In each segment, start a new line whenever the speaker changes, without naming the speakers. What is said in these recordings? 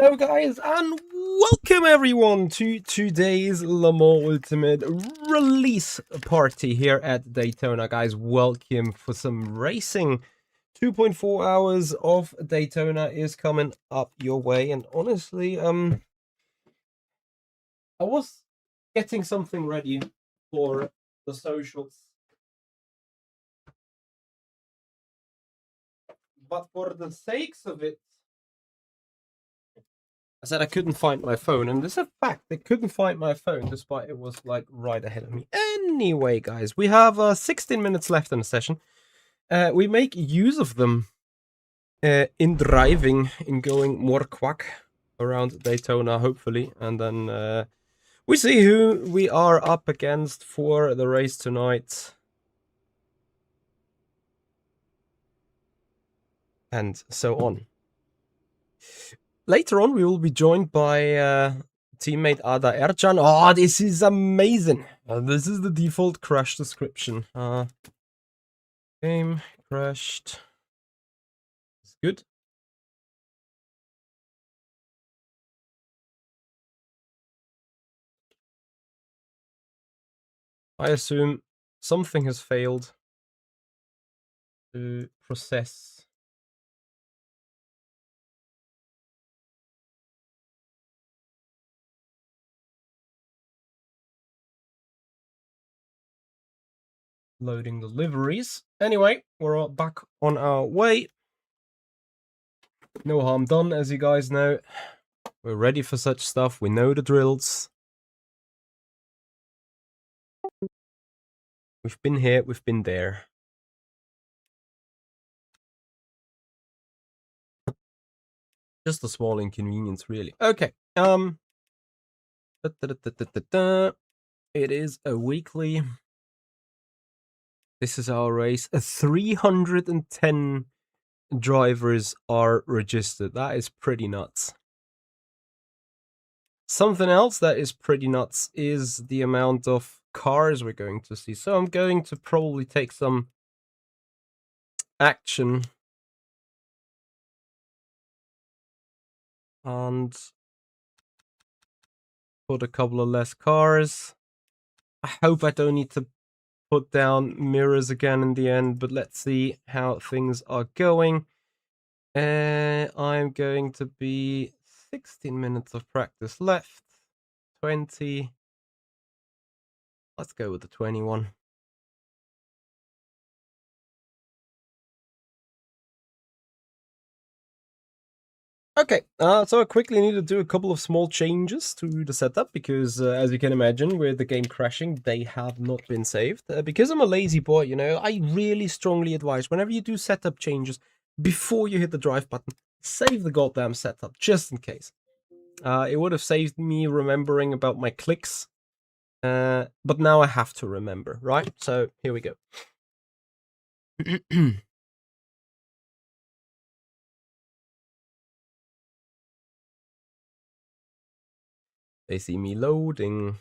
Hello guys and welcome everyone to today's Le Mans Ultimate release party here at Daytona. Guys, welcome for some racing 2.4 hours of Daytona is coming up your way, and honestly, I was getting something ready for the socials, but for the sakes of it, I said I couldn't find my phone, and this is a fact. I couldn't find my phone, despite it was like right ahead of me. Anyway, guys, we have 16 minutes left in the session. We make use of them in driving, in going more quack around Daytona, hopefully, and then we see who we are up against for the race tonight. And so on. Later on, we will be joined by teammate Ada Ercan. Oh, this is amazing. This is the default crash description. Game crashed. It's good. I assume something has failed to process. Loading the liveries. Anyway, we're all back on our way. No harm done, as you guys know. We're ready for such stuff. We know the drills. We've been here, we've been there. Just a small inconvenience, really. Okay. It is a weekly. This is our race. 310 drivers are registered. That is pretty nuts. Something else that is pretty nuts is the amount of cars we're going to see. So I'm going to probably take some action and put a couple of less cars. I hope I don't need to put down mirrors again in the end, but let's see how things are going. I'm going to be 16 minutes of practice left. 20. Let's go with the 21. Okay, so I quickly need to do a couple of small changes to the setup because, as you can imagine, with the game crashing, they have not been saved. Because I'm a lazy boy, you know, I really strongly advise whenever you do setup changes, before you hit the drive button, save the goddamn setup, just in case. It would have saved me remembering about my clicks, but now I have to remember, right? So here we go. They see me loading.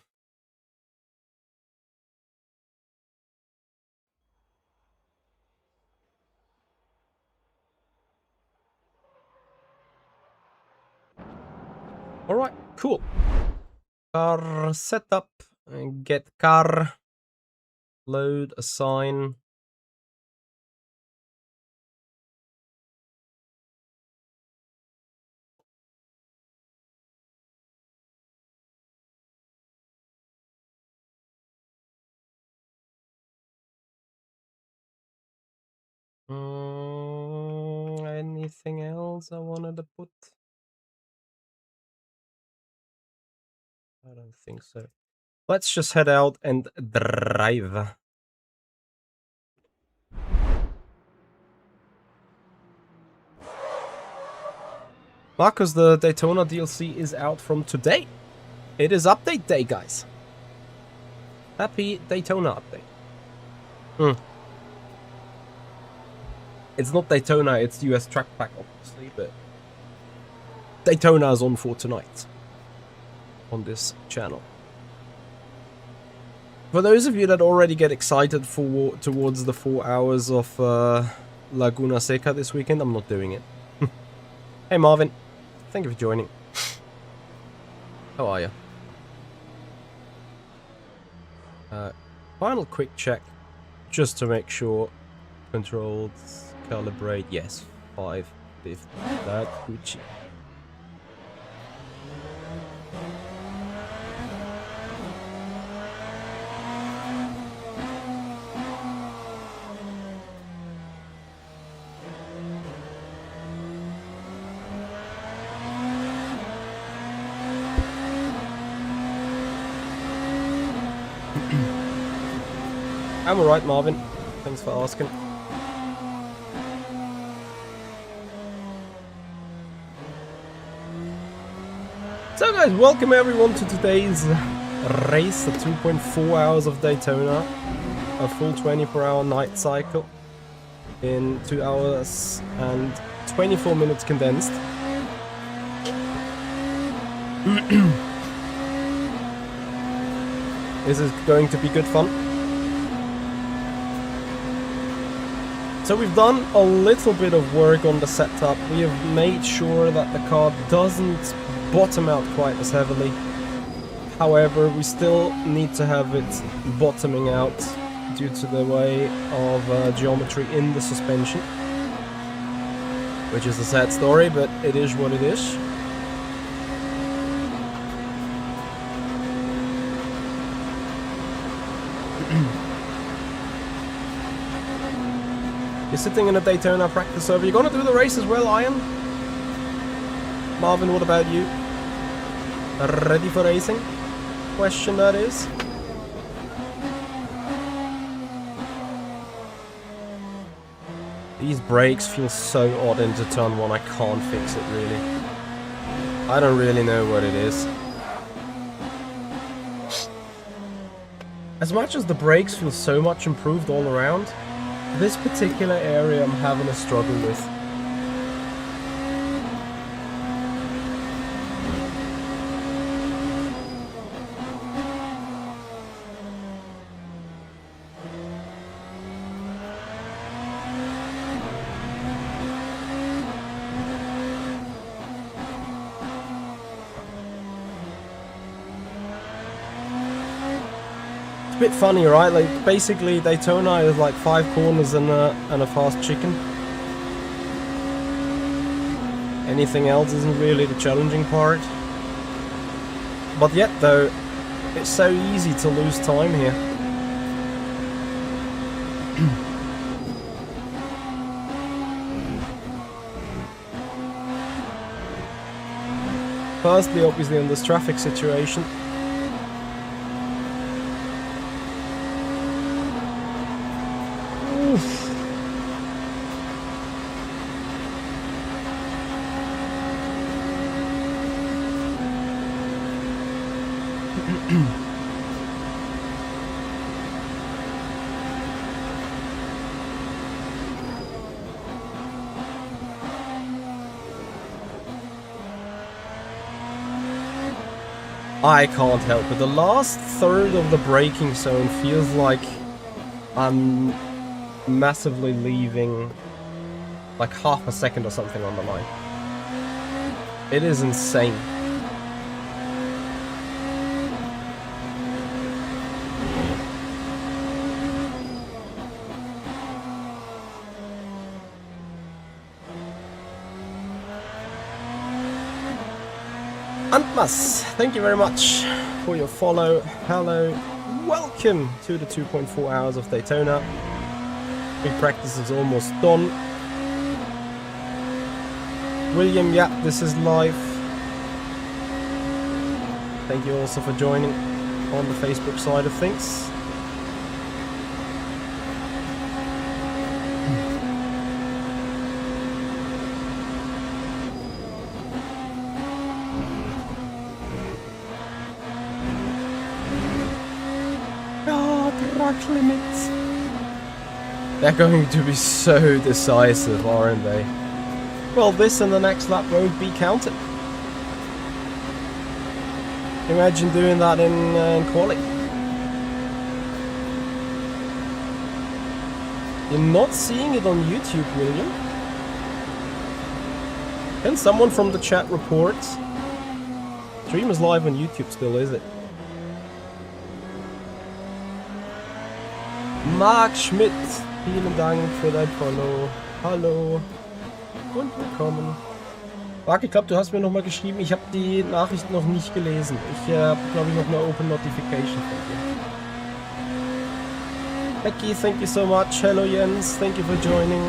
All right, cool. Car setup, get car, load, assign. Anything else I wanted to put? I don't think so. Let's just head out and drive. Marcus, the Daytona DLC is out from today. It is update day, guys. Happy Daytona update. It's not Daytona, it's US Track Pack, obviously, but Daytona is on for tonight on this channel. For those of you that already get excited for towards the 4 hours of Laguna Seca this weekend, I'm not doing it. Hey Marvin, thank you for joining. How are you? Final quick check, just to make sure. Controls, Recalibrate. Yes, 550. That Gucci. I'm alright, Marvin. Thanks for asking. So guys, welcome everyone to today's race, the 2.4 hours of Daytona. A full 24-hour night cycle in 2 hours and 24 minutes condensed. This is going to be good fun. So we've done a little bit of work on the setup. We have made sure that the car doesn't bottom out quite as heavily. However, we still need to have it bottoming out due to the way of geometry in the suspension. Which is a sad story, but it is what it is. You're sitting in a Daytona practice server. You're gonna do the race as well, Ian? Marvin, what about you? Ready for racing? Question that is. These brakes feel so odd into turn 1, I can't fix it really. I don't really know what it is. As much as the brakes feel so much improved all around, this particular area I'm having a struggle with. A bit funny, right? Like basically Daytona is like 5 corners and a fast chicken. Anything else isn't really the challenging part. But yet though, it's so easy to lose time here. Firstly, obviously in this traffic situation. I can't help it. The last third of the braking zone feels like I'm massively leaving like half a second or something on the line. It is insane. Antmas, thank you very much for your follow. Hello, welcome to the 2.4 hours of Daytona. Big practice is almost done. William, yeah, this is live. Thank you also for joining on the Facebook side of things. Limits. They're going to be so decisive, aren't they? Well, this and the next lap won't be counted. Imagine doing that in quali. You're not seeing it on YouTube, William. Can someone from the chat report? Stream is live on YouTube still, is it? Mark Schmidt, vielen Dank für dein Follow. Hallo und willkommen. Marc, ich glaube, du hast mir nochmal geschrieben, ich habe die Nachricht noch nicht gelesen. Ich habe, glaube ich, noch eine Open Notification von dir. Becky, thank you so much. Hello Jens, thank you for joining.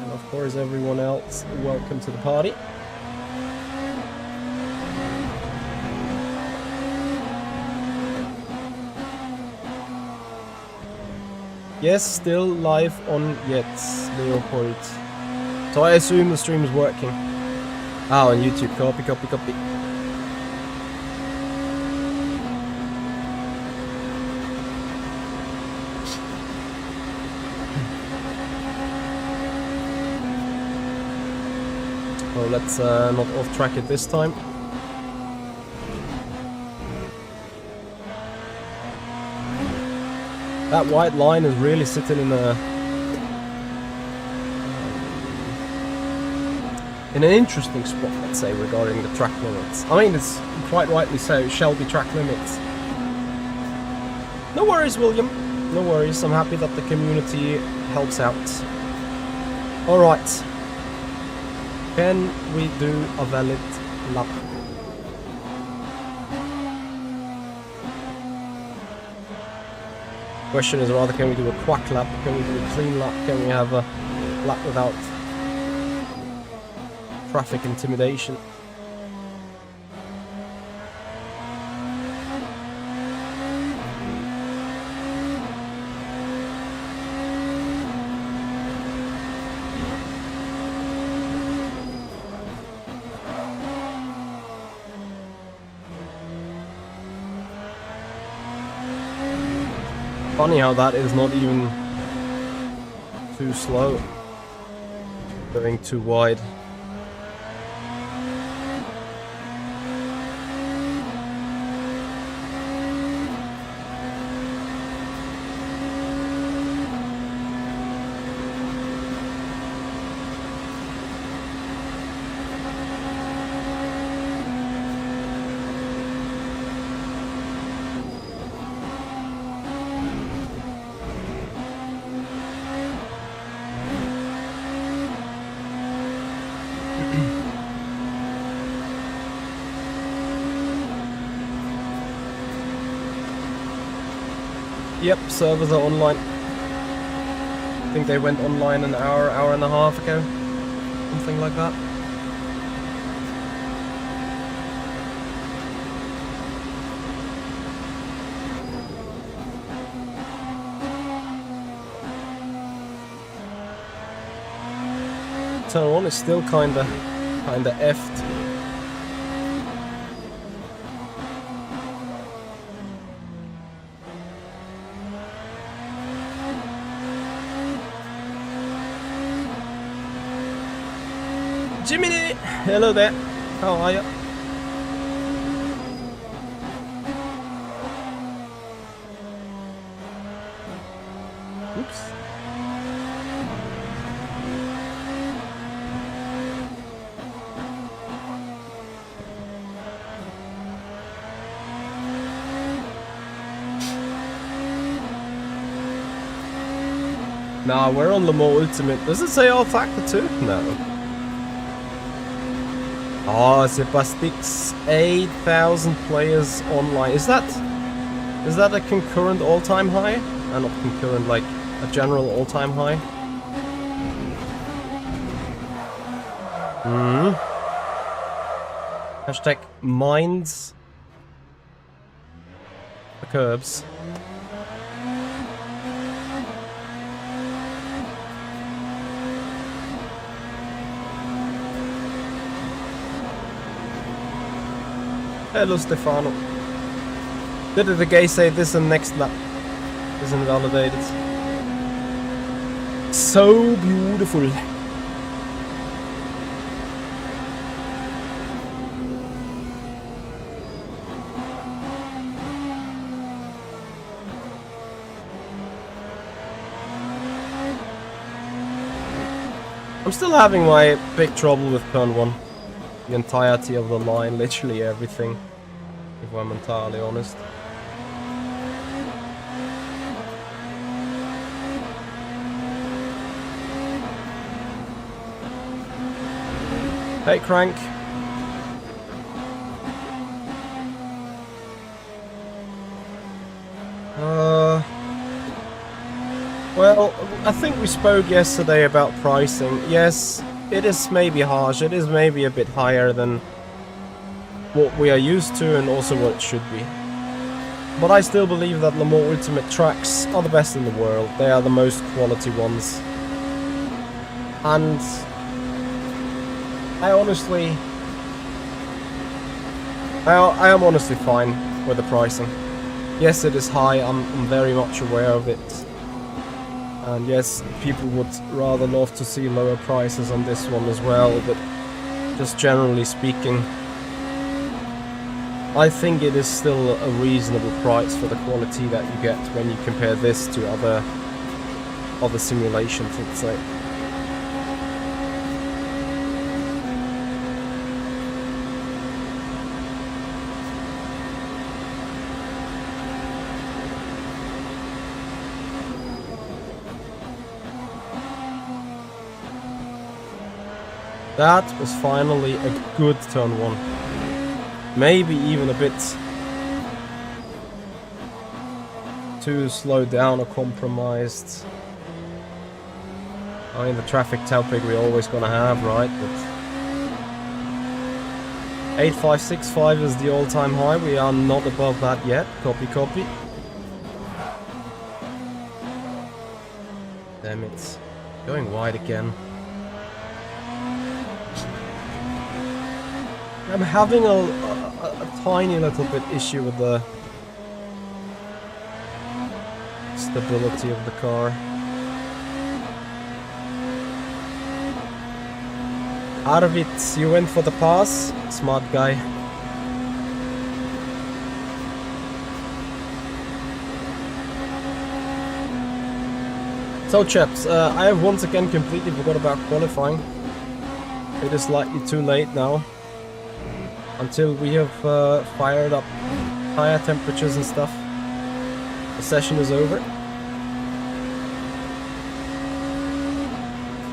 And of course everyone else, welcome to the party. Yes, still live on Jetzt, Leopold. So I assume the stream is working. Ah, on YouTube. Copy, copy, copy. Oh, let's not off track it this time. That white line is really sitting in an interesting spot, let's say, regarding the track limits. I mean, it's quite rightly so, Shelby track limits. No worries, William. No worries. I'm happy that the community helps out. Alright. Can we do a valid lap? Question is rather, can we do a quack lap? Can we do a clean lap? Can we have a lap without traffic intimidation? Funny how that is not even too slow, going too wide. Yep, servers are online. I think they went online an hour and a half ago. Something like that. Turn 1 is still kinda effed. Jiminy! Hello there. How are you? Oops. Nah, we're on the Mans Ultimate. Does it say all factor 2? No. Oh, Sebastix, 8,000 players online. Is that a concurrent all-time high? Not concurrent, like a general all-time high? Hashtag minds the curbs. Hello, Stefano. Did the guy say this and next lap is invalidated? So beautiful. I'm still having my big trouble with turn 1. The entirety of the line, literally everything, if I'm entirely honest. Hey, Crank. Well, I think we spoke yesterday about pricing. Yes, it is maybe harsh. It is maybe a bit higher than what we are used to and also what it should be. But I still believe that LMU Ultimate tracks are the best in the world. They are the most quality ones. And I am honestly fine with the pricing. Yes, it is high. I'm very much aware of it. And yes, people would rather love to see lower prices on this one as well, but just generally speaking, I think it is still a reasonable price for the quality that you get when you compare this to other simulations, let's say. That was finally a good turn one. Maybe even a bit too slowed down or compromised. I mean, the traffic topic we're always gonna have, right? But 8565 is the all-time high. We are not above that yet. Copy, copy. Damn it. Going wide again. I'm having a tiny little bit issue with the stability of the car. Out of it, you went for the pass. Smart guy. So chaps, I have once again completely forgot about qualifying. It is slightly too late now. Until we have fired up higher temperatures and stuff. The session is over.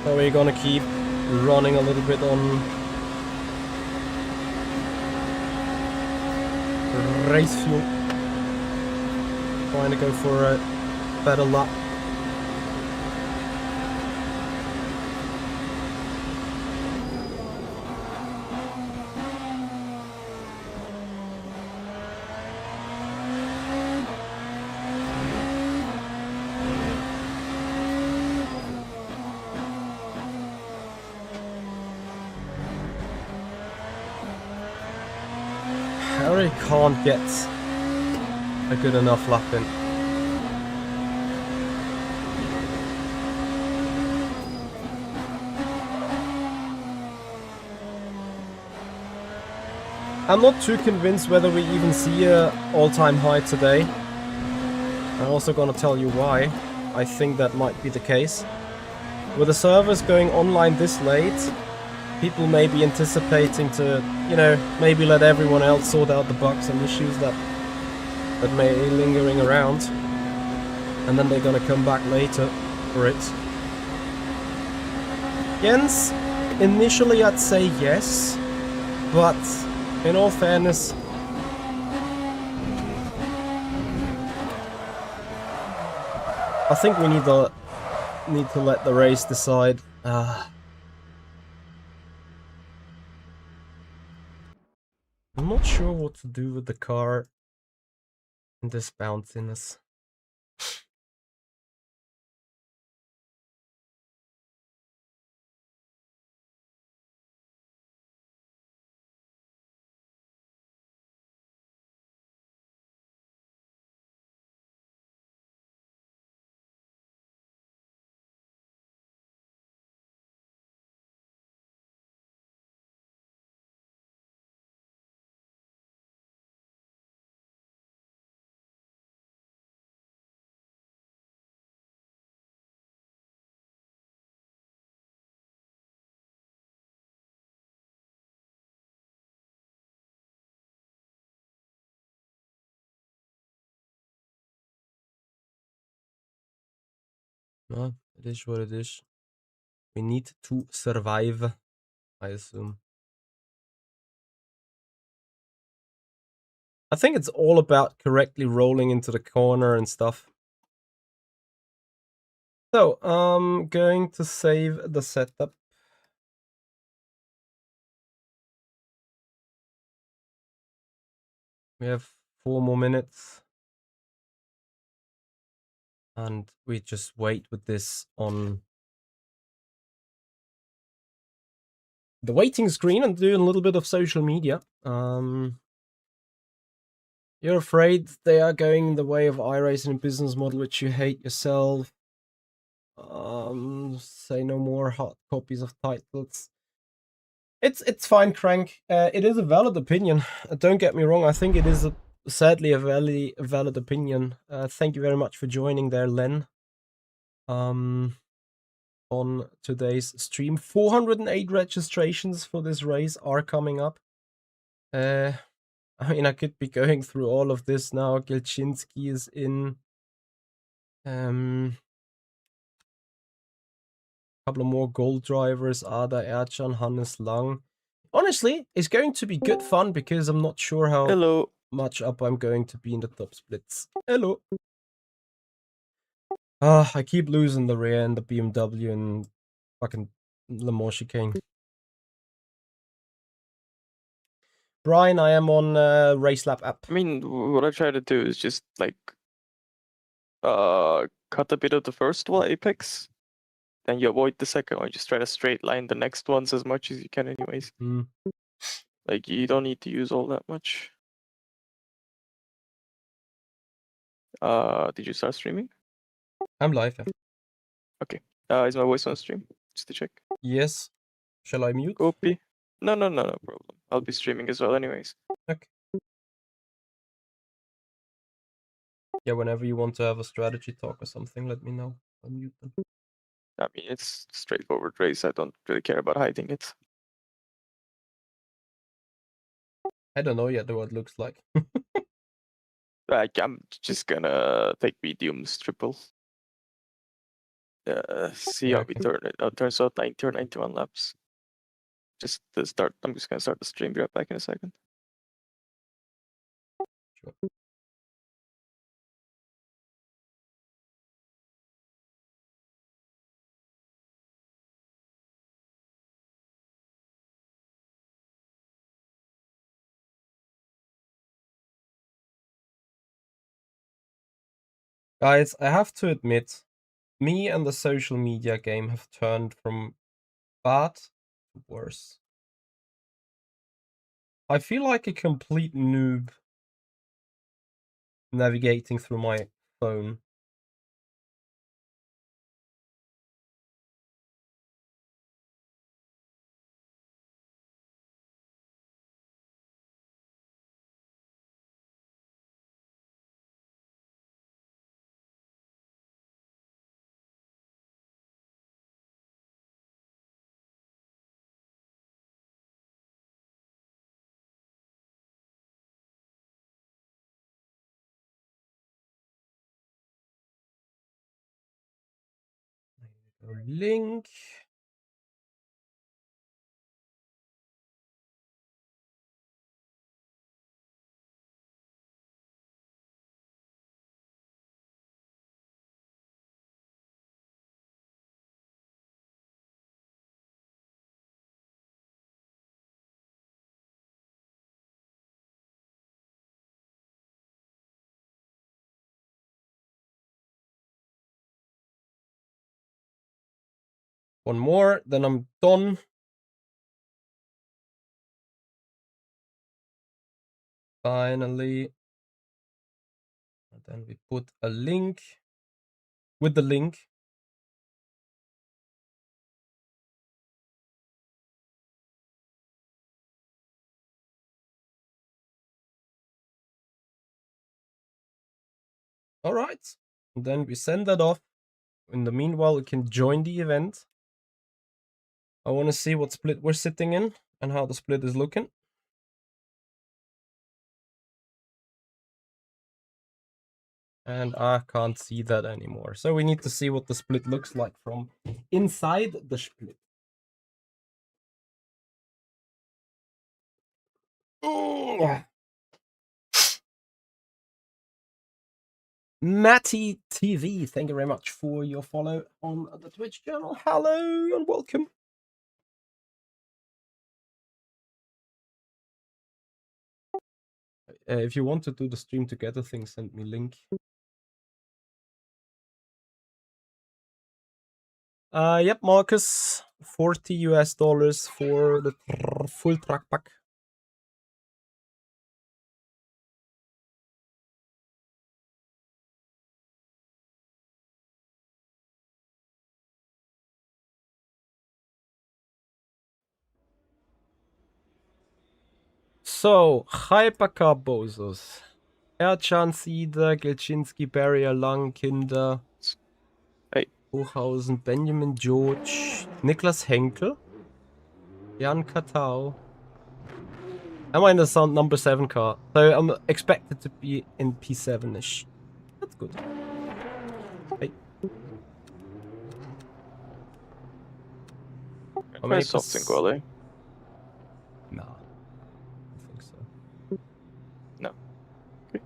So we're gonna keep running a little bit on race fuel. Trying to go for a better lap. I really can't get a good enough lap in. I'm not too convinced whether we even see a all-time high today. I'm also gonna tell you why I think that might be the case. With the servers going online this late, people may be anticipating to, you know, maybe let everyone else sort out the bugs and issues that may be lingering around. And then they're gonna come back later for it. Jens, initially I'd say yes, but in all fairness, I think we need to let the race decide. I'm not sure what to do with the car and this bounciness. No, it is what it is. We need to survive, I assume. I think it's all about correctly rolling into the corner and stuff. So, I'm going to save the setup. We have 4 more minutes. And we just wait with this on the waiting screen and do a little bit of social media. You're afraid they are going the way of iRacing and business model, which you hate yourself. Say no more hot copies of titles. It's fine, Crank. It is a valid opinion. Don't get me wrong. I think it is sadly a valid opinion. Thank you very much for joining there, Len. On today's stream, 408 registrations for this race are coming up. I mean, I could be going through all of this now. Gilchinski is in. Couple of more gold drivers, Ada Ercan, Hannes Lang. Honestly, it's going to be good fun because I'm not sure how much up I'm going to be in the top splits. Hello. I keep losing the rear and the BMW and fucking Le Mans chicane. Brian, I am on Racelab app.
I mean, what I try to do is just like cut a bit of the first one apex, then you avoid the second one. Just try to straight line the next ones as much as you can, anyways. Like you don't need to use all that much. Did you start streaming?
I'm live. Yeah.
Okay. Is my voice on stream? Just to check.
Yes. Shall I mute?
Copy. No problem. I'll be streaming as well, anyways.
Okay. Yeah, whenever you want to have a strategy talk or something, let me know. I'll mute them.
I mean, it's a straightforward race. I don't really care about hiding it.
I don't know yet what it looks like.
Like, I'm just gonna take mediums triple. See how we turn it. It turns out 90 or 91 laps. Just to start, I'm just gonna start the stream. Be right back in a second.
Sure. Guys, I have to admit, me and the social media game have turned from bad to worse. I feel like a complete noob navigating through my phone. Link. One more, then I'm done. Finally. And then we put a link with the link. All right. And then we send that off. In the meanwhile, we can join the event. I want to see what split we're sitting in and how the split is looking. And I can't see that anymore. So we need to see what the split looks like from inside the split. Matty TV, thank you very much for your follow on the Twitch channel. Hello and welcome. If you want to do the stream together thing, send me link. Yep, Marcus, $40 for the full track pack. So, Hypercar Bozos. Ercan, Sieder, Gelczynski, Barrier, Lang, Kinder,
Hey.
Hochhausen, Benjamin George, Niklas Henkel, Jan Katau. Am I in the sound number 7 car? So I'm expected to be in P7-ish. That's good. Hey.
Try soft in quality.
Nah. I think so.
No. Okay.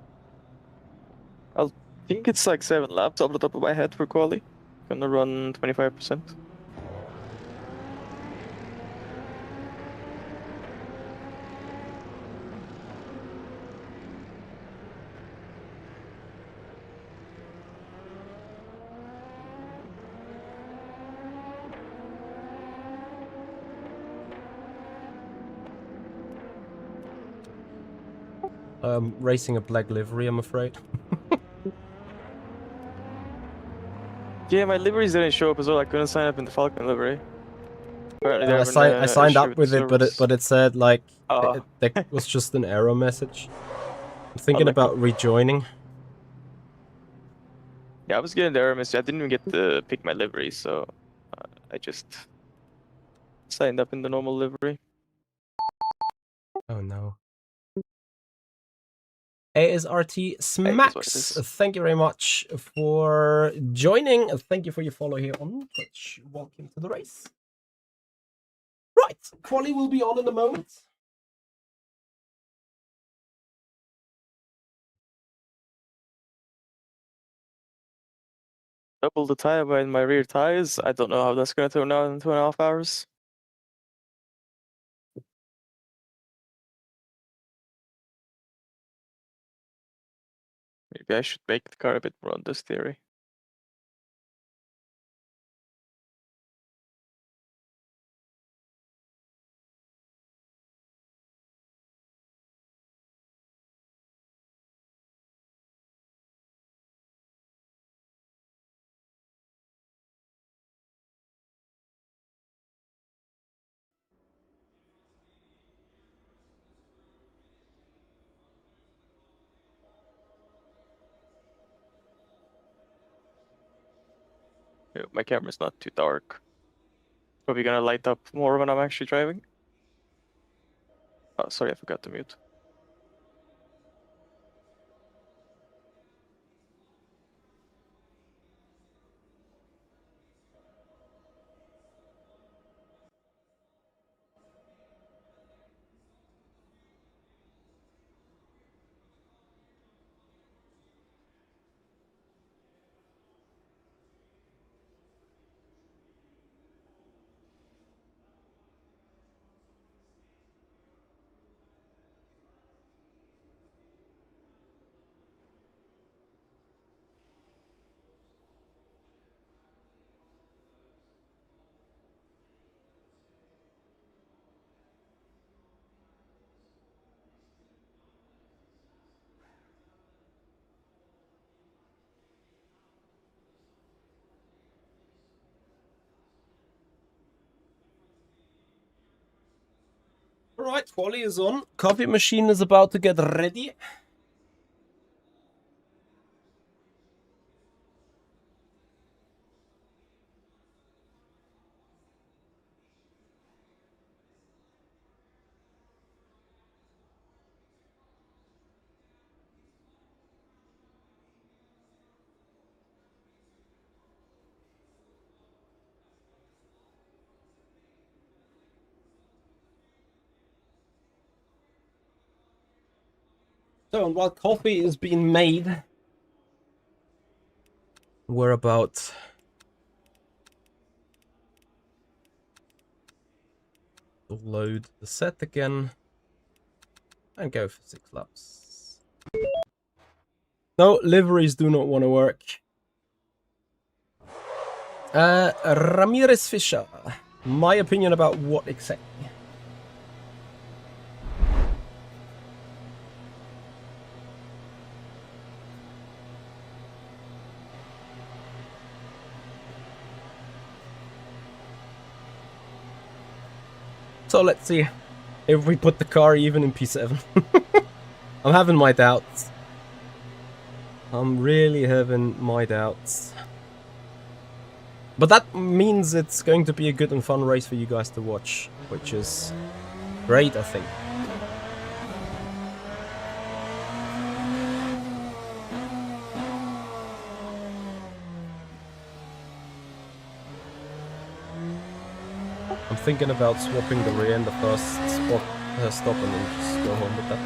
I think it's like 7 laps off the top of my head for quali. Gonna run 25%.
Racing a black livery, I'm afraid.
Yeah, my liveries didn't show up as well. I couldn't sign up in the Falcon livery. Apparently,
I signed up with it, but it said like that was just an error message. I'm thinking about rejoining.
Yeah, I was getting the error message. I didn't even get to pick my livery, so I just signed up in the normal livery.
Oh no. ASRT Smacks, thank you very much for joining. Thank you for your follow here on Twitch. Welcome to the race. Right, quali will be on in a moment.
Double the tire by my rear tires. I don't know how that's gonna turn out in 2.5 hours. Maybe I should make the car a bit more on this theory. Yeah, my camera's not too dark. Probably gonna light up more when I'm actually driving. Oh, sorry, I forgot to mute.
Alright, quali is on. Coffee machine is about to get ready. So, and while coffee is being made, we're about to load the set again and go for 6 laps. No, liveries do not want to work. Ramirez Fisher. My opinion about what exactly? So let's see if we put the car even in P7. I'm having my doubts. I'm really having my doubts. But that means it's going to be a good and fun race for you guys to watch, which is great, I think. I'm thinking about swapping the rear in the first stop and then just go home with that.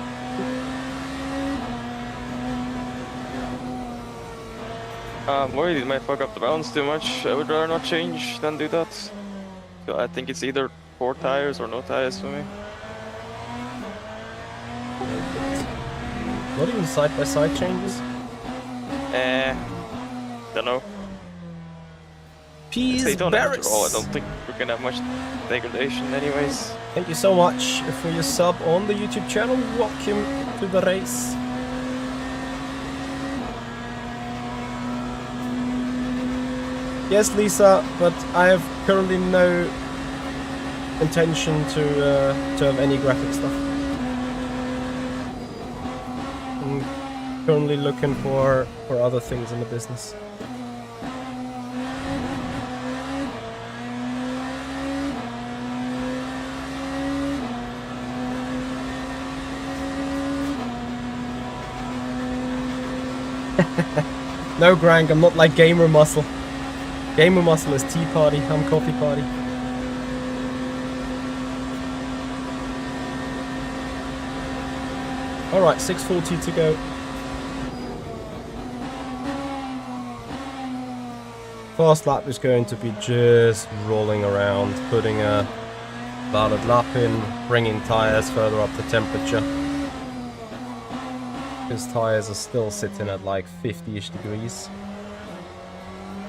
I'm worried it might fuck up the balance too much. I would rather not change than do that. So I think it's either 4 tires or no tires for me.
Not even side-by-side changes?
Don't know.
Peace,
Daytona after
Barris.
all, I don't think we're gonna have much degradation anyways.
Thank you so much for your sub on the YouTube channel. Welcome to the race. Yes, Lisa, but I have currently no intention to have any graphic stuff. I'm currently looking for other things in the business. No, Grank, I'm not like Gamer Muscle. Gamer Muscle is tea party, I'm coffee party. Alright, 6:40 to go. First lap is going to be just rolling around, putting a valid lap in, bringing tires further up the temperature. His tires are still sitting at like 50-ish degrees.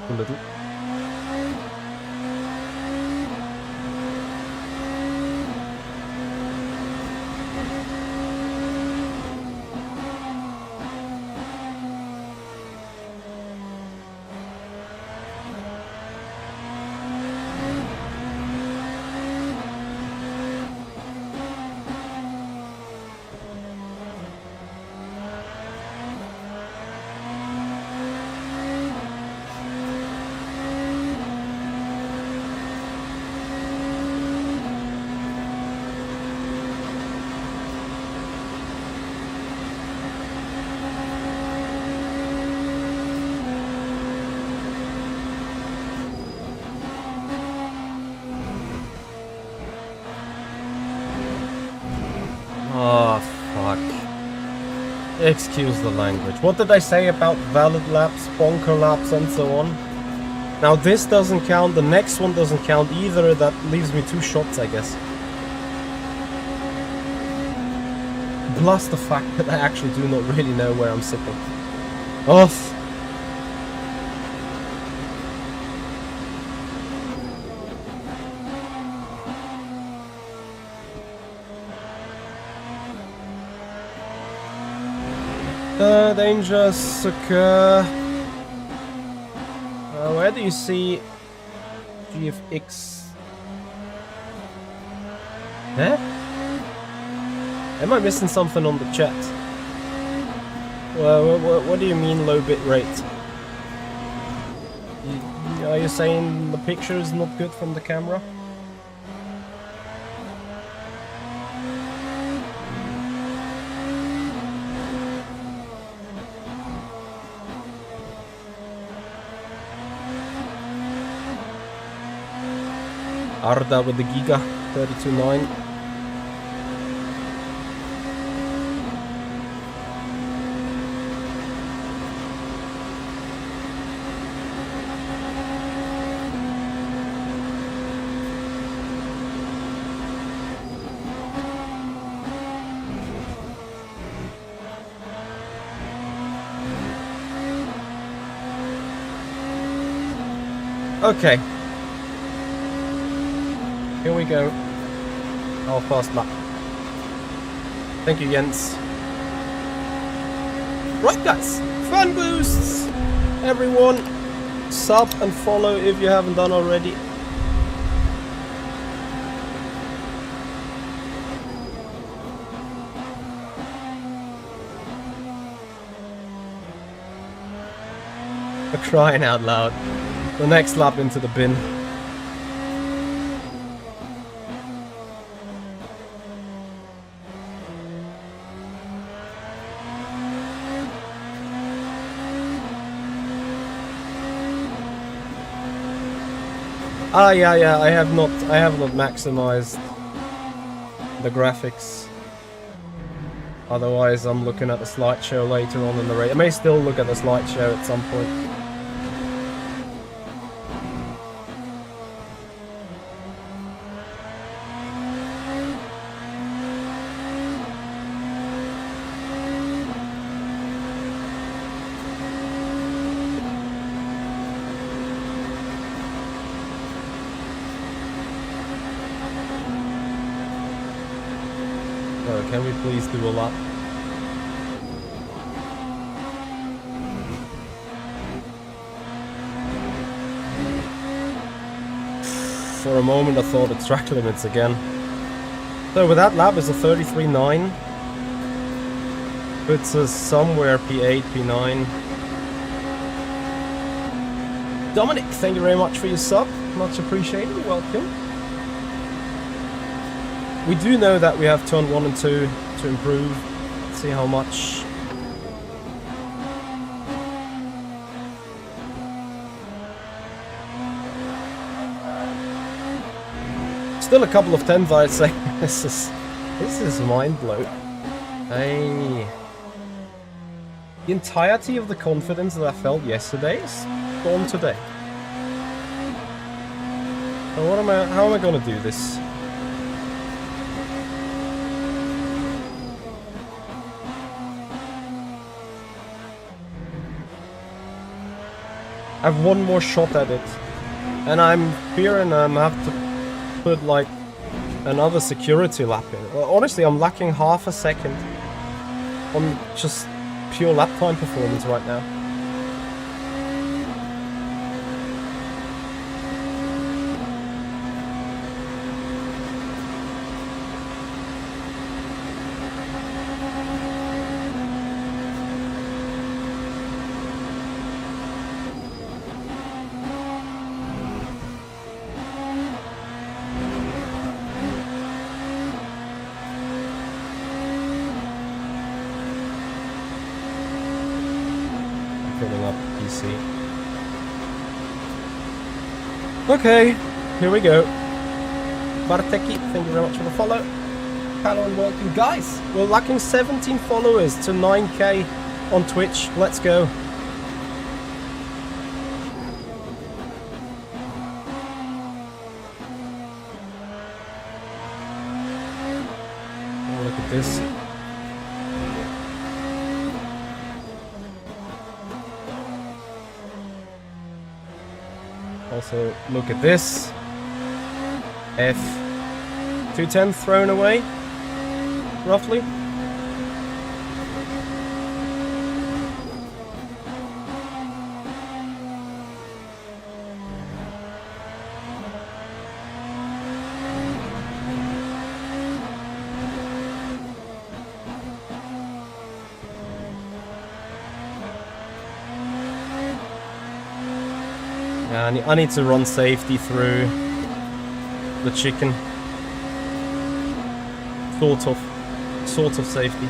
A little. Oh, fuck. Excuse the language. What did I say about valid laps, bonker laps, and so on? Now this doesn't count, the next one doesn't count either, that leaves me 2 shots, I guess. Plus the fact that I actually do not really know where I'm sitting. Oh. Dangers occur. Where do you see GFX? Huh? Am I missing something on the chat? What do you mean low bit rate? Are you saying the picture is not good from the camera? Arda with the Giga 32.9. Okay. Here we go. Our first lap. Thank you, Jens. Right, guys. Fun boosts! Everyone, sub and follow if you haven't done already. For crying out loud. The next lap into the bin. Ah, yeah, I have not maximized the graphics. Otherwise, I'm looking at the slideshow later on in the race. I may still look at the slideshow at some point. Can we please do a lap? For a moment I thought it's track limits again. So with that lap is a 33.9. Puts us somewhere P8, P9. Dominic, thank you very much for your sub. Much appreciated. Welcome. We do know that we have turn 1 and 2 to improve. Let's see how much. Still a couple of tenths, I'd say. This is mind blowing. Hey. The entirety of the confidence that I felt yesterday is gone today. So how am I gonna do this? I have one more shot at it, and I'm fearing I have to put like another security lap in. Well, honestly, I'm lacking half a second on just pure lap time performance right now. Okay, here we go. Barteki, thank you very much for the follow. Hello and welcome. Guys, we're lacking 17 followers to 9k on Twitch. Let's go. Oh, look at this. Also, look at this. F. 210 thrown away, roughly. Yeah, I need to run safety through the chicken. Sort of safety.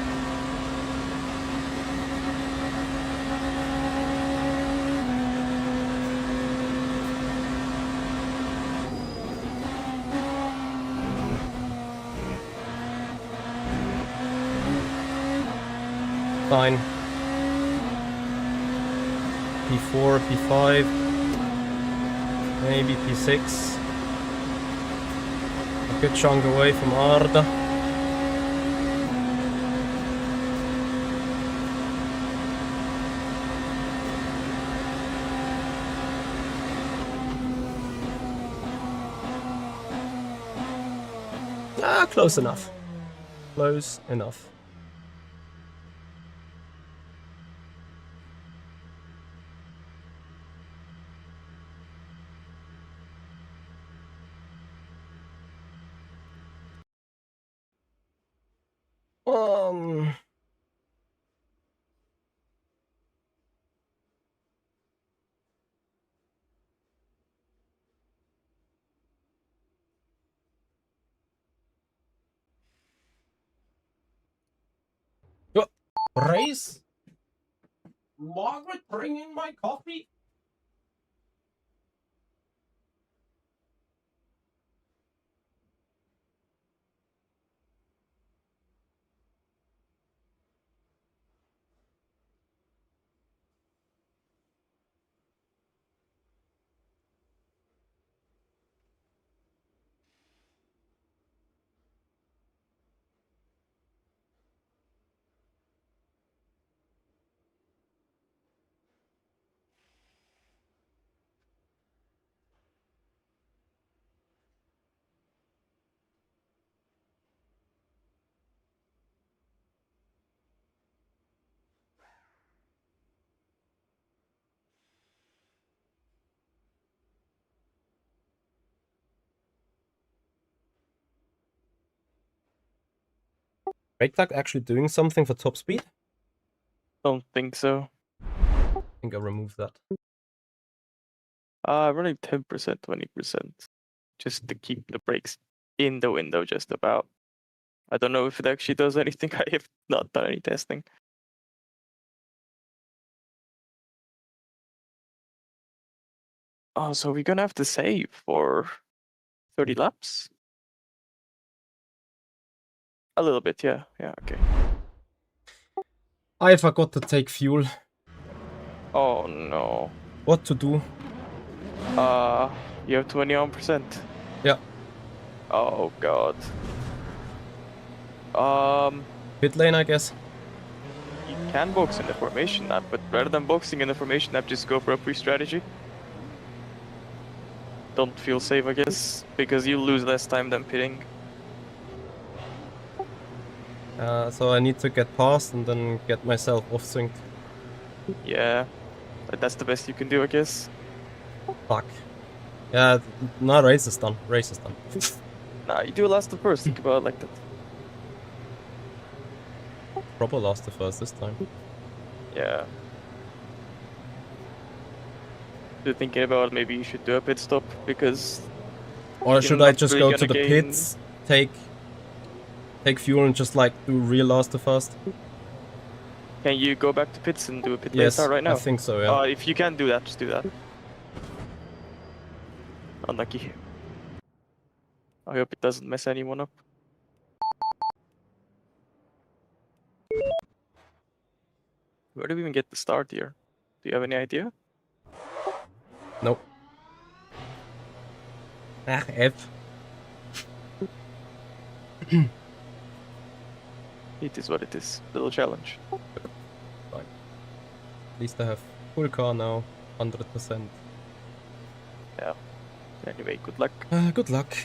Fine. P4, P5, maybe P6. A good chunk away from Arda. Ah, close enough. Close enough. Um... Oh, race? Margaret, bring in my coffee. Brake tag actually doing something for top speed?
Don't think so.
I think I'll remove that.
Running 10%, 20%. Just to keep the brakes in the window just about. I don't know if it actually does anything. I have not done any testing. Oh, so we're gonna have to save for 30 laps? A little bit, yeah. Yeah, okay.
I forgot to take fuel.
Oh no.
What to do?
You have 21%.
Yeah.
Oh god.
Pit lane, I guess.
You can box in the formation app, but rather than boxing in the formation app, just go for a pre-strategy. Don't feel safe, I guess, because you lose less time than pitting.
So I need to get past and then get myself off-synced.
Yeah, but that's the best you can do, I guess.
Fuck. Yeah, no, race is done. Race is done.
Nah, you do last the first, think about it like that.
Proper lost the first this time.
Yeah. You're thinking about maybe you should do a pit stop, because...
Or should I just go to the pits, take fuel and just like do real last the first?
Can you go back to pits and do a pit lane
Yes,
start right now?
I think so, yeah.
If you can do that, just do that. Unlucky. I hope it doesn't mess anyone up. Where do we even get the start here? Do you have any idea?
Nope. Ah, F.
It is what it is. Little challenge.
Fine. At least I have full car now, 100%.
Yeah. Anyway, good luck.
Good luck.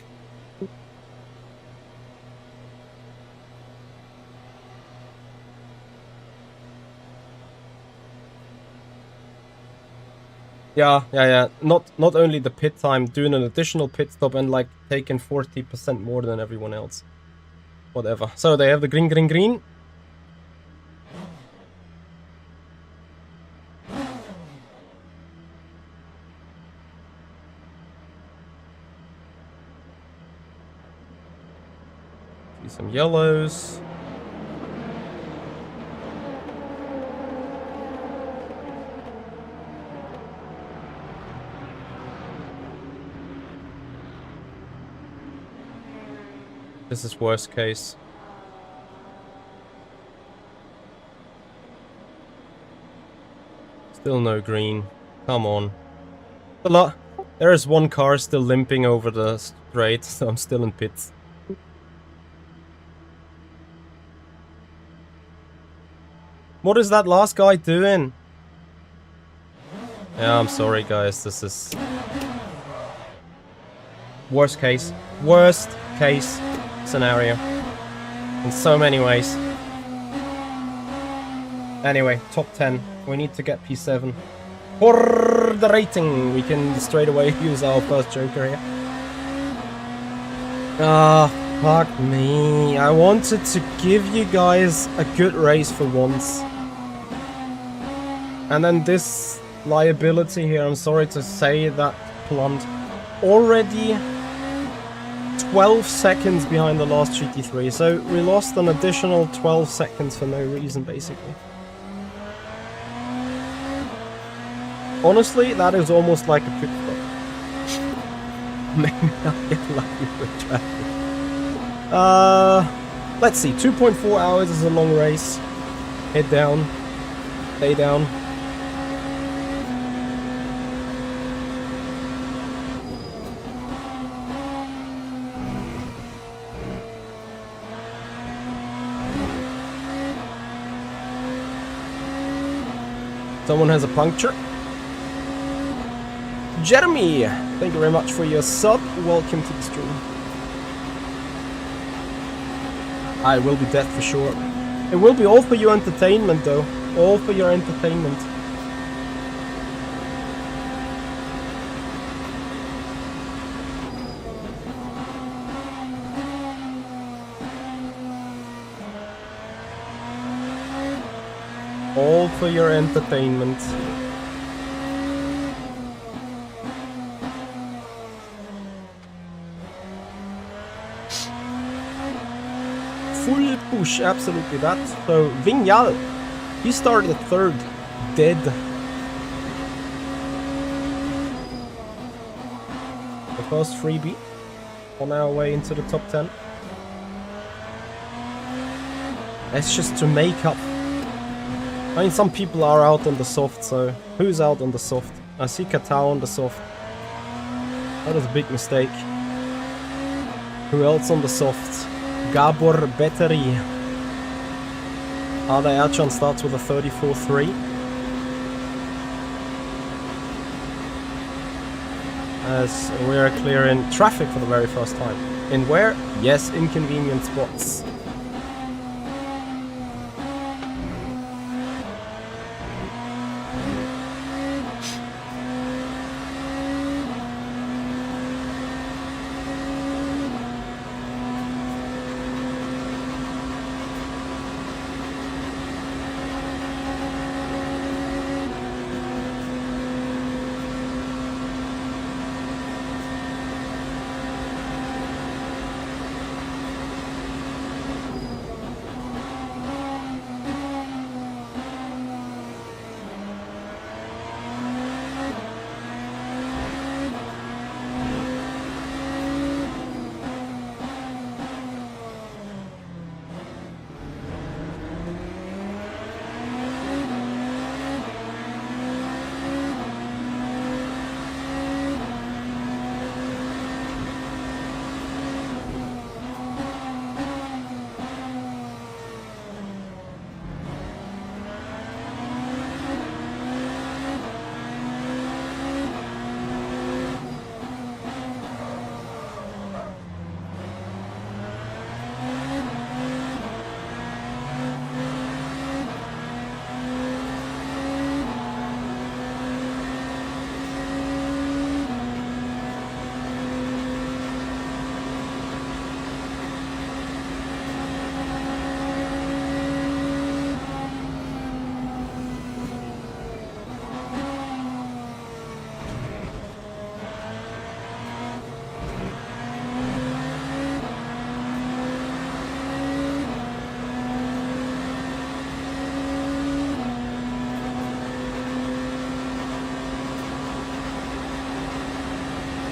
Yeah. Not only the pit time, doing an additional pit stop and like taking 40% more than everyone else. Whatever. So they have the green. See some yellows. This is worst case. Still no green. Come on. A lot. There is one car still limping over the straight, so I'm still in pits. What is that last guy doing? Yeah, I'm sorry guys, this is... worst case. Worst case. scenario. In so many ways. Anyway, top 10. We need to get P7. For the rating, we can straight away use our first Joker here. Ah, fuck me. I wanted to give you guys a good race for once. And then this liability here, I'm sorry to say that blunt. Already 12 seconds behind the last GT3, so we lost an additional 12 seconds for no reason, basically. Honestly, that is almost like a pit stop. Maybe I'll get lucky with traffic. Let's see, 2.4 hours is a long race. Head down, stay down. Someone has a puncture. Jeremy, thank you very much for your sub. Welcome to the stream. I will be dead for sure. It will be all for your entertainment though. All for your entertainment. All for your entertainment. Full push, absolutely that. So Vignal, he started third, dead. The first freebie on our way into the top 10. That's just to make up. I mean, some people are out on the soft, so who's out on the soft? I see Katao on the soft. That is a big mistake. Who else on the soft? Gabor Betteri. Ada Erchan starts with a 34.3. As we are clearing traffic for the very first time. In where? Yes, inconvenient spots.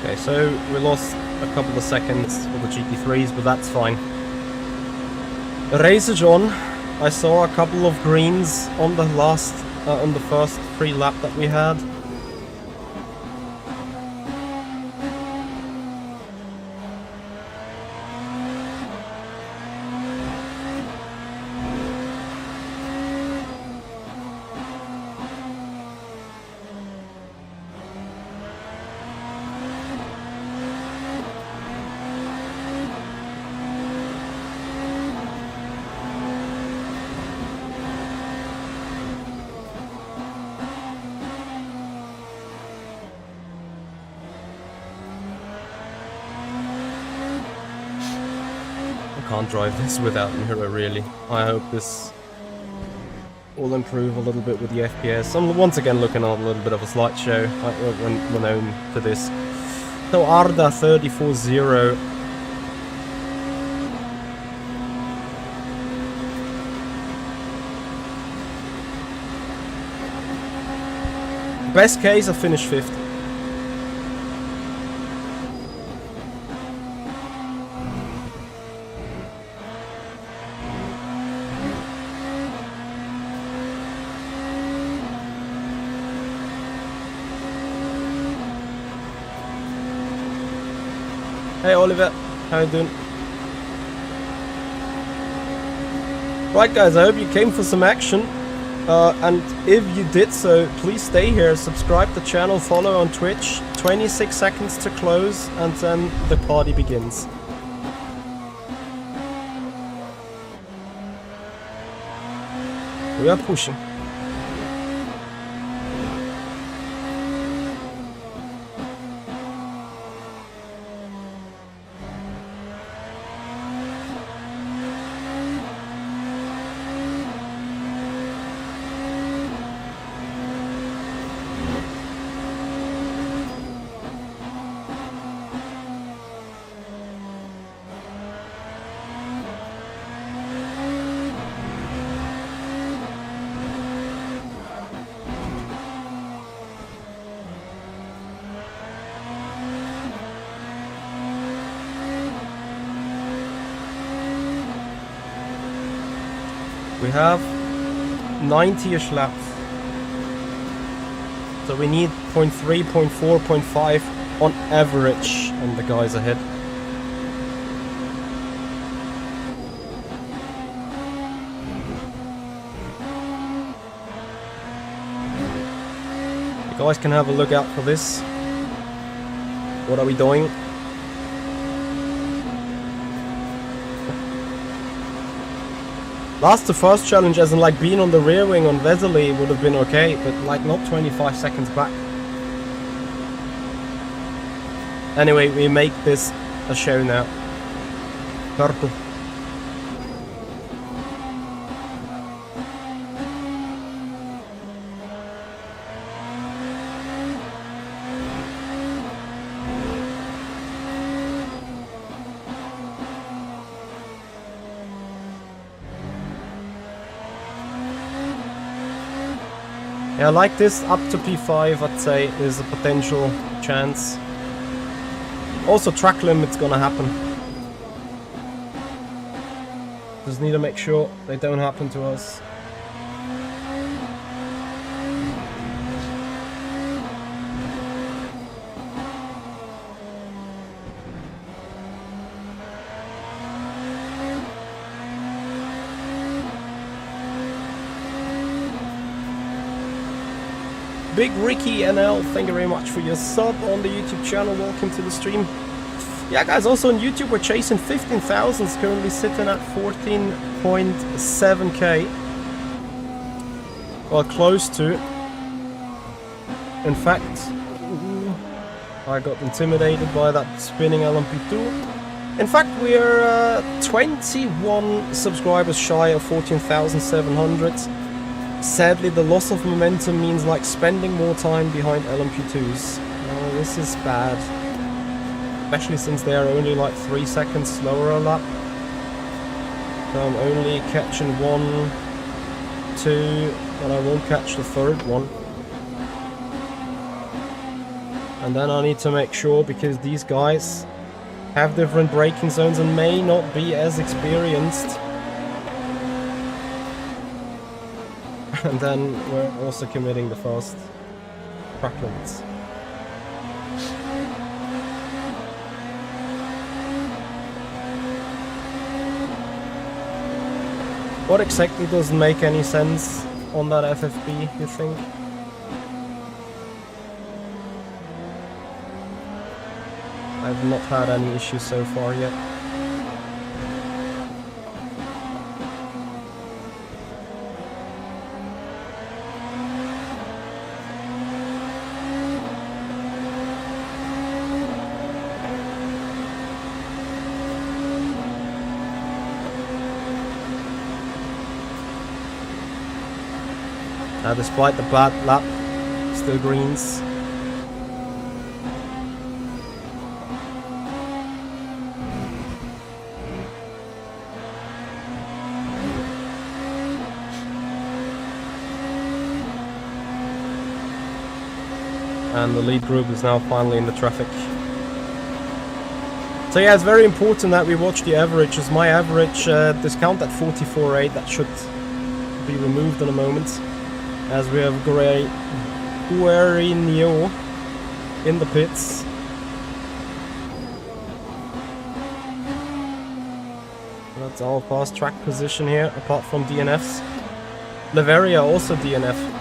Okay, so we lost a couple of seconds for the GT3s, but that's fine. The race is on. I saw a couple of greens on the on the first free lap that we had. can't drive this without Miro, really. I hope this will improve a little bit with the FPS. I'm once again looking at a little bit of a slideshow when home to this. So Arda 34-0. Best case, I finish 5th. Hey Oliver, how you doing? Right guys, I hope you came for some action. And if you did so, please stay here, subscribe the channel, follow on Twitch. 26 seconds to close and then the party begins. We are pushing. We have 90-ish laps. So we need 0.3, 0.4, 0.5 on average on the guys ahead. You guys can have a look out for this. What are we doing? Last to first challenge, as in like being on the rear wing on Vesely would have been okay, but like not 25 seconds back. Anyway, we make this a show now. Purple. Yeah, like this up to P5, I'd say is a potential chance. Also track limit's gonna happen. Just need to make sure they don't happen to us. Big Ricky NL, thank you very much for your sub on the YouTube channel. Welcome to the stream. Yeah, guys, also on YouTube we're chasing 15,000. Currently sitting at 14.7k. Well, close to. In fact, I got intimidated by that spinning LMP2. In fact, we're 21 subscribers shy of 14,700. Sadly, the loss of momentum means like spending more time behind LMP2s. Oh, this is bad. Especially since they are only like 3 seconds slower a lap. So I'm only catching 1, 2, but I won't catch the third one. And then I need to make sure, because these guys have different braking zones and may not be as experienced. And then we're also committing the fast track limits. What exactly doesn't make any sense on that FFB, you think? I've not had any issues so far yet. Despite the bad lap, still greens. And the lead group is now finally in the traffic. So yeah, it's very important that we watch the averages. My average discount at 44.8, that should be removed in a moment, as we have Guerinho in the pits. That's our fast track position here, apart from DNFs. Laveria also DNF.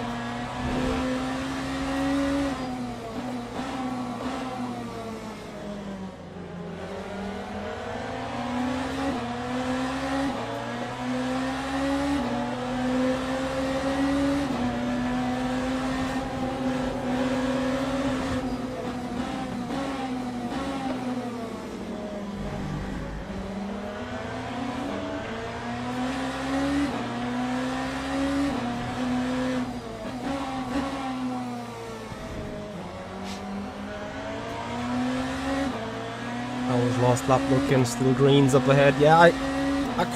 Last lap looking, still greens up ahead. Yeah, I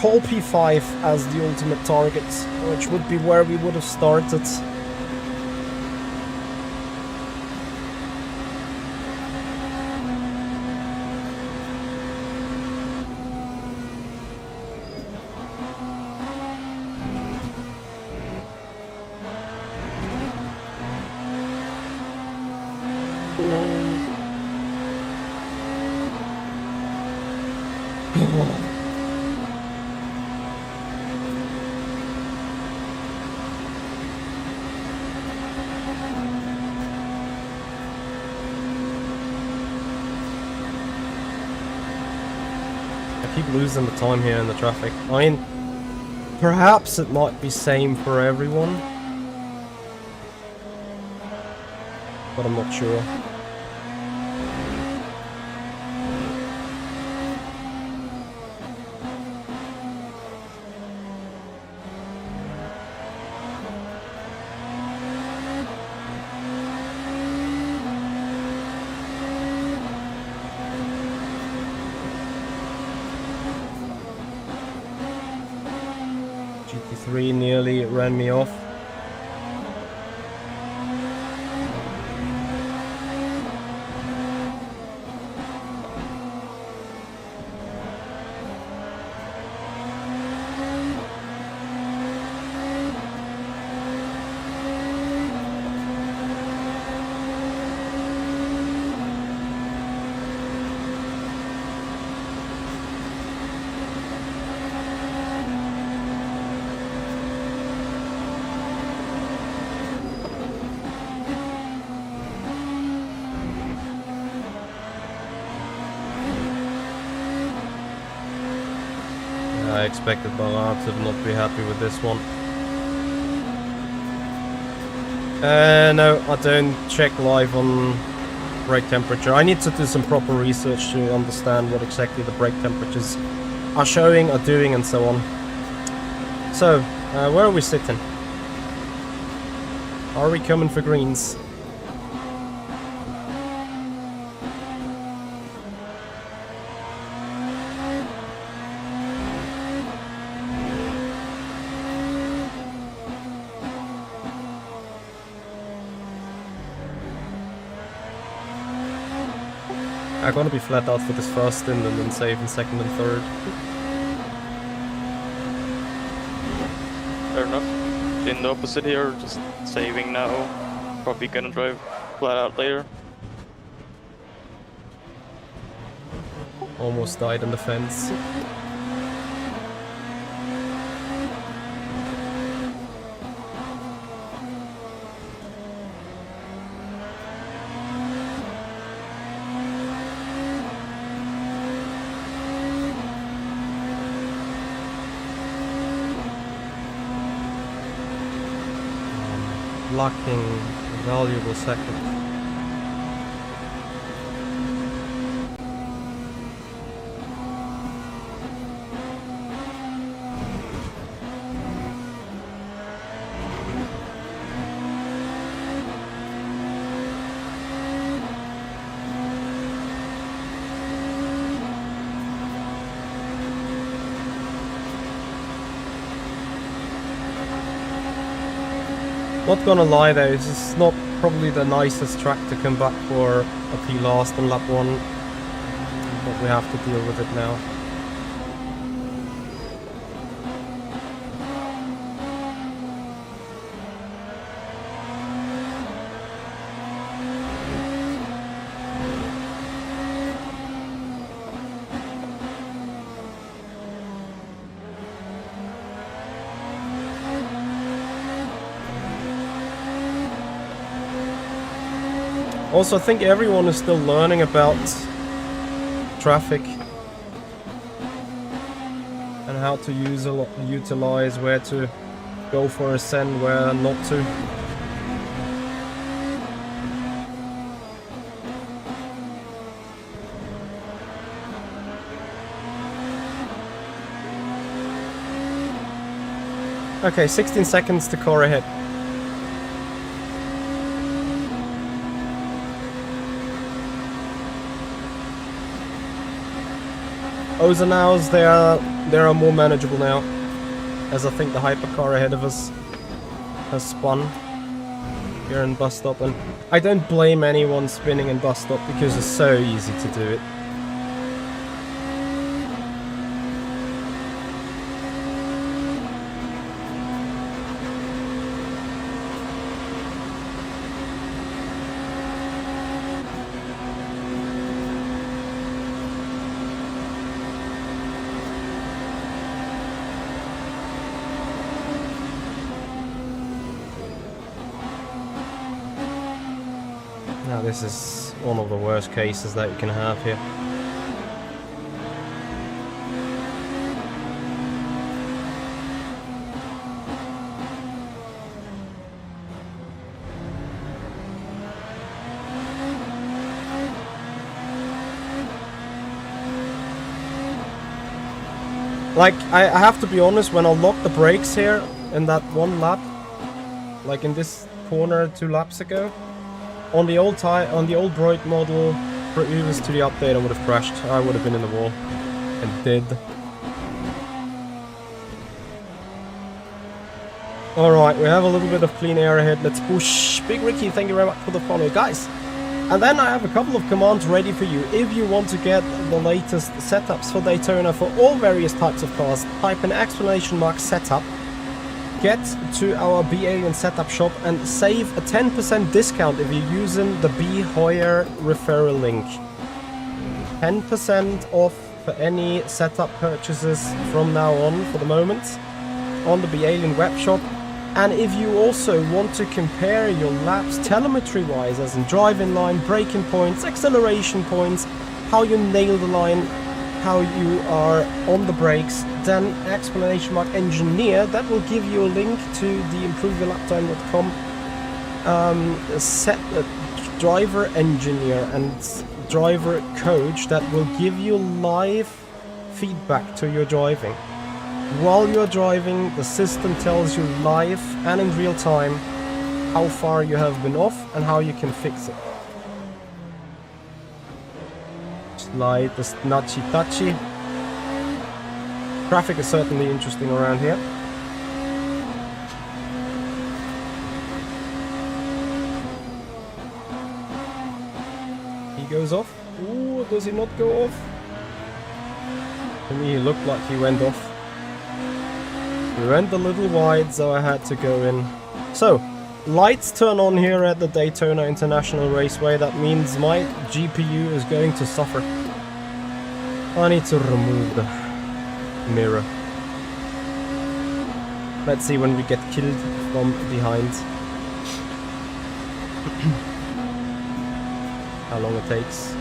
call P5 as the ultimate target, which would be where we would have started. I keep losing the time here in the traffic. I mean, perhaps it might be same for everyone, but I'm not sure. GT3 nearly ran me off. I expected Barat to not be happy with this one. No, I don't check live on brake temperature. I need to do some proper research to understand what exactly the brake temperatures are showing, are doing, and so on. So, where are we sitting? Are we coming for greens? I'm gonna be flat out for this first stint and then save in second and third.
Fair enough. In the opposite here, just saving now. Probably gonna drive flat out later.
Almost died in the fence. Blocking a valuable second. Not gonna lie though, this is not probably the nicest track to come back for a P last in lap 1, but we have to deal with it now. Also, I think everyone is still learning about traffic and how to utilize where to go for a send, where not to. Okay, 16 seconds to car ahead. Ozenaus, they are more manageable now, as I think the hypercar ahead of us has spun here in bus stop, and I don't blame anyone spinning in bus stop because it's so easy to do it. Now this is one of the worst cases that you can have here. Like, I have to be honest, when I locked the brakes here in that one lap, like in this corner 2 laps ago, on the old Broid model previous to the update, I would have crashed. I would have been in the wall. And dead. Alright, we have a little bit of clean air ahead. Let's push. Big Ricky, thank you very much for the follow. Guys, and then I have a couple of commands ready for you. If you want to get the latest setups for Daytona for all various types of cars, type in !setup. Get to our B-Alien setup shop and save a 10% discount if you're using the B Hoyer referral link. 10% off for any setup purchases from now on for the moment on the B-Alien web shop. And if you also want to compare your laps telemetry wise, as in driving line, braking points, acceleration points, how you nail the line, how you are on the brakes, then !engineer, that will give you a link to the improveyourlaptime.com driver engineer and driver coach that will give you live feedback to your driving. While you're driving, the system tells you live and in real time how far you have been off and how you can fix it. Slide the nudgy touchy. Traffic is certainly interesting around here. He goes off. Ooh, does he not go off? To me, he looked like he went off. We went a little wide, so I had to go in. So, lights turn on here at the Daytona International Raceway. That means my GPU is going to suffer. I need to remove the mirror. Let's see when we get killed from behind. How long it takes.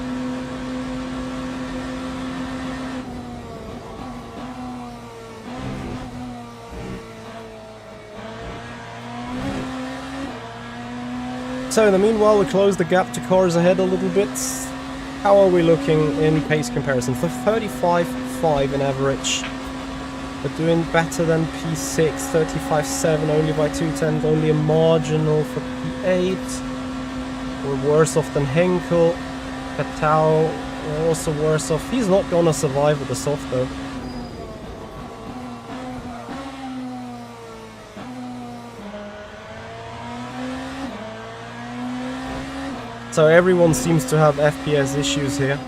So in the meanwhile, we close the gap to cars ahead a little bit. How are we looking in pace comparison? For 35.5 in average. We're doing better than P6, 35.7 only by 2/10, only a marginal for P8. We're worse off than Henkel. Katao, also worse off. He's not gonna survive with the soft though. So everyone seems to have FPS issues here.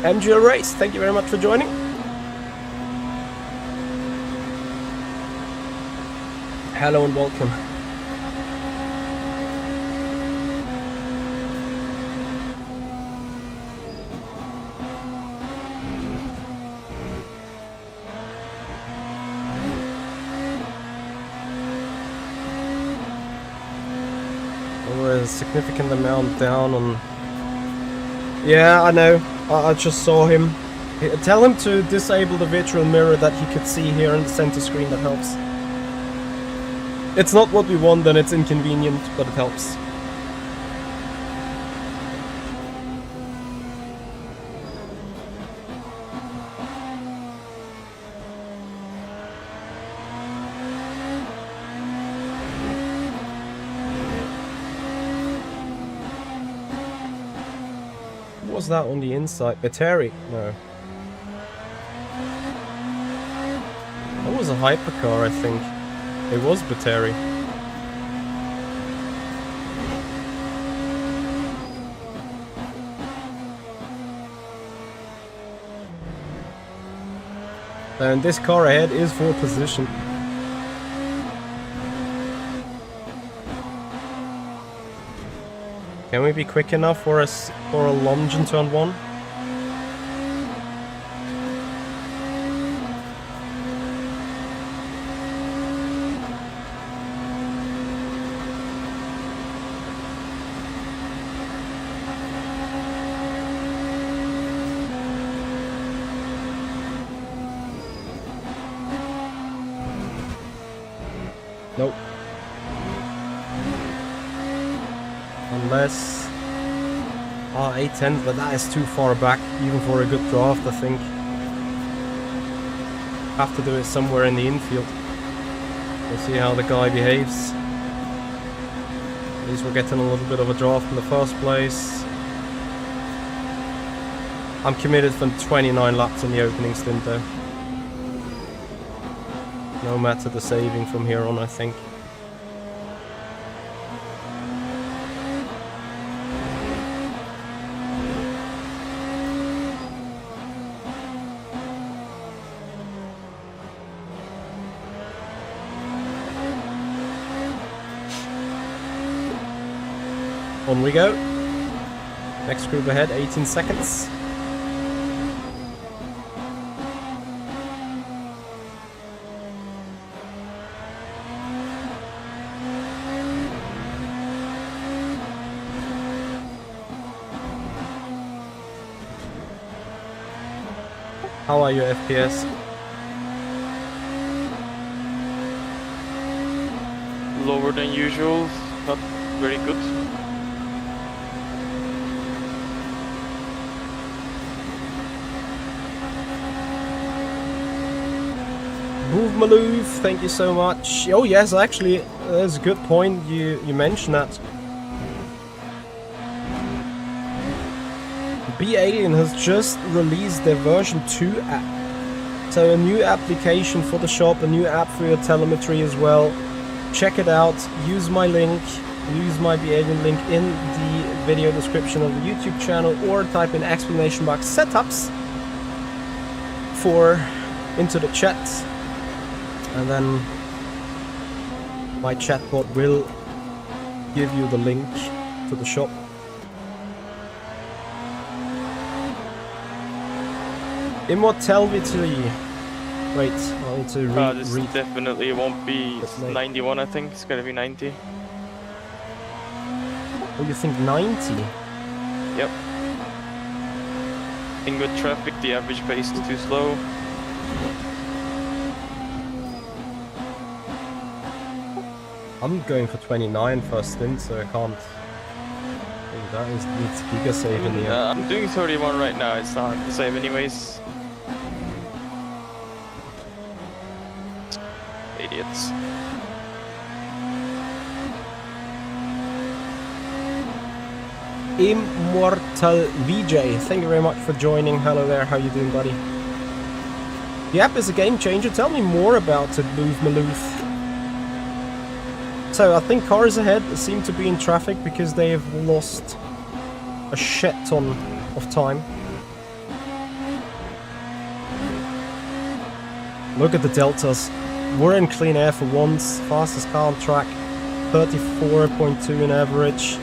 MGL Race, thank you very much for joining. Hello and welcome. We're a significant amount down on... Yeah, I know. I just saw him. Tell him to disable the virtual mirror that he could see here on the center screen. That helps. It's not what we want and it's inconvenient, but it helps. What was that on the inside? Battery? No. That was a hypercar, I think. It was battery. And this car ahead is for position. Can we be quick enough for a lunge in turn 1? Nope. Unless... Ah, 810, but that is too far back, even for a good draft, I think. Have to do it somewhere in the infield. We'll see how the guy behaves. At least we're getting a little bit of a draft in the first place. I'm committed for 29 laps in the opening stint though. No matter the saving from here on, I think. On we go. Next group ahead, 18 seconds. How are your FPS?
Lower than usual, not very good.
Move Maloof, thank you so much. Oh yes, actually, there's a good point you mentioned that. B-Alien has just released their version 2 app. So a new application for the shop, a new app for your telemetry as well. Check it out, use my link, use my B-Alien link in the video description of the YouTube channel, or type in exclamation box setups into the chat. And then my chatbot will give you the link to the shop. Immortality. Wait, I need to read.
This definitely won't be 91, I think. It's gonna be 90.
Oh, you think 90?
Yep. In good traffic, the average pace is too slow.
I'm going for 29 first stint, so I can't. That needs giga save in the end.
I'm doing 31 right now. It's not hard to save anyways. Idiots.
Immortal VJ, thank you very much for joining. Hello there, how you doing, buddy? The app is a game changer. Tell me more about it, Move Maloof. So I think cars ahead seem to be in traffic because they have lost a shit ton of time. Look at the deltas. We're in clean air for once. Fastest car on track, 34.2 in average.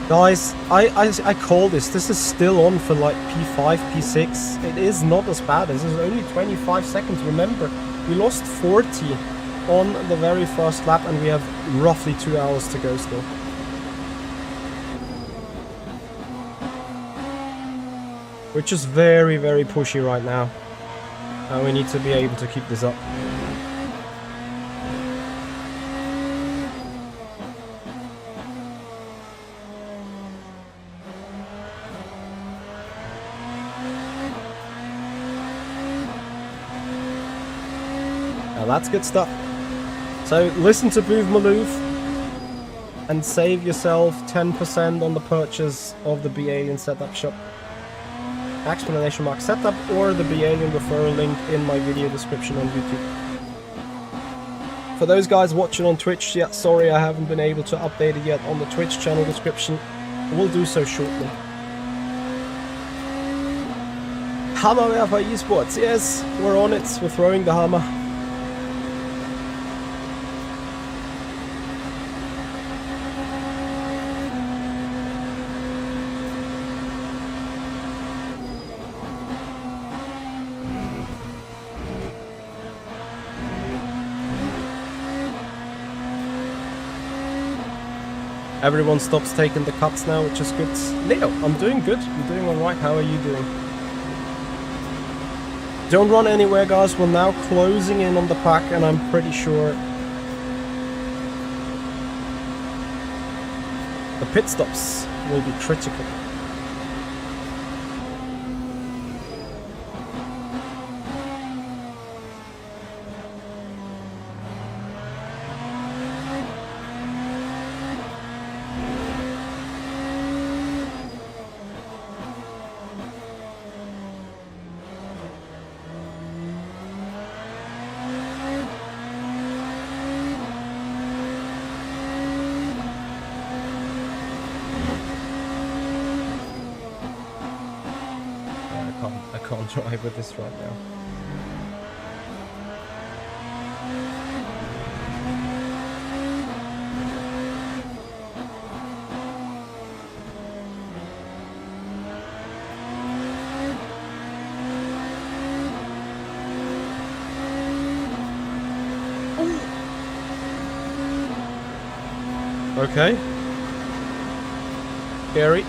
Guys, I call this. This is still on for like P5, P6. It is not as bad. This is only 25 seconds. Remember, we lost 40 on the very first lap and we have roughly 2 hours to go still. Which is very, very pushy right now. And we need to be able to keep this up. That's good stuff. So listen to Booth Maloof and save yourself 10% on the purchase of the B-Alien setup shop. Explanation mark setup or the B-Alien referral link in my video description on YouTube. For those guys watching on Twitch, yeah, sorry I haven't been able to update it yet on the Twitch channel description. We'll do so shortly. Hammerwerfer Esports, yes, we're on it, we're throwing the hammer. Everyone stops taking the cuts now, which is good. Leo, I'm doing good. I'm doing alright. How are you doing? Don't run anywhere, guys. We're now closing in on the pack, and I'm pretty sure the pit stops will be critical. I can't drive with this right now. Okay. Scary.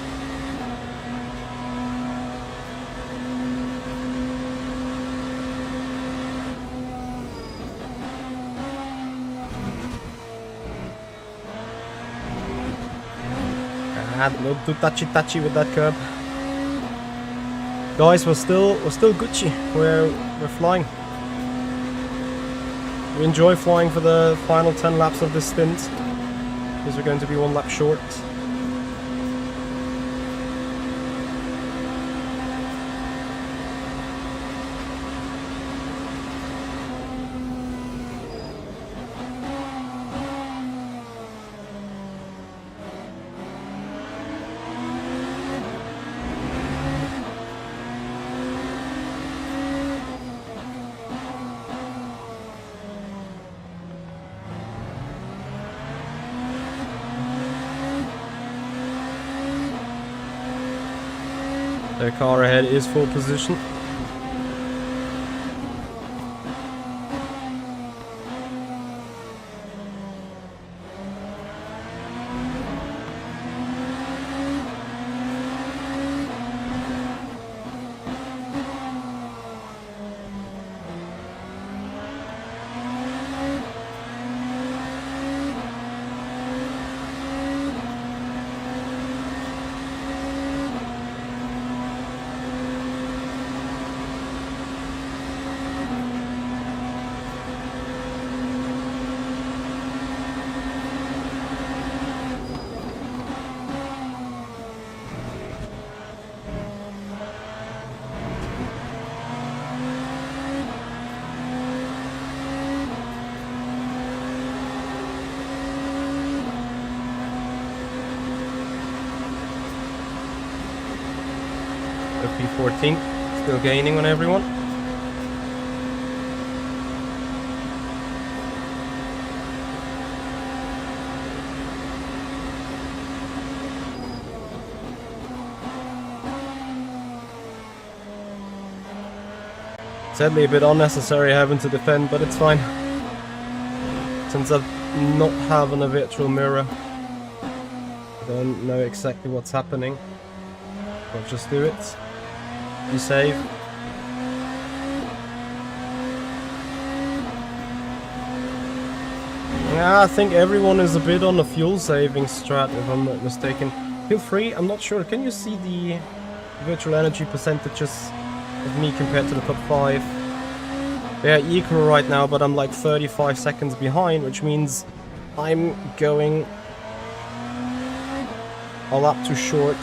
Not too touchy with that curb. Guys, we're still Gucci. We're flying. We enjoy flying for the final 10 laps of this stint, because we're going to be 1 lap short. The car ahead is full position. P14, still gaining on everyone. Sadly a bit unnecessary having to defend, but it's fine. Since I'm not having a virtual mirror, I don't know exactly what's happening. I'll just do it. You save. Yeah, I think everyone is a bit on the fuel saving strat, if I'm not mistaken. Feel free, I'm not sure. Can you see the virtual energy percentages of me compared to the top 5? They're equal right now, but I'm like 35 seconds behind, which means I'm going a lap too short.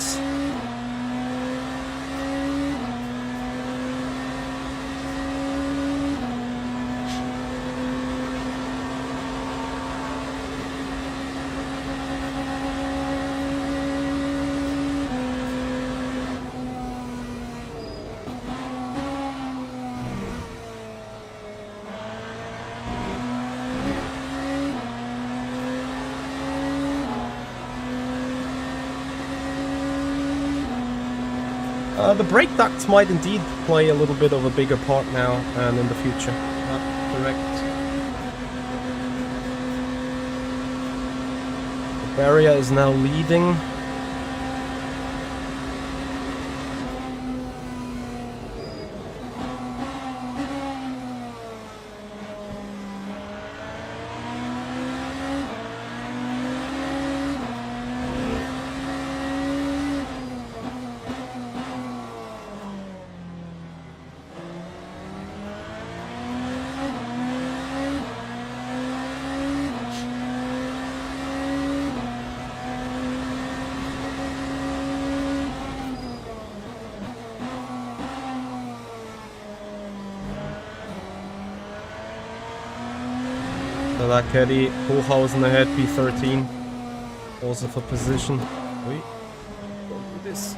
The brake ducts might indeed play a little bit of a bigger part now and in the future. Correct. The barrier is now leading. So that caddy, Hochhausen ahead, P13. Also for position. Wait, don't do this.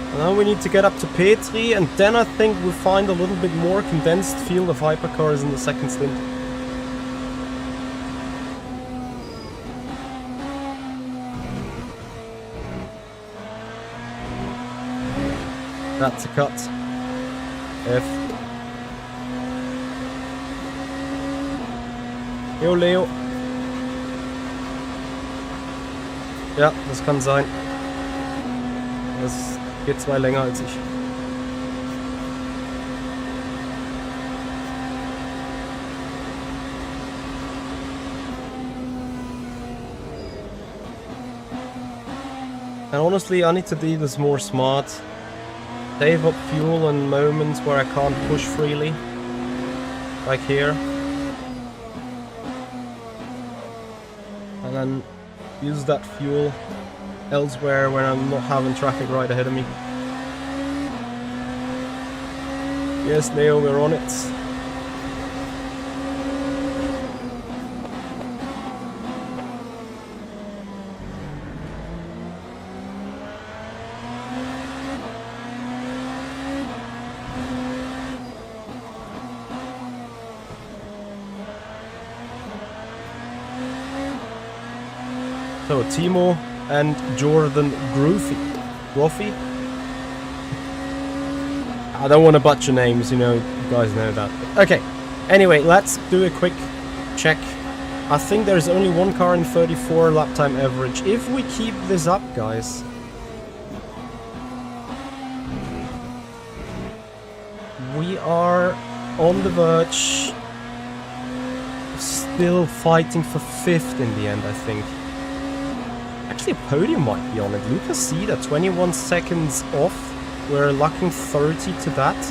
And now we need to get up to Petri, and then I think we'll find a little bit more condensed field of hypercars in the second stint. That's a cut. F. Jo, Leo. Ja, das kann sein. Das geht 2 länger als ich. And honestly, I need to do this more smart. Save up fuel in moments where I can't push freely, like here, and then use that fuel elsewhere when I'm not having traffic right ahead of me. Yes, Leo, we're on it. So Timo and Jordan Groffy. I don't want to butcher names, you know, you guys know that. Okay, anyway, let's do a quick check. I think there's only one car in 34 lap time average. If we keep this up, guys, we are on the verge of still fighting for 5th in the end, I think. Actually, a podium might be on it. Lucas Cedar, 21 seconds off. We're locking 30 to that.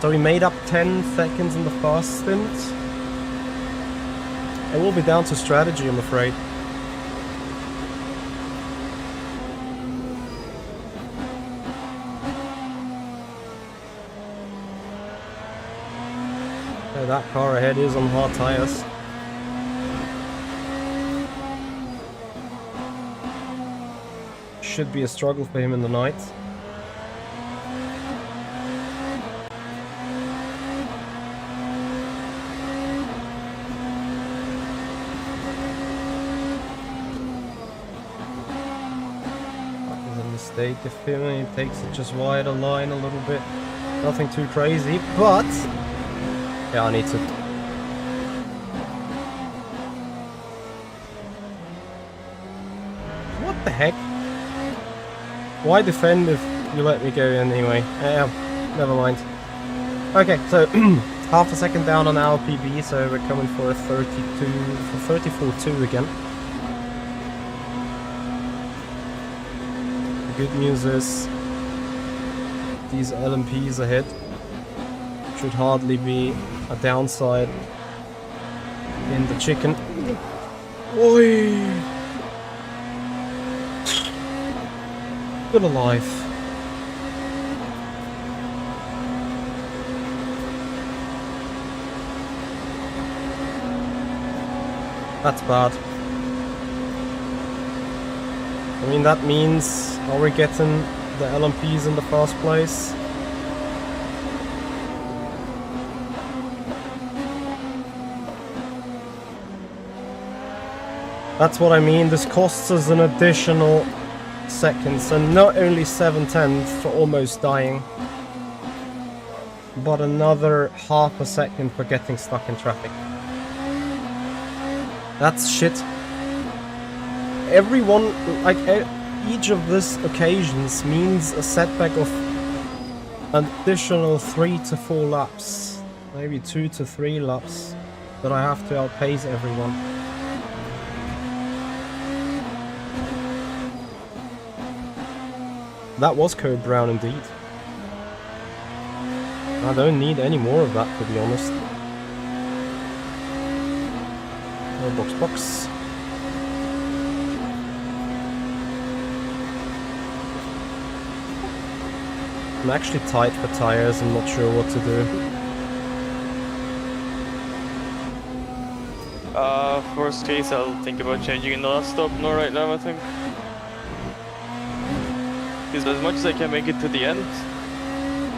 So we made up 10 seconds in the first stint. It will be down to strategy, I'm afraid. So that car ahead is on hard tires. Should be a struggle for him in the night. Mistake of him, he takes it just wide a line a little bit. Nothing too crazy, but yeah, I need to. What the heck? Why defend if you let me go anyway? Never mind. Okay, so half a second down on our PB, so we're coming for a 34.2 again. Good news is these LMPs ahead should hardly be a downside in the chicken. Oi! Good alive. That's bad. I mean, that means, are we getting the LMPs in the first place? That's what I mean, this costs us an additional seconds, and not only 7/10 for almost dying, but another half a second for getting stuck in traffic. That's shit. Everyone, like, each of these occasions means a setback of an additional 3 to 4 laps, maybe 2 to 3 laps, that I have to outpace everyone. That was code brown indeed. I don't need any more of that, to be honest. Oh, box. I'm actually tight for tires, I'm not sure what to do.
Worst case, I'll think about changing in the last stop. No, right now, I think. Because as much as I can make it to the end,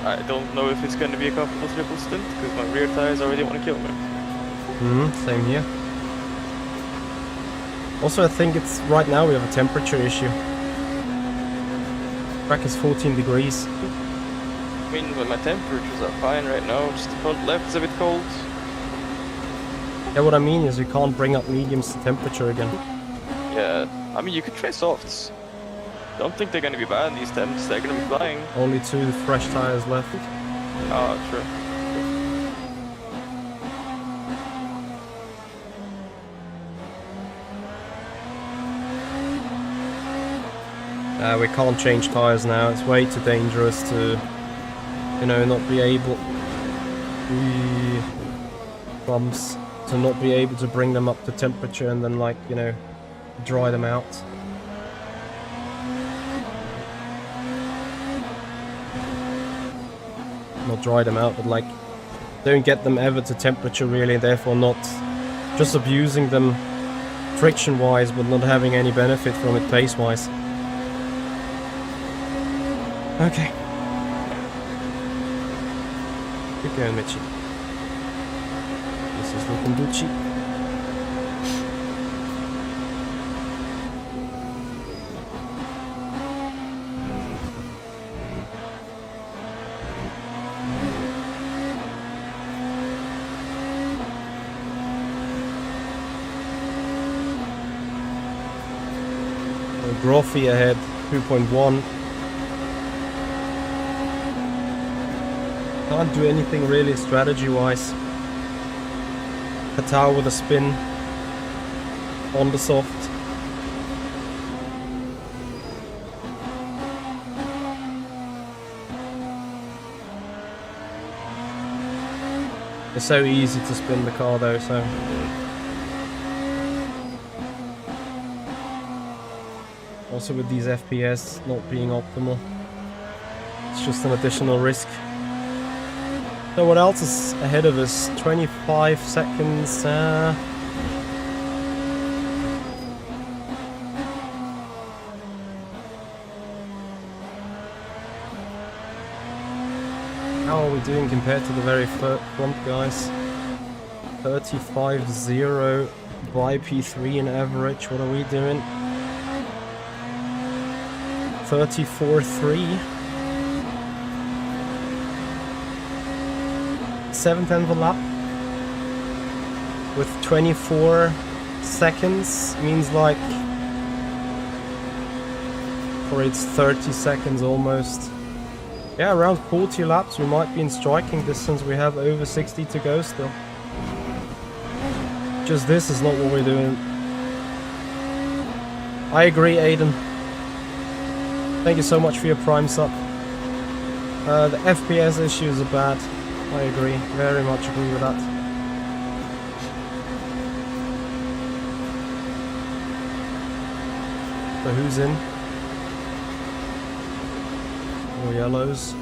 I don't know if it's going to be a comfortable triple stint, because my rear tires already want to kill me.
Same here. Also, I think it's right now we have a temperature issue. Track is 14 degrees.
I mean, when my temperatures are fine right now, just the front left is a bit cold.
Yeah, what I mean is you can't bring up mediums to temperature again.
Yeah, I mean, you could try softs. Don't think they're gonna be bad in these temps, they're gonna be flying.
Only 2 fresh tires left.
Oh, true.
We can't change tires now, it's way too dangerous to, you know, not be able... bumps. To not be able to bring them up to temperature and then, like, you know, dry them out. Not dry them out, but like, don't get them ever to temperature really, and therefore not just abusing them friction-wise, but not having any benefit from it pace-wise. Okay. Good going, Michi. This is looking Gucci. Grothy ahead, 2.1. Can't do anything really strategy-wise. Qatar with a spin on the soft. It's so easy to spin the car though, so... Also with these FPS not being optimal, it's just an additional risk. So what else is ahead of us? 25 seconds. How are we doing compared to the very front guys? 35.0 by P3 in average. What are we doing? 34.3. 7/10 of a lap with 24 seconds means like, or it's 30 seconds almost. Yeah, around 40 laps we might be in striking distance. We have over 60 to go still. Just this is not what we're doing. I agree, Aiden. Thank you so much for your Prime sub. The FPS issues are bad. I agree, very much agree with that. So who's in? More yellows.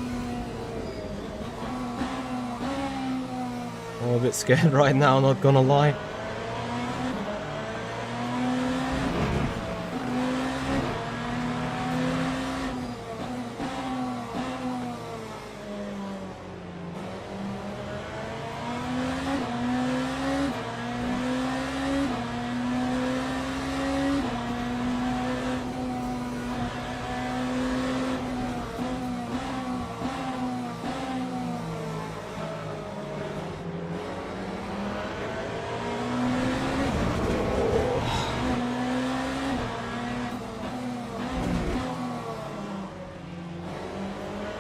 I'm a bit scared right now, not gonna lie.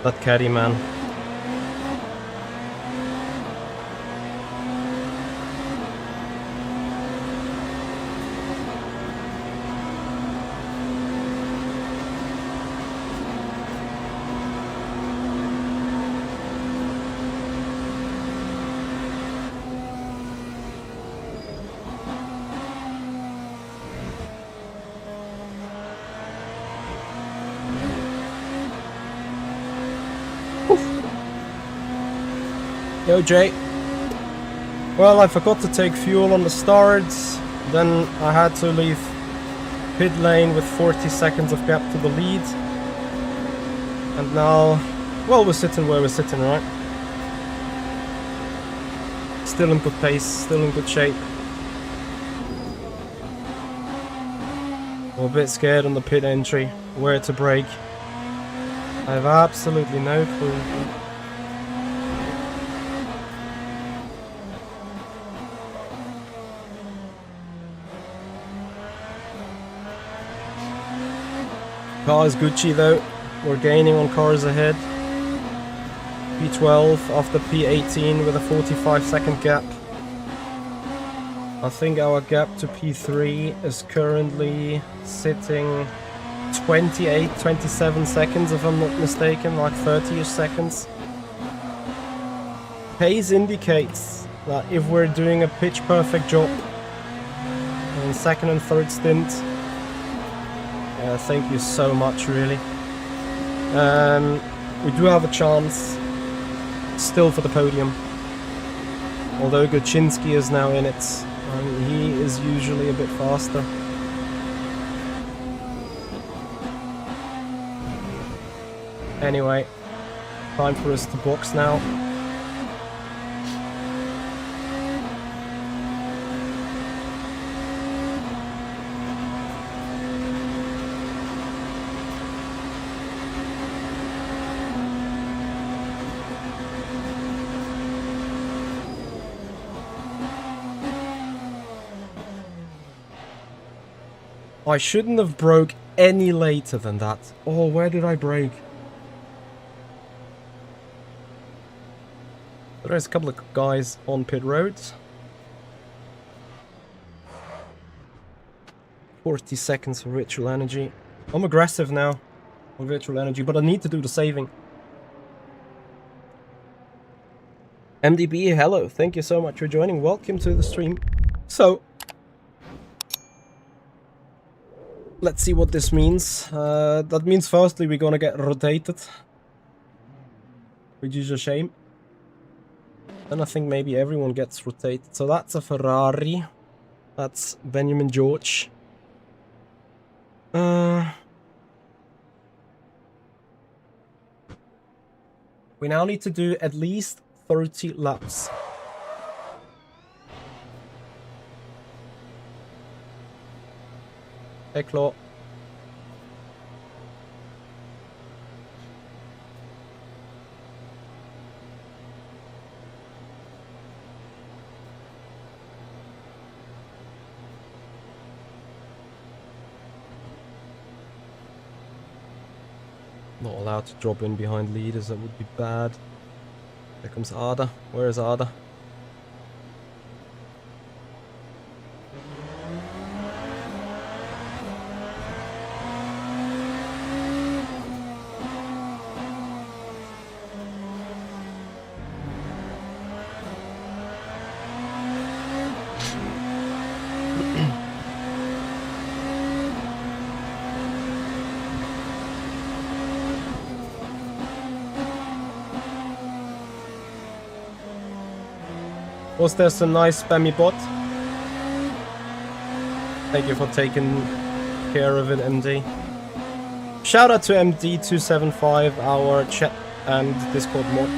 That caddy, man. Yo, Jay. Well, I forgot to take fuel on the start, then I had to leave pit lane with 40 seconds of gap to the lead. And now, well, we're sitting where we're sitting, right? Still in good pace, still in good shape. I'm a bit scared on the pit entry, where to brake. I have absolutely no clue. Car is Gucci though, we're gaining on cars ahead. P12 after P18 with a 45-second gap. I think our gap to P3 is currently sitting 28, 27 seconds if I'm not mistaken, like 30-ish seconds. Pace indicates that if we're doing a pitch perfect job in second and third stint, thank you so much, really. We do have a chance still for the podium. Although Guczynski is now in it, he is usually a bit faster. Anyway, time for us to box now. I shouldn't have broke any later than that. Oh, where did I brake? There's a couple of guys on pit roads. 40 seconds for virtual energy. I'm aggressive now on virtual energy, but I need to do the saving. MDB, hello. Thank you so much for joining. Welcome to the stream. So, let's see what this means. That means firstly we're gonna get rotated, which is a shame. Then I think maybe everyone gets rotated. So that's a Ferrari. That's Benjamin George. We now need to do at least 30 laps. Hey, Claw. Not allowed to drop in behind leaders, that would be bad. There comes Ada. Where is Ada? Was there some nice spammy bot? Thank you for taking care of it, MD. Shout out to MD275, our chat and Discord mod.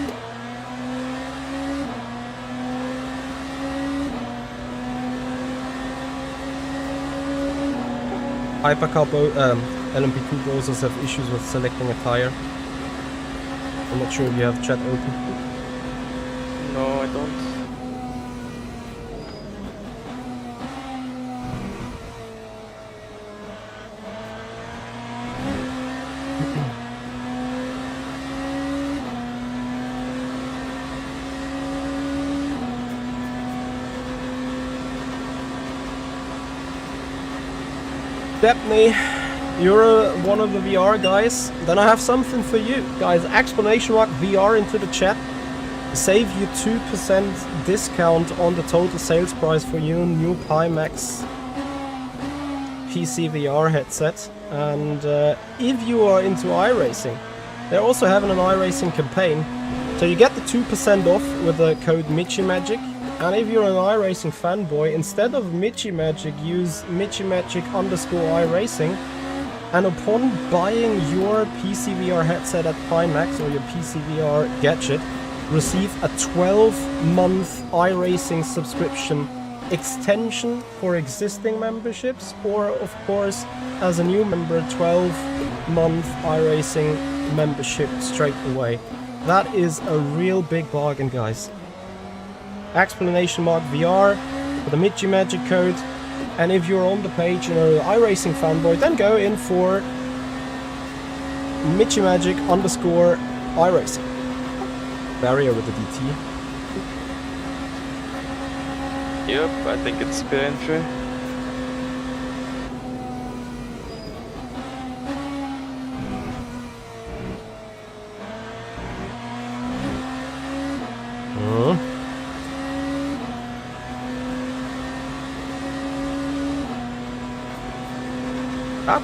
Hypercar LMP2 browsers have issues with selecting a tire. I'm not sure if you have chat open.
No, I don't.
Stepney, you're one of the VR guys. Then I have something for you guys. Explanation mark VR into the chat. Save you 2% discount on the total sales price for your new Pimax PC VR headset. And if you are into iRacing, they're also having an iRacing campaign. So you get the 2% off with the code MichiMagic. And if you're an iRacing fanboy, instead of MichiMagic, use MichiMagic_iRacing. And upon buying your PCVR headset at Pimax or your PCVR gadget, receive a 12-month iRacing subscription extension for existing memberships, or of course, as a new member, 12-month iRacing membership straight away. That is a real big bargain, guys. Explanation mark VR for the MichiMagic code, and if you're on the page and you're an iRacing fanboy, then go in for MichiMagic_iRacing. Barrier with the DT.
Yep, I think it's pit entry.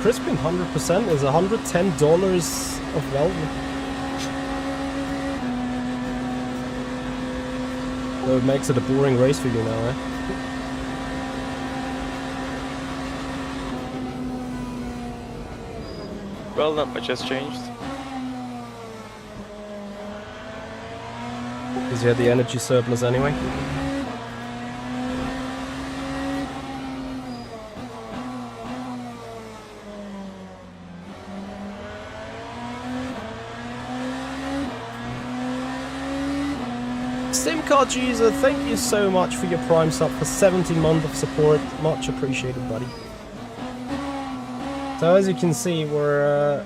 Crispin 100% is $110 of value. So it makes it a boring race for you now, eh?
Well, not much has changed.
Because you had the energy surplus anyway. SimCard user, thank you so much for your Prime sub for 17 months of support. Much appreciated, buddy. So as you can see, we're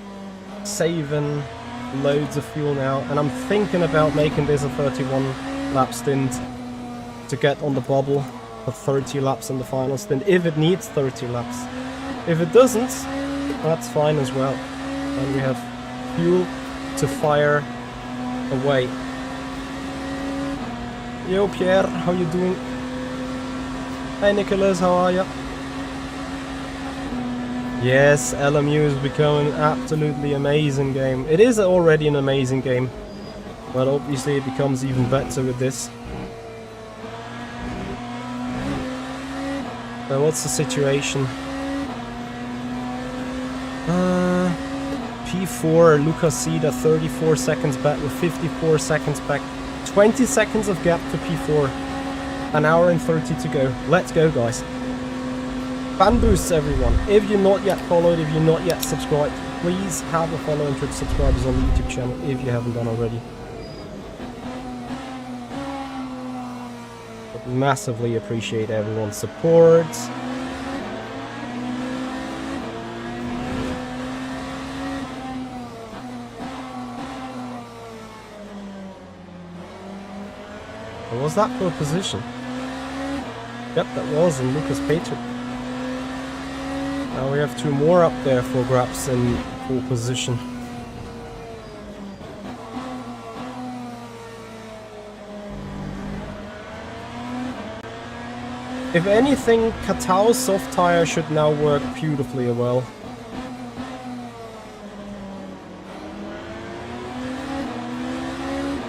saving loads of fuel now, and I'm thinking about making this a 31 lap stint to get on the bubble for 30 laps in the final stint, if it needs 30 laps. If it doesn't, that's fine as well. And we have fuel to fire away. Yo Pierre, how you doing? Hey Nicholas, how are ya? Yes, LMU is becoming an absolutely amazing game. It is already an amazing game. But obviously it becomes even better with this. So what's the situation? P4, Lucas Sida, 34 seconds back with 54 seconds back. 20 seconds of gap to P4. An hour and 30 to go. Let's go, guys. Fan boosts, everyone. If you're not yet followed, if you're not yet subscribed, please have a follow and 30 subscribers on the YouTube channel if you haven't done already. But massively appreciate everyone's support. Was that for a position? Yep, that was in Lucas Peter. Now we have two more up there for grabs in full position. If anything, Katao's soft tire should now work beautifully well.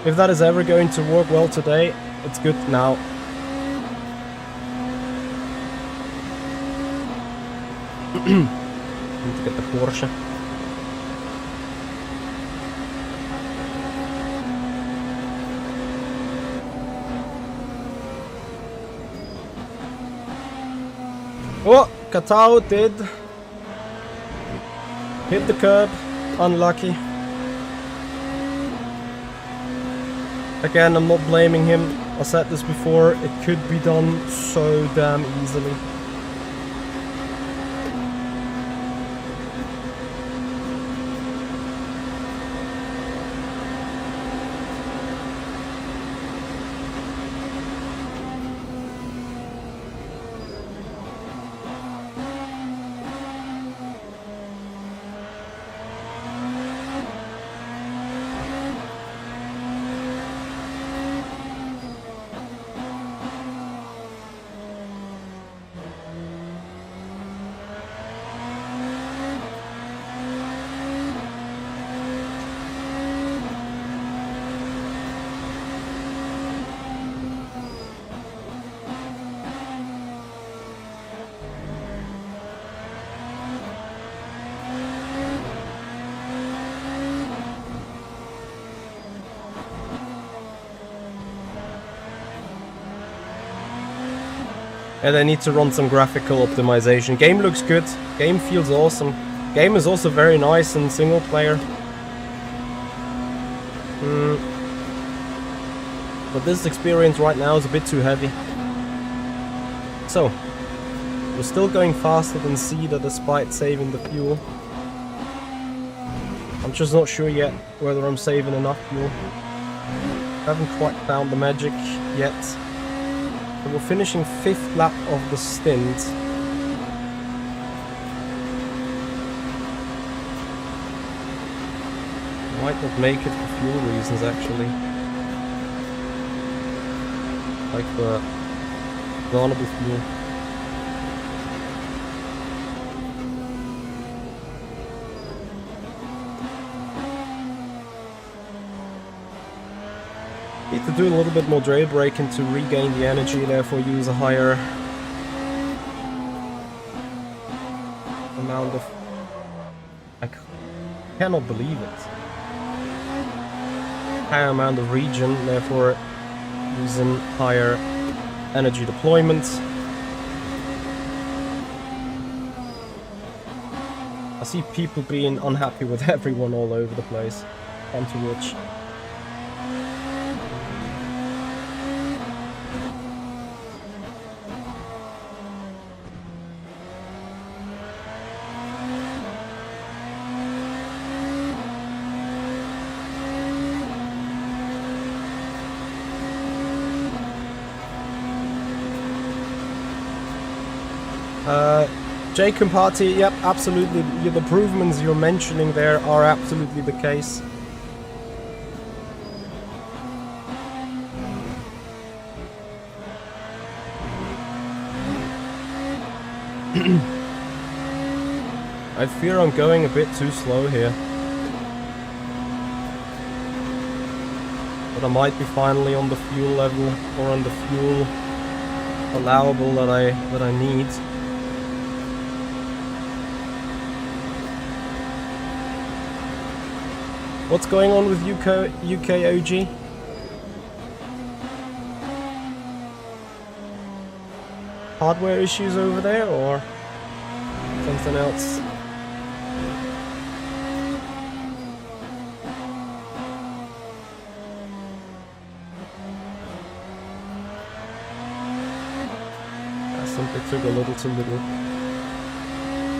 If that is ever going to work well today, it's good now. Need to get the Porsche. Oh, Katao did hit the curb. Unlucky. Again, I'm not blaming him. I said this before, it could be done so damn easily. And I need to run some graphical optimization. Game looks good. Game feels awesome. Game is also very nice in single player. But this experience right now is a bit too heavy. So, we're still going faster than Cedar despite saving the fuel. I'm just not sure yet whether I'm saving enough fuel. Haven't quite found the magic yet. So we're finishing 5th lap of the stint. Might not make it for fuel reasons actually. Like for vulnerable fuel. Need to do a little bit more drail braking to regain the energy, therefore use a higher amount of... I cannot believe it. Higher amount of regen, therefore using higher energy deployment. I see people being unhappy with everyone all over the place. Fun to watch. Jacob Party, yep, absolutely. The improvements you're mentioning there are absolutely the case. I fear I'm going a bit too slow here. But I might be finally on the fuel level or on the fuel allowable that I need. What's going on with UK OG? Hardware issues over there or something else? I simply took a little too little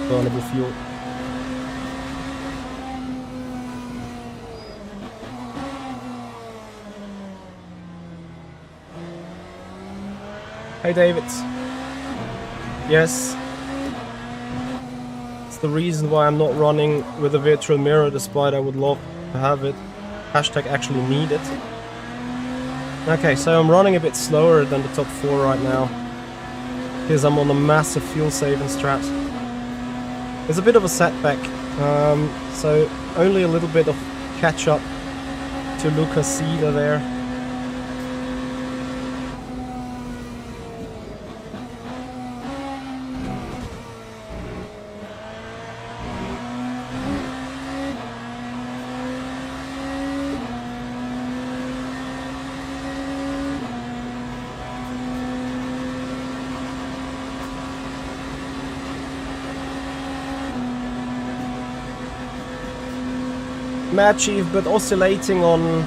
burnable fuel. Hey David. Yes. It's the reason why I'm not running with a virtual mirror, despite I would love to have it. Hashtag actually need it. Okay, so I'm running a bit slower than the top 4 right now, because I'm on a massive fuel saving strat. It's a bit of a setback, so only a little bit of catch up to Lucas Cedar there. Mad Chief, but oscillating on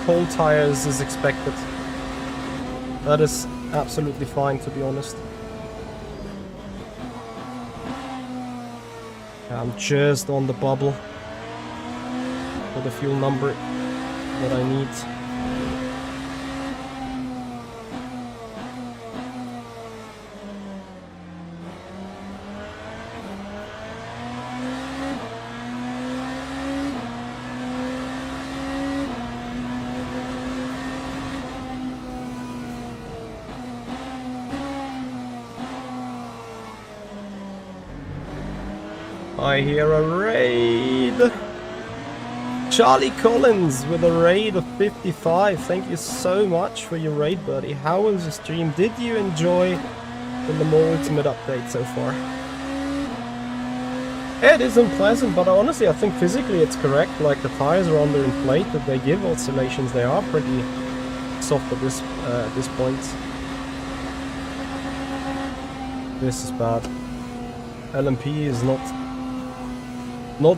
cold tires is expected. That is absolutely fine, to be honest. I'm just on the bubble for the fuel number that I need. I hear a raid. Charlie Collins with a raid of 55. Thank you so much for your raid, buddy. How was the stream? Did you enjoy the Mans Ultimate Update so far? It is unpleasant, but honestly I think physically it's correct. Like the tires are underinflated, they give oscillations, they are pretty soft at this point. This is bad. LMP is not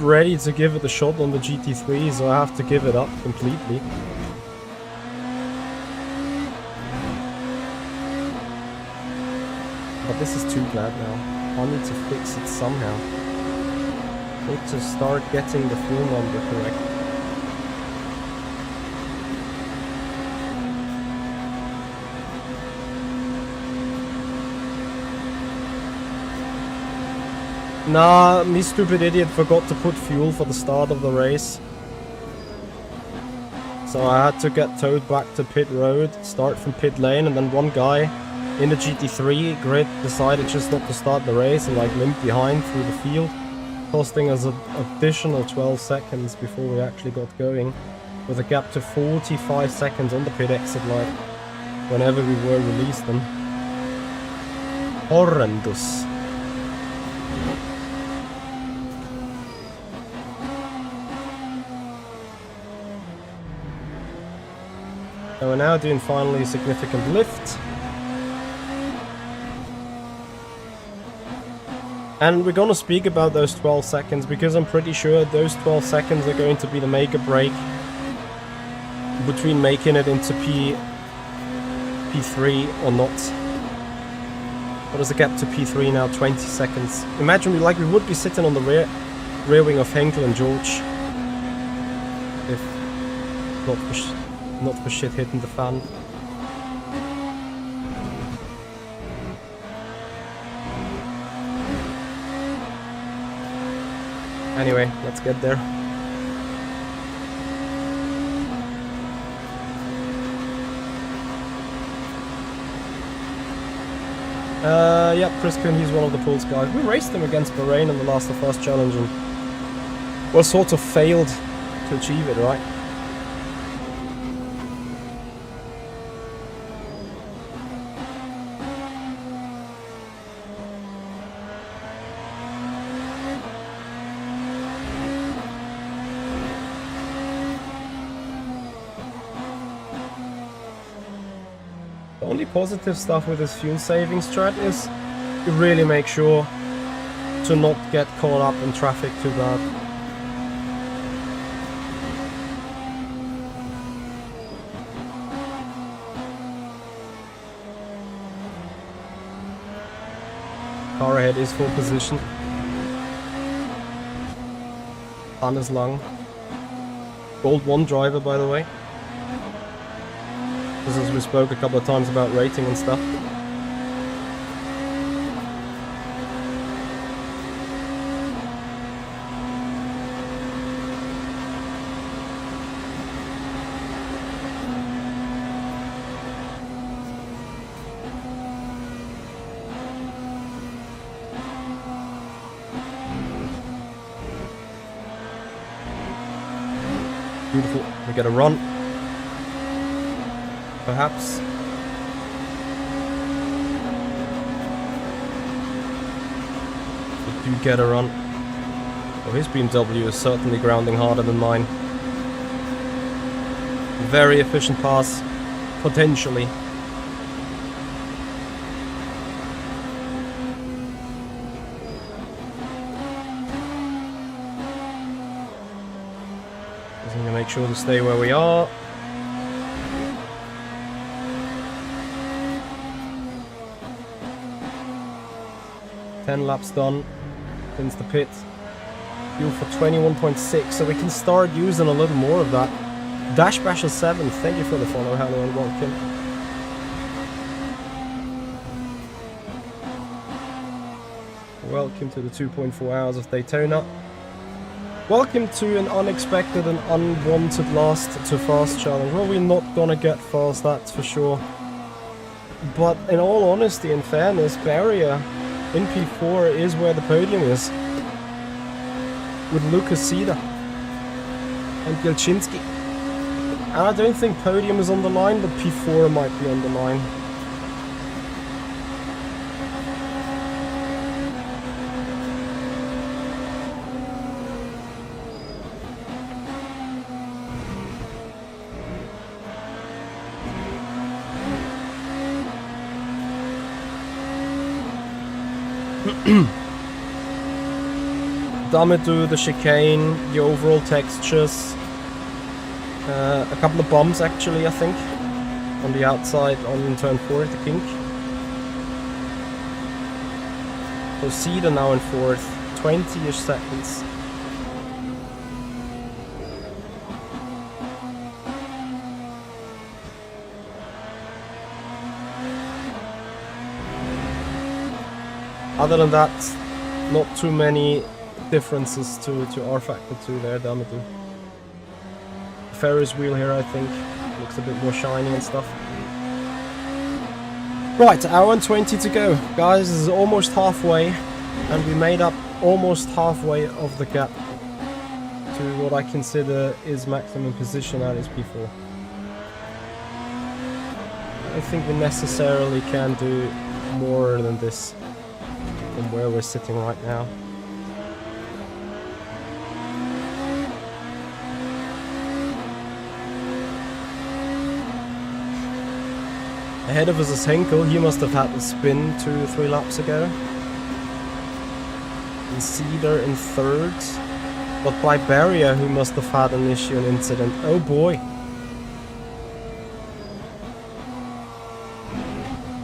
ready to give it a shot on the GT3, so I have to give it up completely. But this is too bad now. I need to fix it somehow. I need to start getting the fuel number correct. Nah, me stupid idiot forgot to put fuel for the start of the race. So I had to get towed back to pit road, start from pit lane, and then one guy in the GT3 grid decided just not to start the race and like limped behind through the field, costing us an additional 12 seconds before we actually got going, with a gap to 45 seconds on the pit exit light whenever we were released them. Horrendous. So we're now doing finally a significant lift. And we're gonna speak about those 12 seconds because I'm pretty sure those 12 seconds are going to be the make or break between making it into P3 or not. What is the gap to P3 now? 20 seconds. Imagine we would be sitting on the rear wing of Henkel and George if not for shit hitting the fan. Anyway, let's get there. Yeah, Chris Kuhn, he's one of the Pools guys. We raced him against Bahrain in the last of us challenge and well, sort of failed to achieve it, right? only positive stuff with this fuel saving strat is you really make sure to not get caught up in traffic too bad. Car ahead is full position. Hannes Lang. Gold 1 driver, by the way. Just as we spoke a couple of times about rating and stuff. Beautiful. We get a run. Perhaps. We do get a run. Oh, his BMW is certainly grounding harder than mine. Very efficient pass. Potentially. Make sure to stay where we are. Ten laps done since the pit. Fuel for 21.6, so we can start using a little more of that. Dash Basher 7, thank you for the follow. Hello and welcome. Welcome to the 2.4 hours of Daytona. Welcome to an unexpected and unwanted last to fast challenge. Well, we're not gonna get fast, that's for sure. But in all honesty and fairness, Barrier in P4 is where the podium is. With Lucas Sida and Gelchinski. And I don't think podium is on the line, but P4 might be on the line. Damedu, the chicane, the overall textures, a couple of bumps actually, I think, on the outside on turn 4 at the kink. So Cedar now in 4th, 20-ish seconds. Other than that, not too many differences to R Factor 2 there, Damedu. Ferris wheel here, I think, looks a bit more shiny and stuff. Right, hour and 20 to go. Guys, this is almost halfway, and we made up almost halfway of the gap to what I consider is maximum position at his P4. I think we necessarily can do more than this from where we're sitting right now. Ahead of us is Henkel. He must have had the spin 2 or 3 laps ago. And Cedar in 3rd. But by Barrier, who must have had an issue, an incident. Oh boy.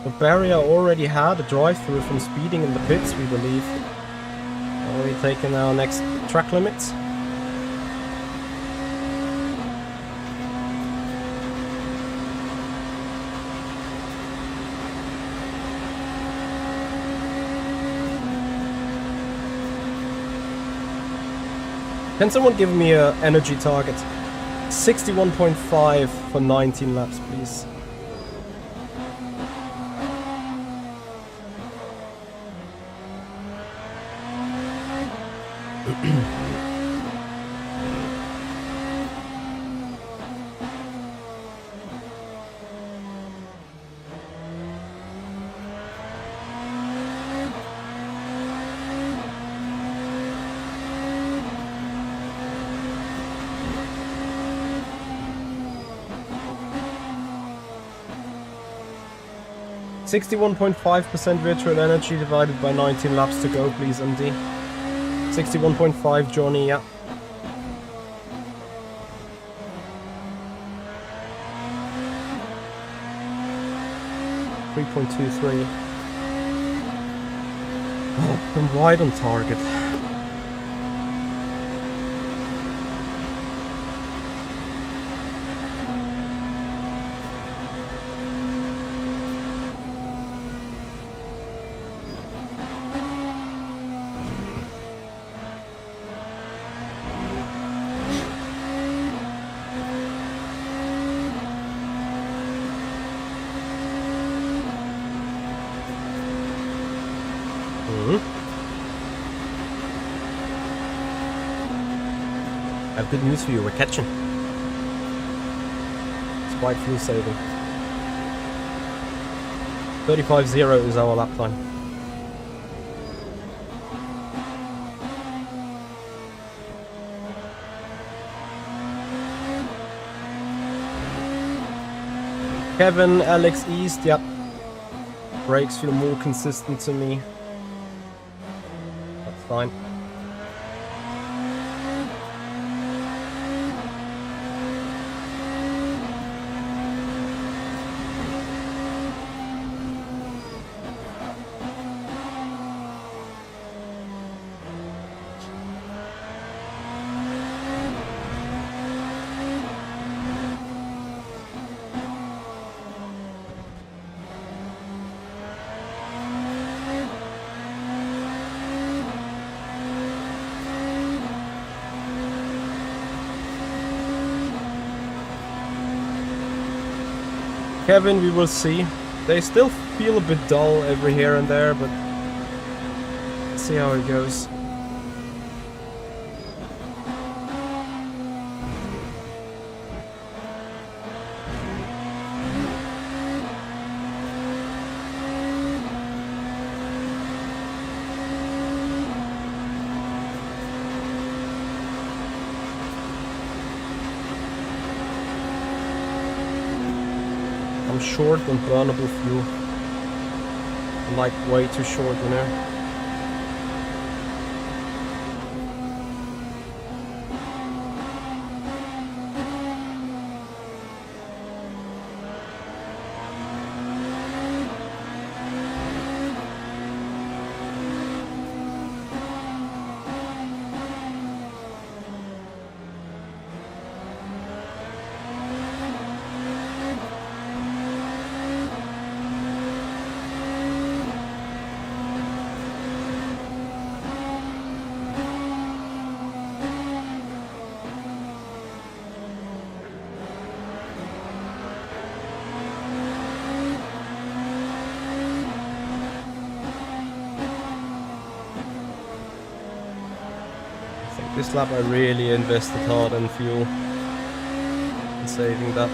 But Barrier already had a drive-through from speeding in the pits, we believe. Are we taking our next track limits? Can someone give me an energy target? 61.5 for 19 laps, please. 61.5% virtual energy divided by 19 laps to go, please, MD. 61.5, Johnny, yeah. .23. Oh, I'm wide on target. I have good news for you, we're catching. It's quite fuel saving. 35.0 is our lap time. Kevin, Alex East, yep. Brakes feel more consistent to me. That's fine. Kevin, we will see. They still feel a bit dull every here and there, but let's see how it goes. I'm short on burnable fuel. I'm like way too short, you know. This lap I really invested hard in fuel and saving that.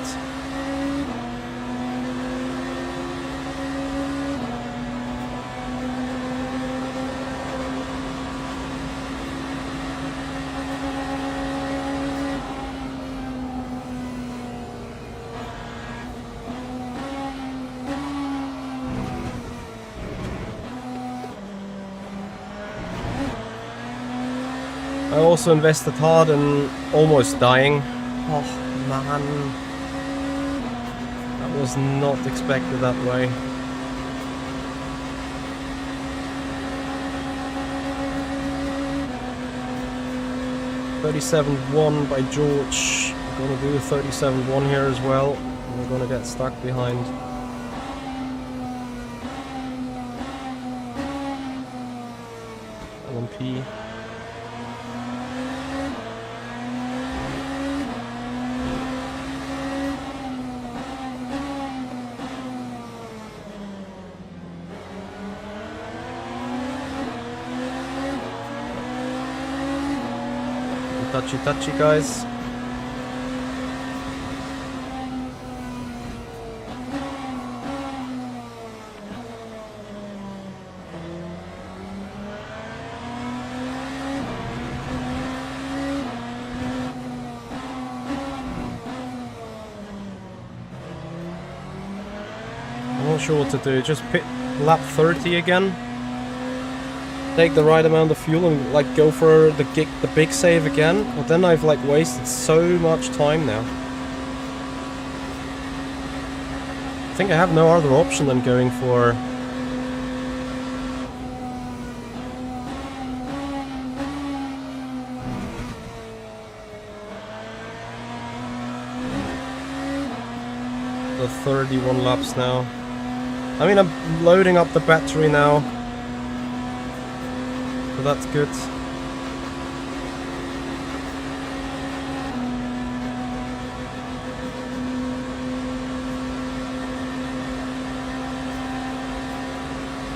I also invested hard in almost dying. Oh man, that was not expected that way. .37.1 by George. We're gonna do a 37.1 here as well. We're gonna get stuck behind. LMP. Touchy guys. not sure what to do. Just pit lap 30 again. Take the right amount of fuel and like go for the big save again. But then I've like wasted so much time now. I think I have no other option than going for the 31 laps now. I mean, I'm loading up the battery now, so that's good.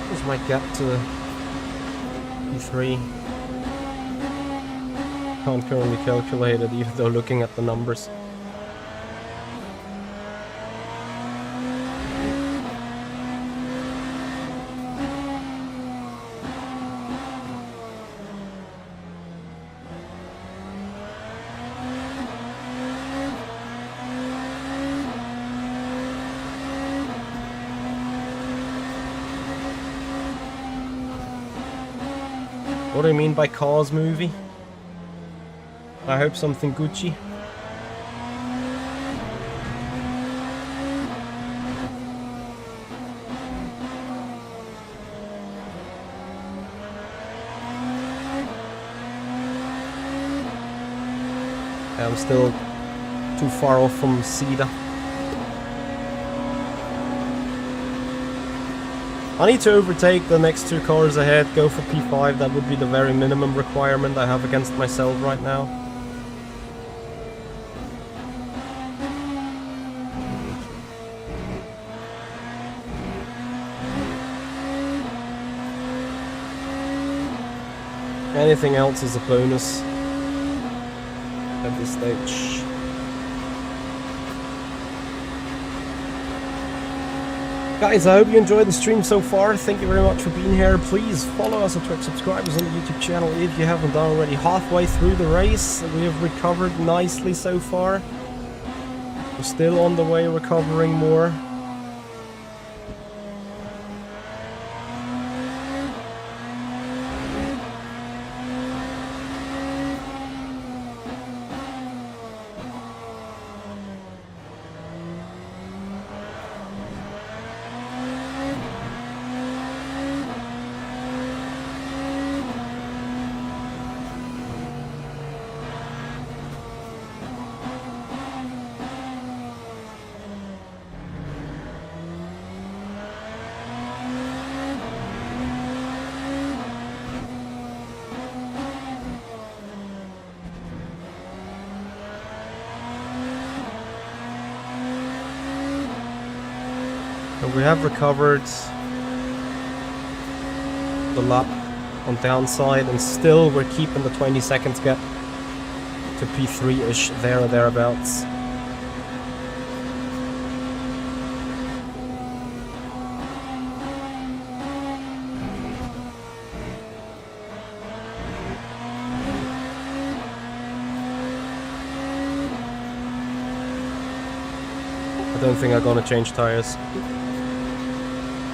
What's my gap to E3? Can't currently calculate it, even though looking at the numbers. What do you mean by Cars movie? I hope something Gucci. I'm still too far off from Cedar. I need to overtake the next two cars ahead, go for P5. That would be the very minimum requirement I have against myself right now. Anything else is a bonus at this stage. Guys, I hope you enjoyed the stream so far. Thank you very much for being here. Please follow us on Twitch, subscribers on the YouTube channel if you haven't done already. Halfway through the race, we have recovered nicely so far. We're still on the way, recovering more. We have recovered the lap on downside, and still we're keeping the 20 seconds gap to P3-ish, there or thereabouts. I don't think I'm gonna change tires.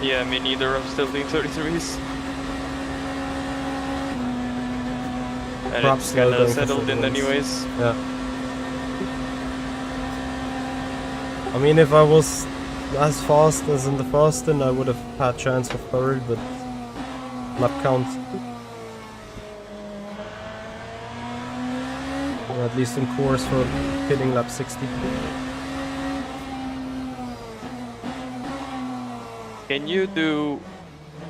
Yeah, me neither. I'm still doing 33s. And
Perhaps
it's kind of settled in anyways.
Yeah. I mean, if I was as fast as in the first, then I would have had chance for third, but lap count. Or at least in course for hitting lap 60.
Can you do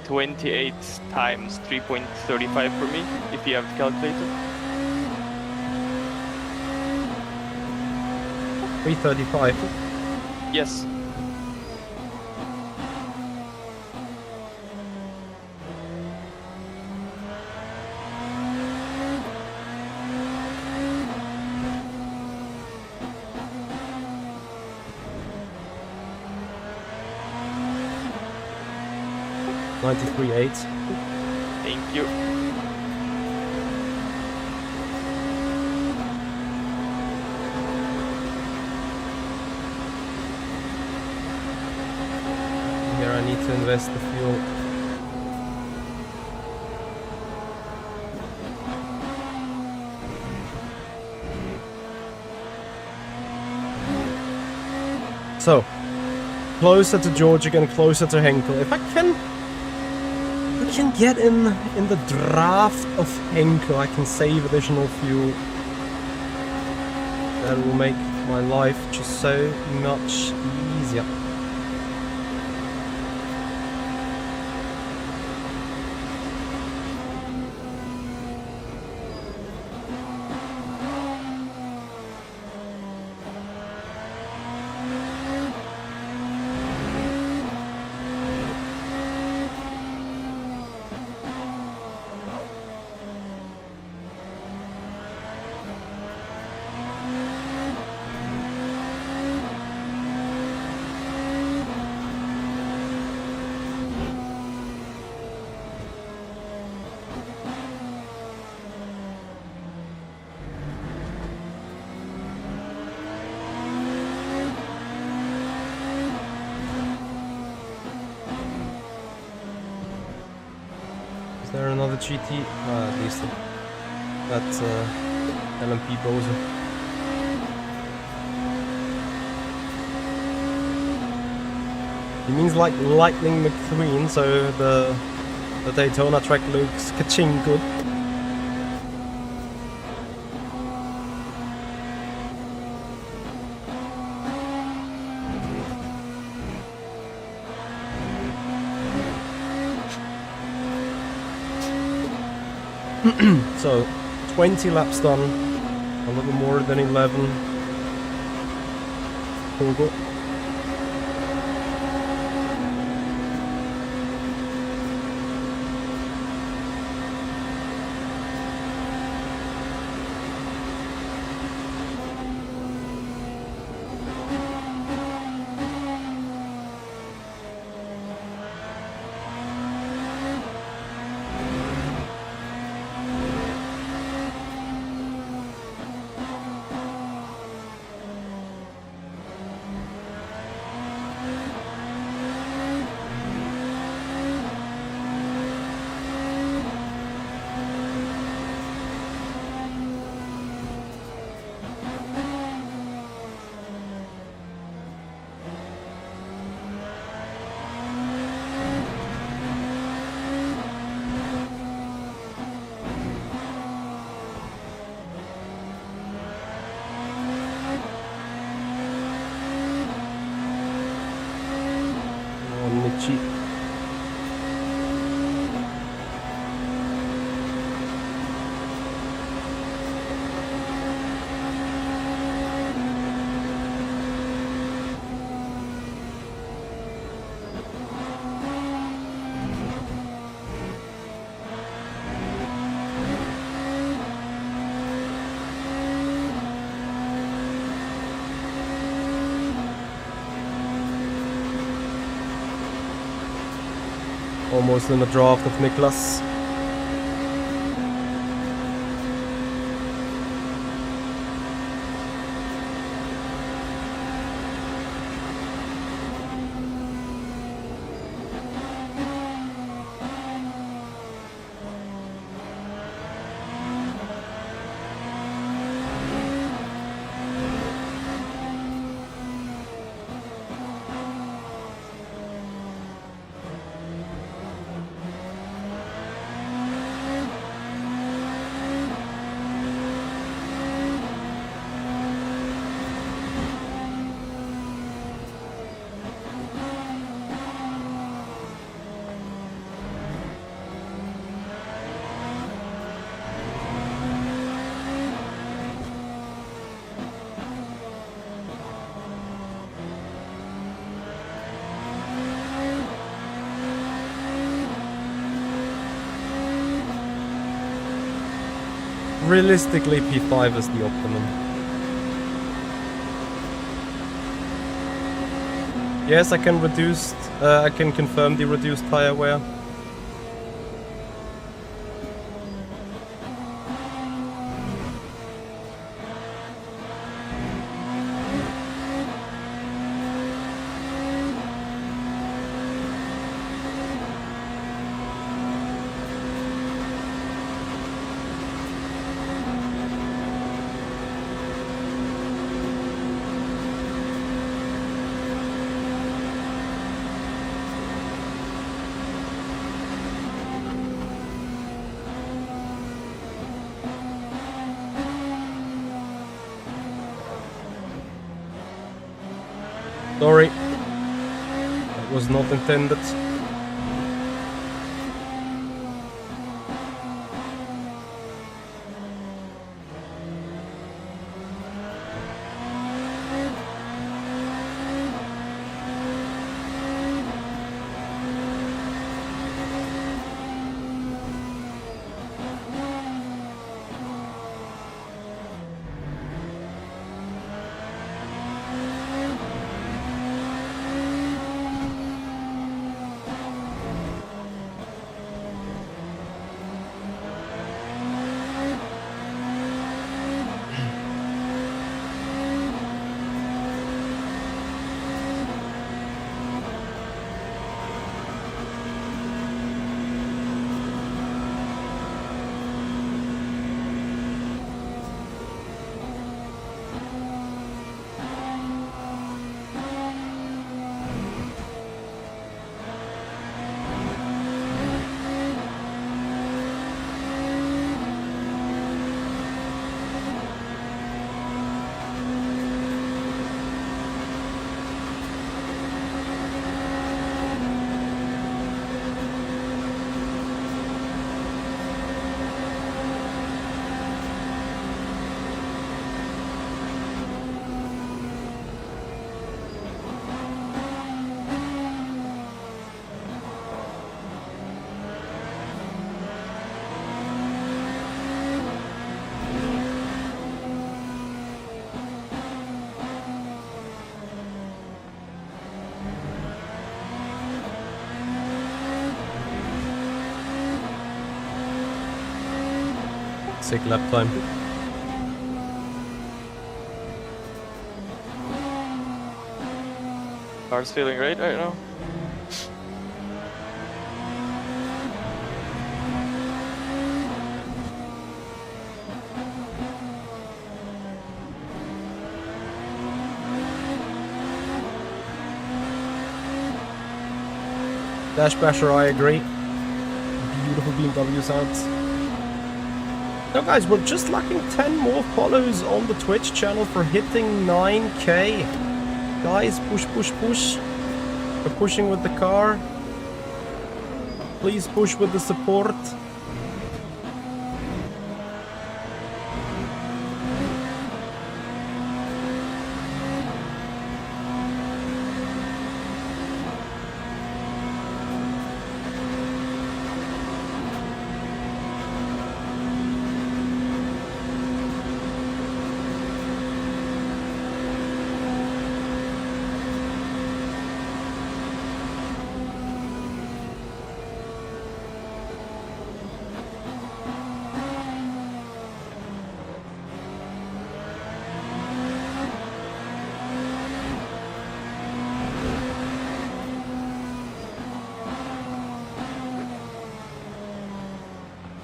28 times 3.35 for me, if you have the calculator?
335.
Yes.
.93.8.
Thank you.
Yeah, here I need to invest the fuel. So, closer to Georgia and closer to Henkel. If I can get in the draft of Henkel, I can save additional fuel. That will make my life just so much easier. Is there another GT? At least that's LMP Bozo. He means like Lightning McQueen, so the Daytona track looks ka-ching good. So 20 laps done, a little more than 11. Pogo. Michi. Almost in the draft of Niklas. Realistically, P5 is the optimum. Yes, I can confirm the reduced tire wear. Sorry. That was not intended. Sick lap time.
Car's feeling great right now.
Dash Basher, I agree. Beautiful BMW sounds. Now guys, we're just lacking 10 more follows on the Twitch channel for hitting 9k. Guys, push, push, push. We're pushing with the car. Please push with the support.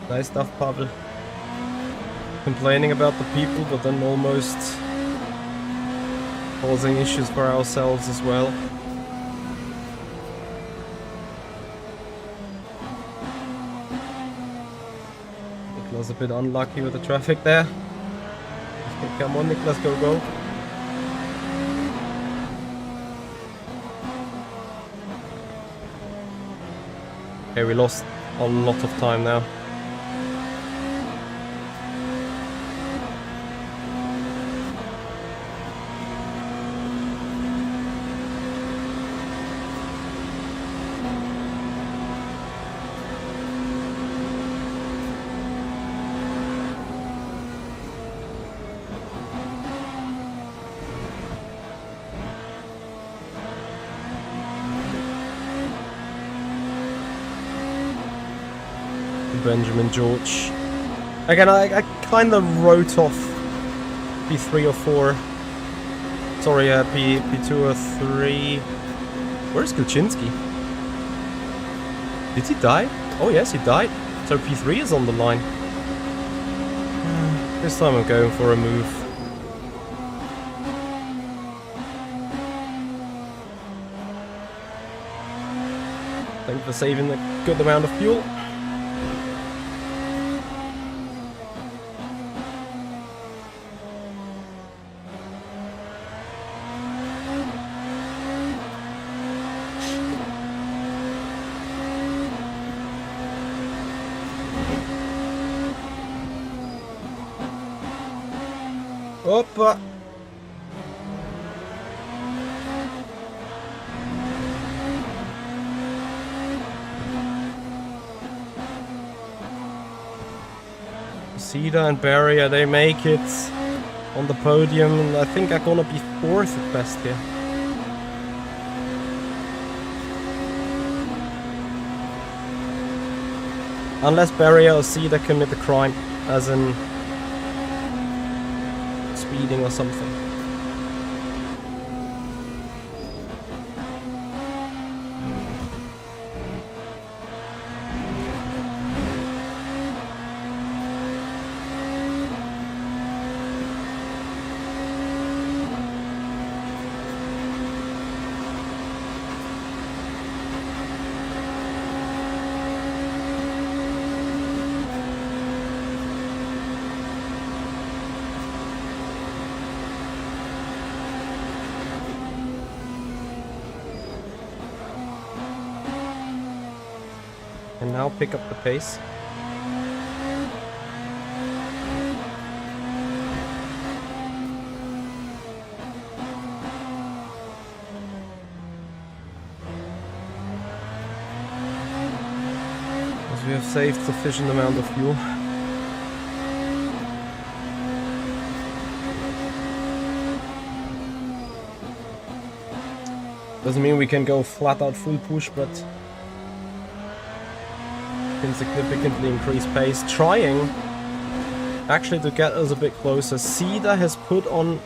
Nice stuff, Pavel. Complaining about the people, but then almost causing issues for ourselves as well. Niklas a bit unlucky with the traffic there. Come on, Niklas, go, go. Okay, we lost a lot of time now. Benjamin George. Again, I kind of wrote off P3 or 4. Sorry, P2 or 3. Where's Kuczynski? Did he die? Oh yes, he died. So P3 is on the line. This time I'm going for a move. Thanks for saving a good amount of fuel. Oppa! Sida and Barrier, they make it on the podium, and I think I'm gonna be 4th at best here. Unless Barrier or Sida commit a crime, as in speeding or something. And now pick up the pace. As we have saved sufficient amount of fuel. Doesn't mean we can go flat out full push, but can significantly increase pace, trying actually to get us a bit closer. Sida has put on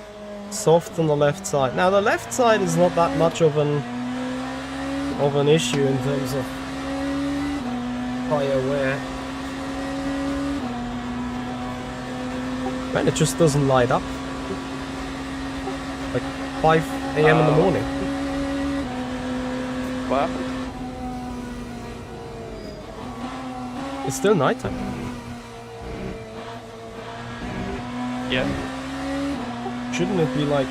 soft on the left side. Now the left side is not that much of an issue in terms of tire wear. Man, it just doesn't light up. Like 5 AM in the morning.
What?
It's still nighttime.
Yeah.
Shouldn't it be like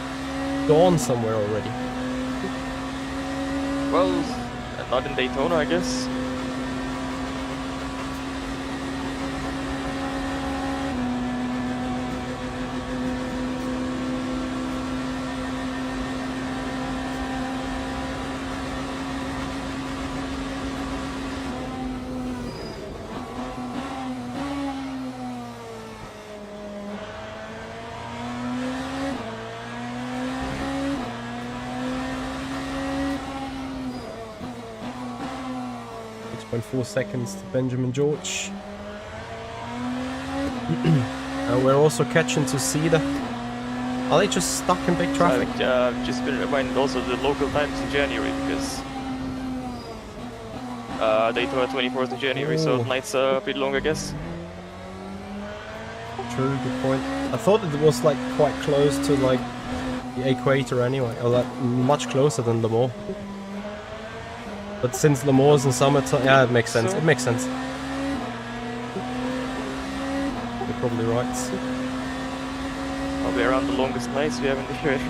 dawn somewhere already?
Well, not in Daytona, I guess.
.4 seconds to Benjamin George. And we're also catching to Sida. Are they just stuck in big traffic?
Just been reminded also the local times in January, because Daytona 24th of January, so nights are a bit long, I guess.
True, good point. I thought it was like quite close to like the equator anyway, or like much closer than Le Mans. But since Le Mans in summertime, yeah, it makes sense. It makes sense. You're probably right.
Probably around the longest nights we have in the year.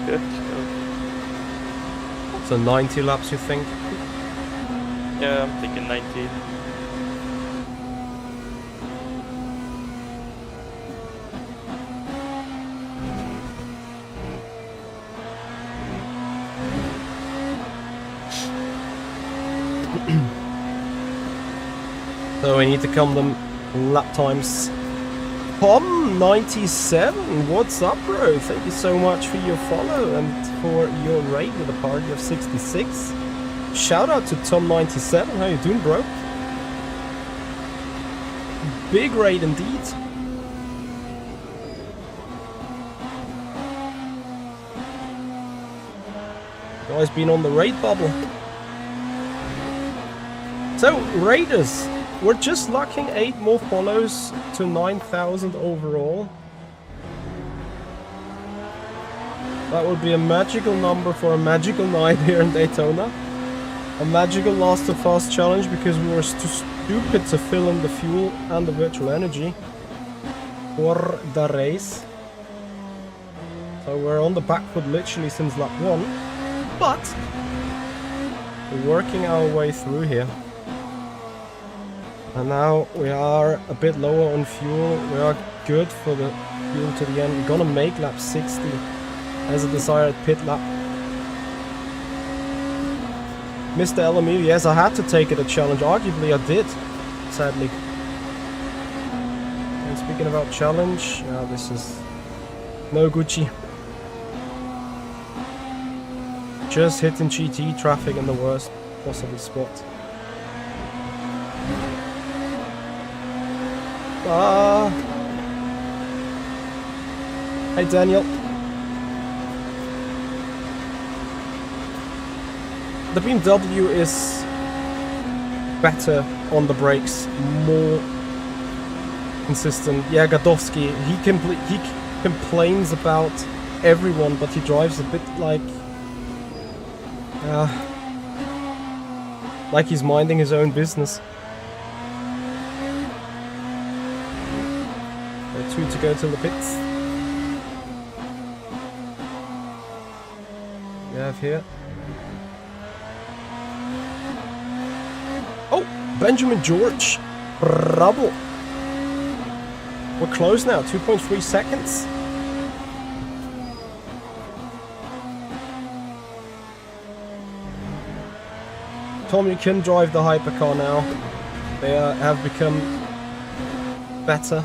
So 90 laps, you think?
Yeah, I'm thinking 90.
So we need to count them lap times. Tom97, what's up, bro? Thank you so much for your follow and for your raid with a party of 66. Shout out to Tom97, how you doing, bro? Big raid indeed. Guys been on the raid bubble. So, raiders. We're just locking 8 more follows to 9,000 overall. That would be a magical number for a magical night here in Daytona. A magical last to fast challenge because we were too stupid to fill in the fuel and the virtual energy for the race. So we're on the back foot literally since lap 1, but we're working our way through here. And now we are a bit lower on fuel. We are good for the fuel to the end. We're gonna make lap 60 as a desired pit lap. Mr. LMU, yes, I had to take it a challenge. Arguably, I did, sadly. And speaking about challenge, this is no Gucci. Just hitting GT traffic in the worst possible spot. Hey Daniel. The BMW is better on the brakes, more consistent. Yeah, Gadowski, he complains about everyone, but he drives a bit like he's minding his own business. 2 to go till the pits. We have here. Oh, Benjamin George, bravo. We're close now, 2.3 seconds. Tom, you can drive the hypercar now. They have become better.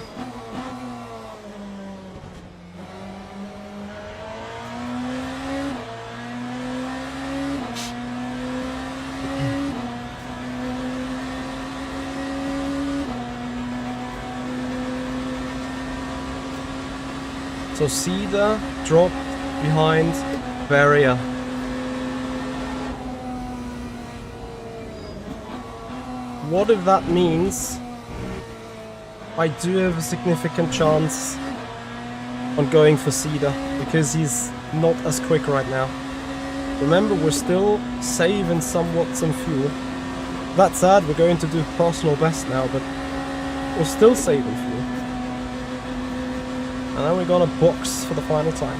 So Cedar dropped behind Barrier. What if that means I do have a significant chance on going for Cedar, because he's not as quick right now. Remember, we're still saving somewhat some fuel. That said, we're going to do personal best now, but we're still saving fuel. And then we're gonna box for the final time.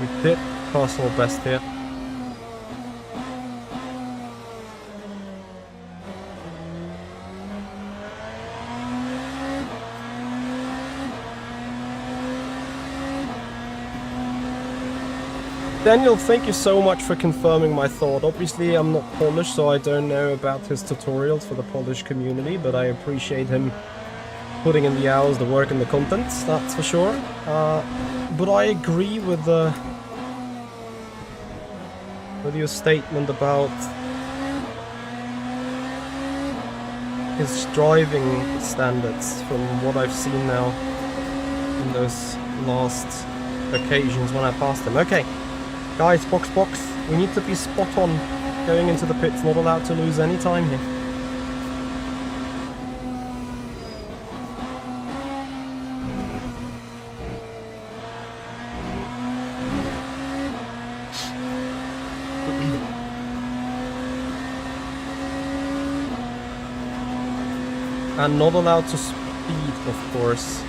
We did personal best here. Daniel, thank you so much for confirming my thought. Obviously, I'm not Polish, so I don't know about his tutorials for the Polish community, but I appreciate him putting in the hours, the work, and the content, that's for sure. But I agree with your statement about his driving standards from what I've seen now in those last occasions when I passed him. Okay. Guys, box. We need to be spot on going into the pits, not allowed to lose any time here. And not allowed to speed, of course.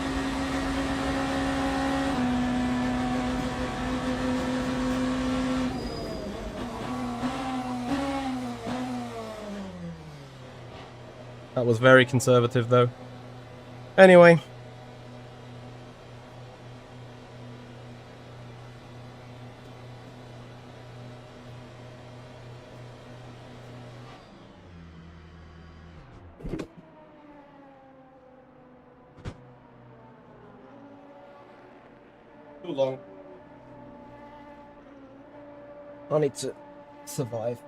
That was very conservative, though. Anyway. Too long. I need to survive.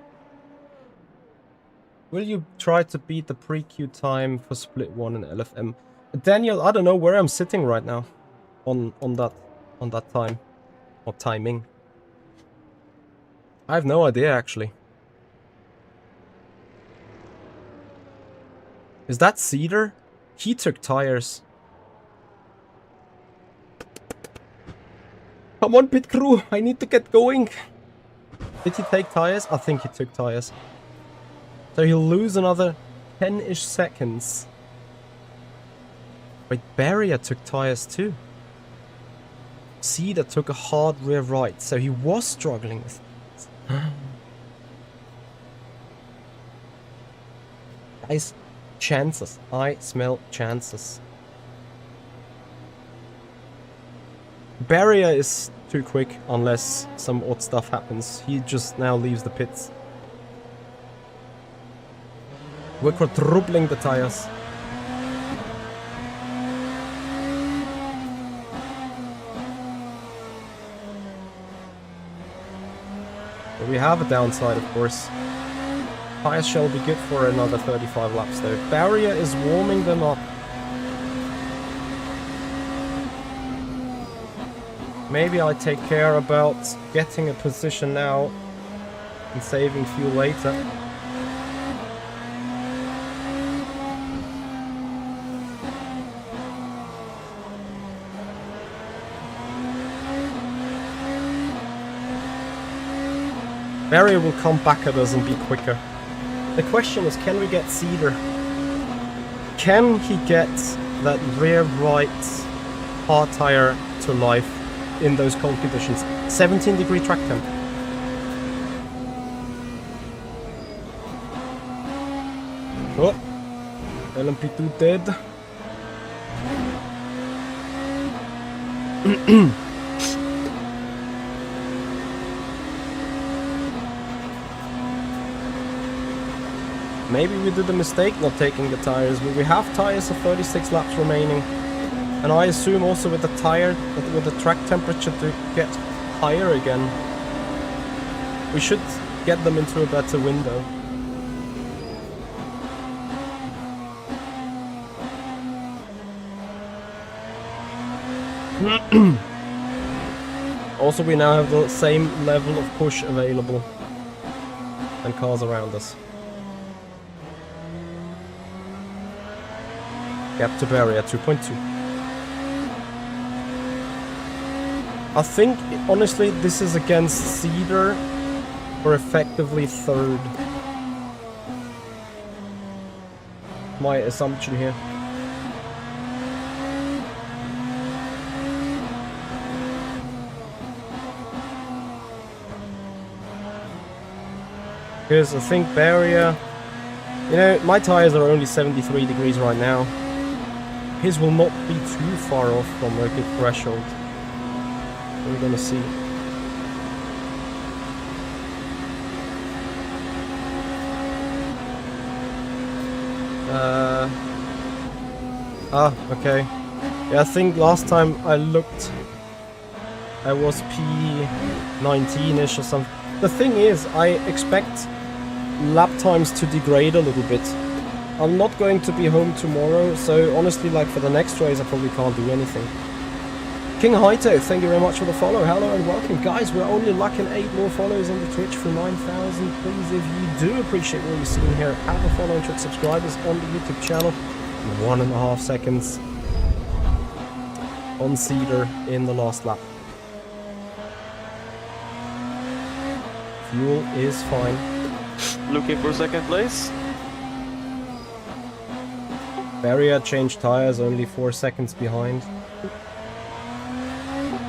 Will you try to beat the pre-queue time for Split 1 and LFM? Daniel, I don't know where I'm sitting right now on that time or timing. I have no idea, actually. Is that Cedar? He took tires. Come on, pit crew, I need to get going. Did he take tires? I think he took tires. So he'll lose another 10-ish seconds. Wait, Barrier took tires too. Cedar took a hard rear right, so he was struggling with it. Guys, chances. I smell chances. Barrier is too quick unless some odd stuff happens. He just now leaves the pits. We're quadrupling the tires. But we have a downside, of course. Tires shall be good for another 35 laps though. Barrier is warming them up. Maybe I take care about getting a position now and saving fuel later. Barrier will come back at us and be quicker. The question is, can we get Cedar? Can he get that rear right hard tire to life in those cold conditions? 17-degree track temp. Oh, LMP2 dead. Maybe we did a mistake not taking the tires, but we have tires of 36 laps remaining. And I assume also with the tire, with the track temperature to get higher again, we should get them into a better window. Also, we now have the same level of push available and cars around us. Gap to Barrier 2.2. I think, honestly, this is against Cedar for effectively third. My assumption here. Because I think Barrier, you know, my tires are only 73 degrees right now. His will not be too far off from a good threshold. We're gonna see. Okay. Yeah, I think last time I looked, I was P19-ish or something. The thing is, I expect lap times to degrade a little bit. I'm not going to be home tomorrow, so honestly, like for the next race, I probably can't do anything. King Haito, thank you very much for the follow. Hello and welcome. Guys, we're only lacking 8 more follows on the Twitch for 9,000. Please, if you do appreciate what you're seeing here, have a follow and click subscribers on the YouTube channel. 1.5 seconds on Cedar in the last lap. Fuel is fine.
Looking for second place.
Barrier changed tires, only 4 seconds behind.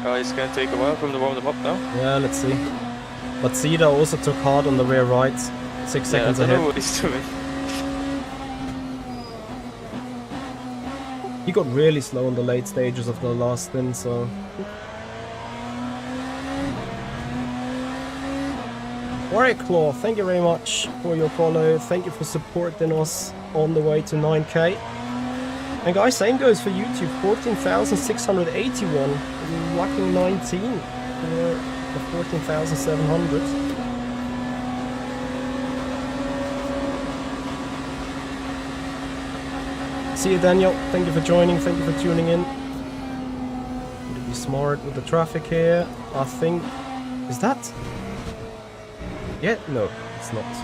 It's gonna take a while for him to warm them up now.
Yeah, let's see. But Cedar also took hard on the rear right, 6 seconds
I don't
ahead.
know what he's doing.
He got really slow on the late stages of the last stint, so... Warrior Claw, thank you very much for your follow. Thank you for supporting us on the way to 9k. And guys, same goes for YouTube, 14,681. Lucky 19 for the 14,700. See you, Daniel. Thank you for joining. Thank you for tuning in. Need to be smart with the traffic here. I think... Is that... Yeah, no, it's not.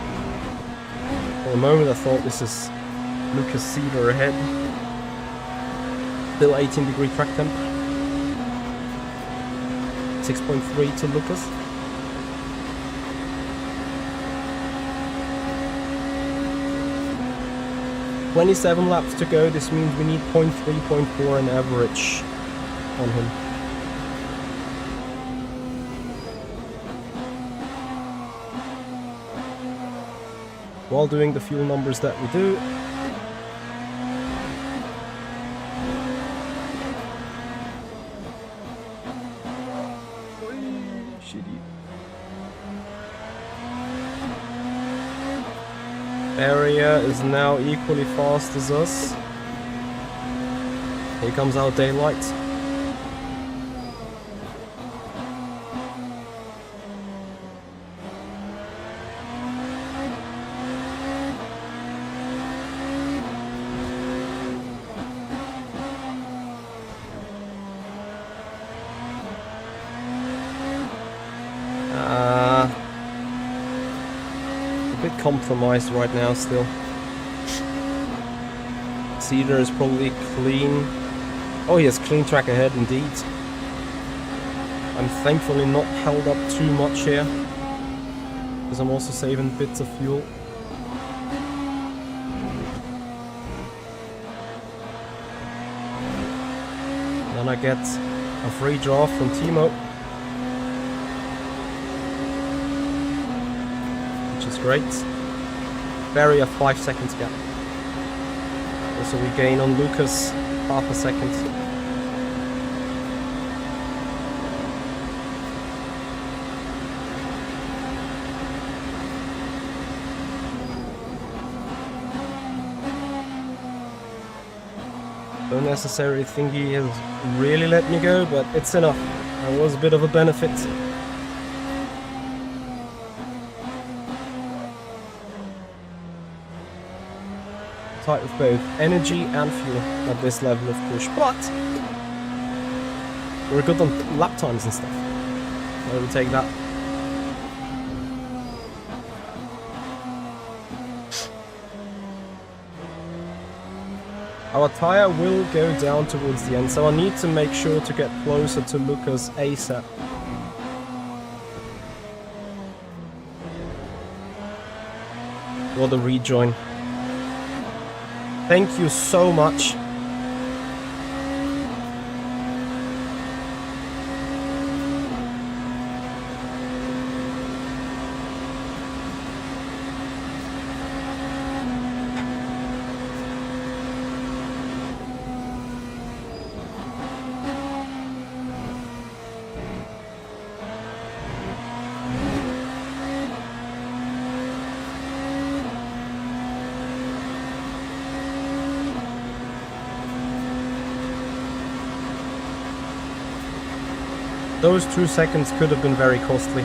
For a moment I thought this is Lucas Cedar ahead. Still 18-degree track temp. 6.3 to Lucas. 27 laps to go. This means we need 0.3, 0.4 an average on him. While doing the fuel numbers that we do. Shitty. Area is now equally fast as us. Here comes our daylight. A bit compromised right now still. Cedar is probably clean. Oh yes, clean track ahead indeed. I'm thankfully not held up too much here, because I'm also saving bits of fuel. Then I get a free draft from Timo, which is great. Barry a 5 seconds gap. Also we gain on Lucas half a second. Don't necessarily think he has really let me go, but it's enough. That was a bit of a benefit. Tight with both energy and fuel at this level of push, but we're good on lap times and stuff. So we'll take that. Our tyre will go down towards the end, so I need to make sure to get closer to Lucas ASAP. What a rejoin. Thank you so much. Those 2 seconds could have been very costly.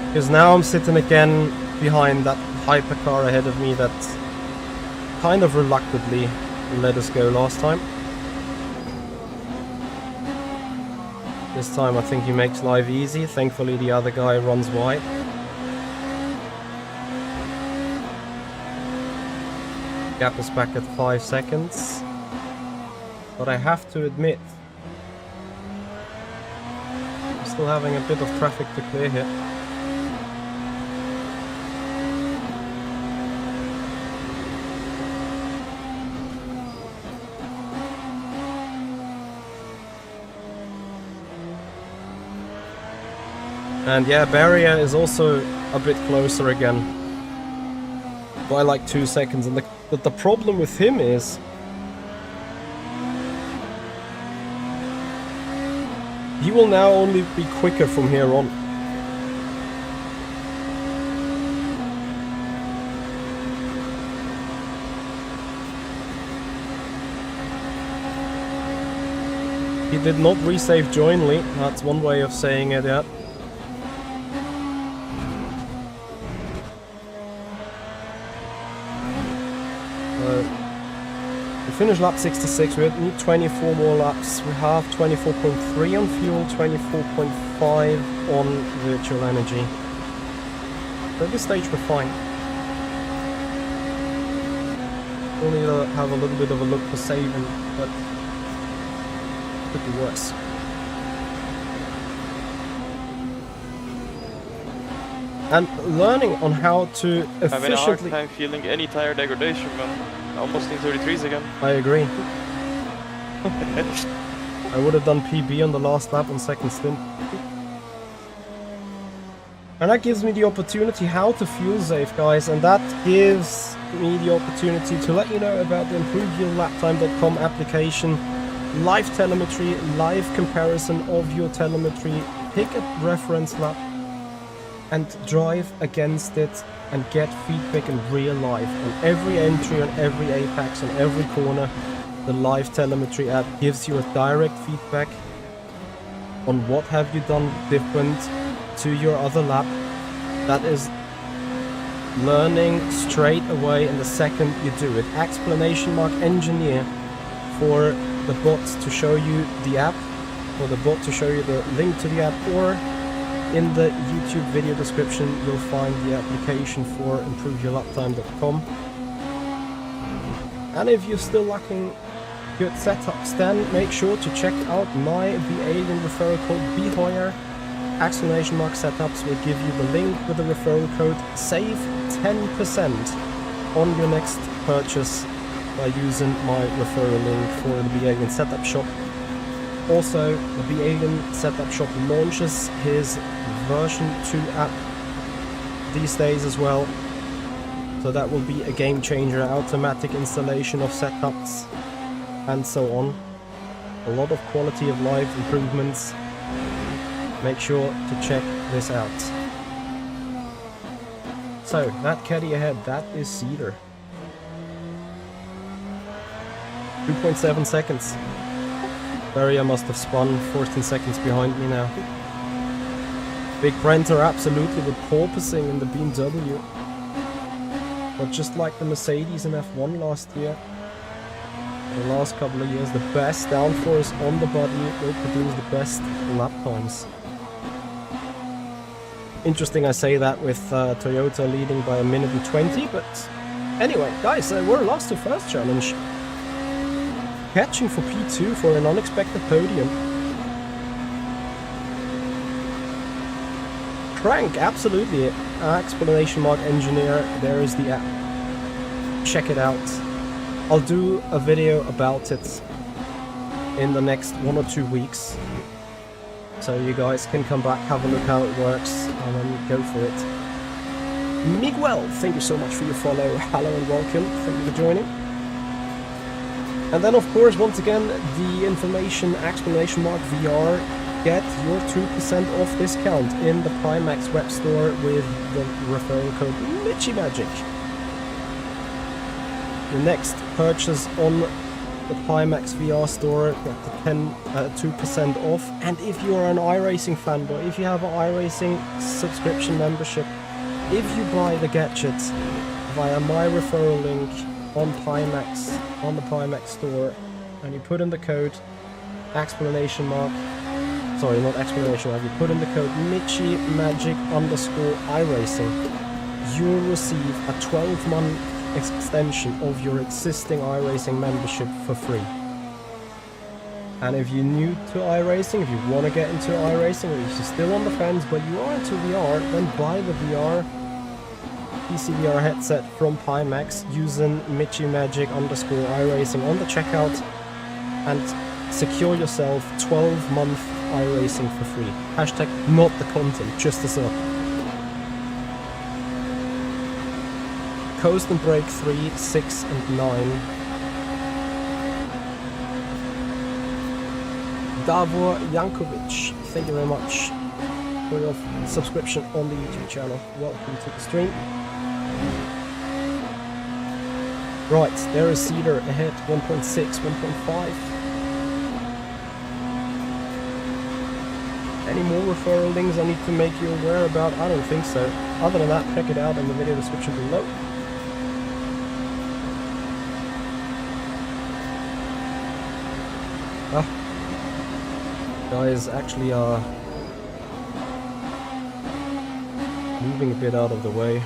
Because now I'm sitting again behind that hypercar ahead of me that kind of reluctantly let us go last time. This time I think he makes life easy. Thankfully the other guy runs wide. Gap is back at 5 seconds. But I have to admit, still having a bit of traffic to clear here. And yeah, barrier is also a bit closer again by like 2 seconds, and the problem with him is he will now only be quicker from here on. He did not resave jointly, that's one way of saying it, yeah. We finished lap 66, we need 24 more laps. We have 24.3 on fuel, 24.5 on virtual energy. So at this stage we're fine. We'll need to have a little bit of a look for saving, but could be worse. And learning on how to efficiently...
I'm having a hard time feeling any tire degradation, man. almost in 33s again.
I agree. I would have done PB on the last lap on second stint. And that gives me the opportunity how to fuel save, guys, and that gives me the opportunity to let you know about the improveyourlaptime.com application, live telemetry, live comparison of your telemetry, pick a reference lap and drive against it and get feedback in real life on every entry, on every apex, on every corner. The live telemetry app gives you a direct feedback on what have you done different to your other lap. That is learning straight away in the second you do it. Explanation mark engineer for the bot to show you the app, or the bot to show you the link to the app, or in the YouTube video description you'll find the application for improveyourlaptime.com. And if you're still lacking good setups, then make sure to check out my Alien referral code BHOYER. Exclamation mark setups will give you the link with the referral code. Save 10% on your next purchase by using my referral link for the Alien setup shop. Also, the Alien setup shop launches his version 2 app these days as well. So that will be a game changer, automatic installation of setups and so on. A lot of quality of life improvements. Make sure to check this out. So, that caddy ahead, that is Cedar. 2.7 seconds. Barrier must have spun 14 seconds behind me now. Big Brent are absolutely with porpoising in the BMW. But just like the Mercedes in F1 last year, the last couple of years, the best downforce on the body will produce the best lap times. Interesting I say that with Toyota leading by 1 minute and 20, but anyway, guys, we're last to first challenge. Catching for P2 for an unexpected podium. Crank, absolutely. Explanation mark engineer, there is the app. Check it out. I'll do a video about it in the next 1 or 2 weeks. So you guys can come back, have a look how it works, and then go for it. Miguel, thank you so much for your follow. Hello and welcome. Thank you for joining. And then, of course, once again, the information exclamation mark VR. Get your 2% off discount in the Pimax web store with the referral code Michi Magic. Your next purchase on the Pimax VR store, get the 2% off. And if you are an iRacing fanboy, if you have an iRacing subscription membership, if you buy the gadgets via my referral link on Pimax, on the Pimax store, and you put in the code exclamation mark, sorry, not exclamation mark, you put in the code Michi Magic _ iRacing, you'll receive a 12-month extension of your existing iRacing membership for free. And if you're new to iRacing, if you want to get into iRacing, or if you're still on the fence but you are into VR, then buy the PC VR headset from Pimax using Michi Magic _ iRacing on the checkout and secure yourself 12-month iRacing for free. Hashtag not the content, just the sub. Coast and Break 3, 6 and 9. Davor Jankovic, thank you very much for your subscription on the YouTube channel. Welcome to the stream. Right, there is Cedar ahead, 1.6, 1.5. Any more referral links I need to make you aware about? I don't think so. Other than that, check it out in the video description below. Guys actually are moving a bit out of the way.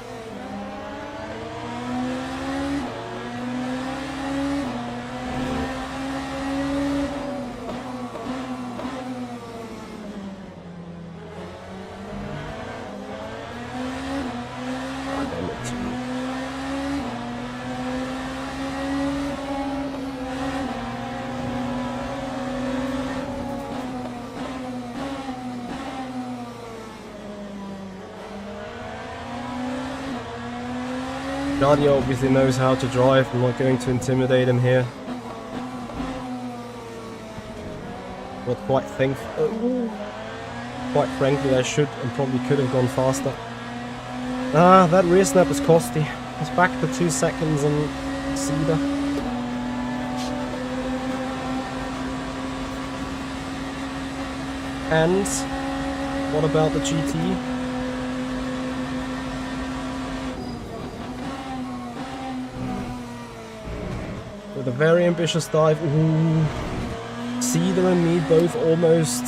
Johnny obviously knows how to drive. I'm not going to intimidate him here. But quite frankly, I should and probably could have gone faster. Ah, that rear snap is costly. It's back to 2 seconds on Cedar. And what about the GT? With a very ambitious dive. Ooh. Cedar and me both almost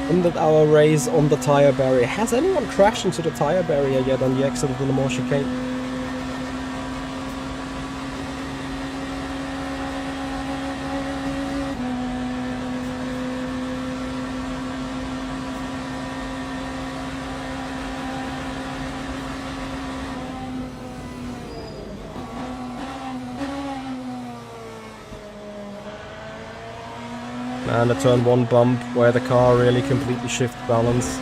ended our race on the tire barrier. Has anyone crashed into the tire barrier yet on the exit of the Le Mans chicane? And a turn 1 bump where the car really completely shifted balance.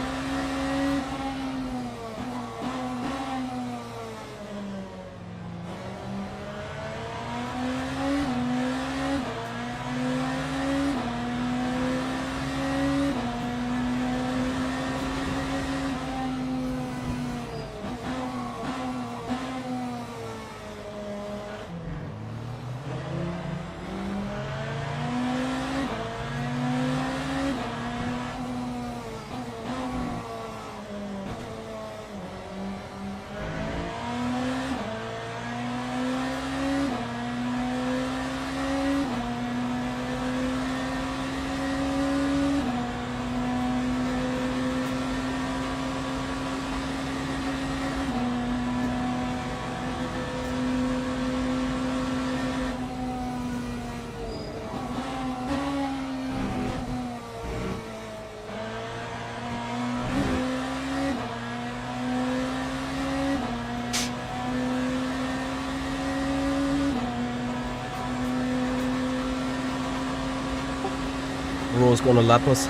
Raw's gonna lap us.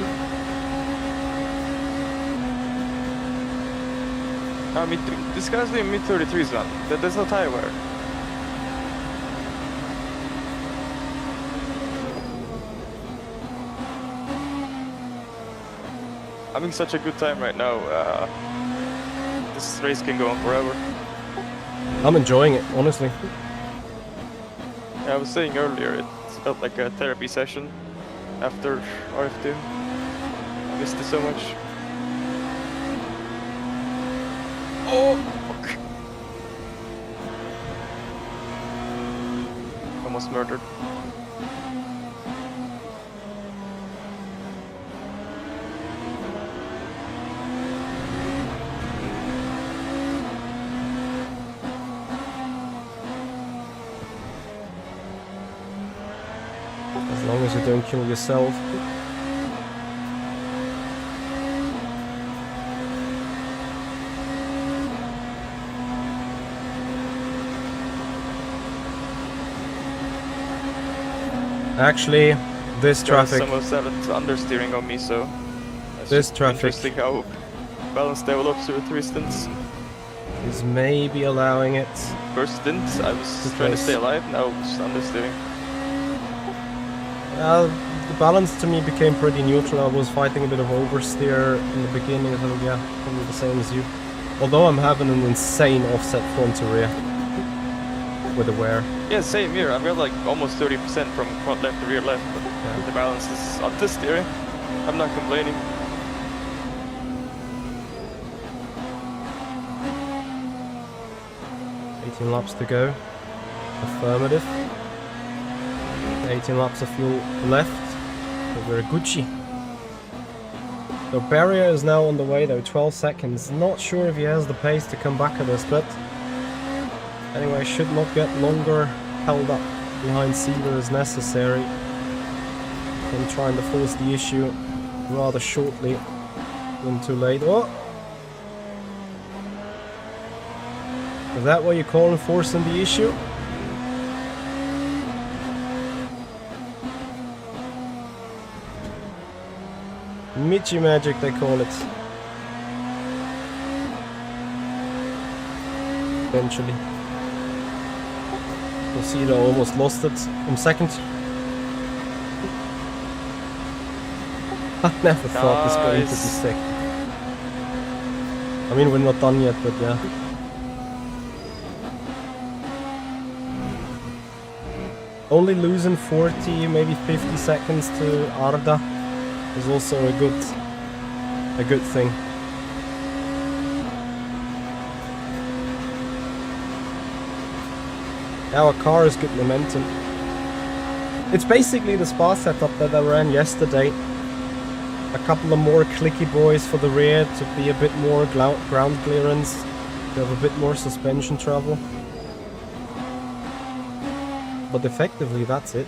This guy's doing mid-33s, man. There's no tire wear. Having such a good time right now. This race can go on forever.
I'm enjoying it, honestly.
Yeah, I was saying earlier, it felt like a therapy session after RF2. I missed it so much. Oh, fuck. Almost murdered.
As long as you don't kill yourself. Actually, this traffic.
Someone started understeering on me, so
this traffic.
Interesting how balance develops through 3 stints.
Is maybe allowing it.
First stint, I was trying to stay alive. Now just understeering.
The balance to me became pretty neutral. I was fighting a bit of oversteer in the beginning, so yeah, probably the same as you. Although I'm having an insane offset front to rear with the wear.
Yeah, same here. I've got like almost 30% from front left to rear left, but yeah, the balance is understeering. I'm not complaining.
Laps to go. Affirmative. 18 laps of fuel left. So we're Gucci. The barrier is now on the way though, 12 seconds. Not sure if he has the pace to come back at us, but anyway, should not get longer held up behind Cedar as necessary. I'm trying to force the issue rather shortly than too late. Oh! Is that what you call enforcing the issue? Michi magic, they call it. Eventually. Procedure almost lost it in second. I never thought this going to be second. I mean, we're not done yet, but yeah. Only losing 40, maybe 50 seconds to Arda is also a good thing. Our car has good momentum. It's basically the Spa setup that I ran yesterday. A couple of more clicky boys for the rear to be a bit more ground clearance, to have a bit more suspension travel. But effectively, that's it.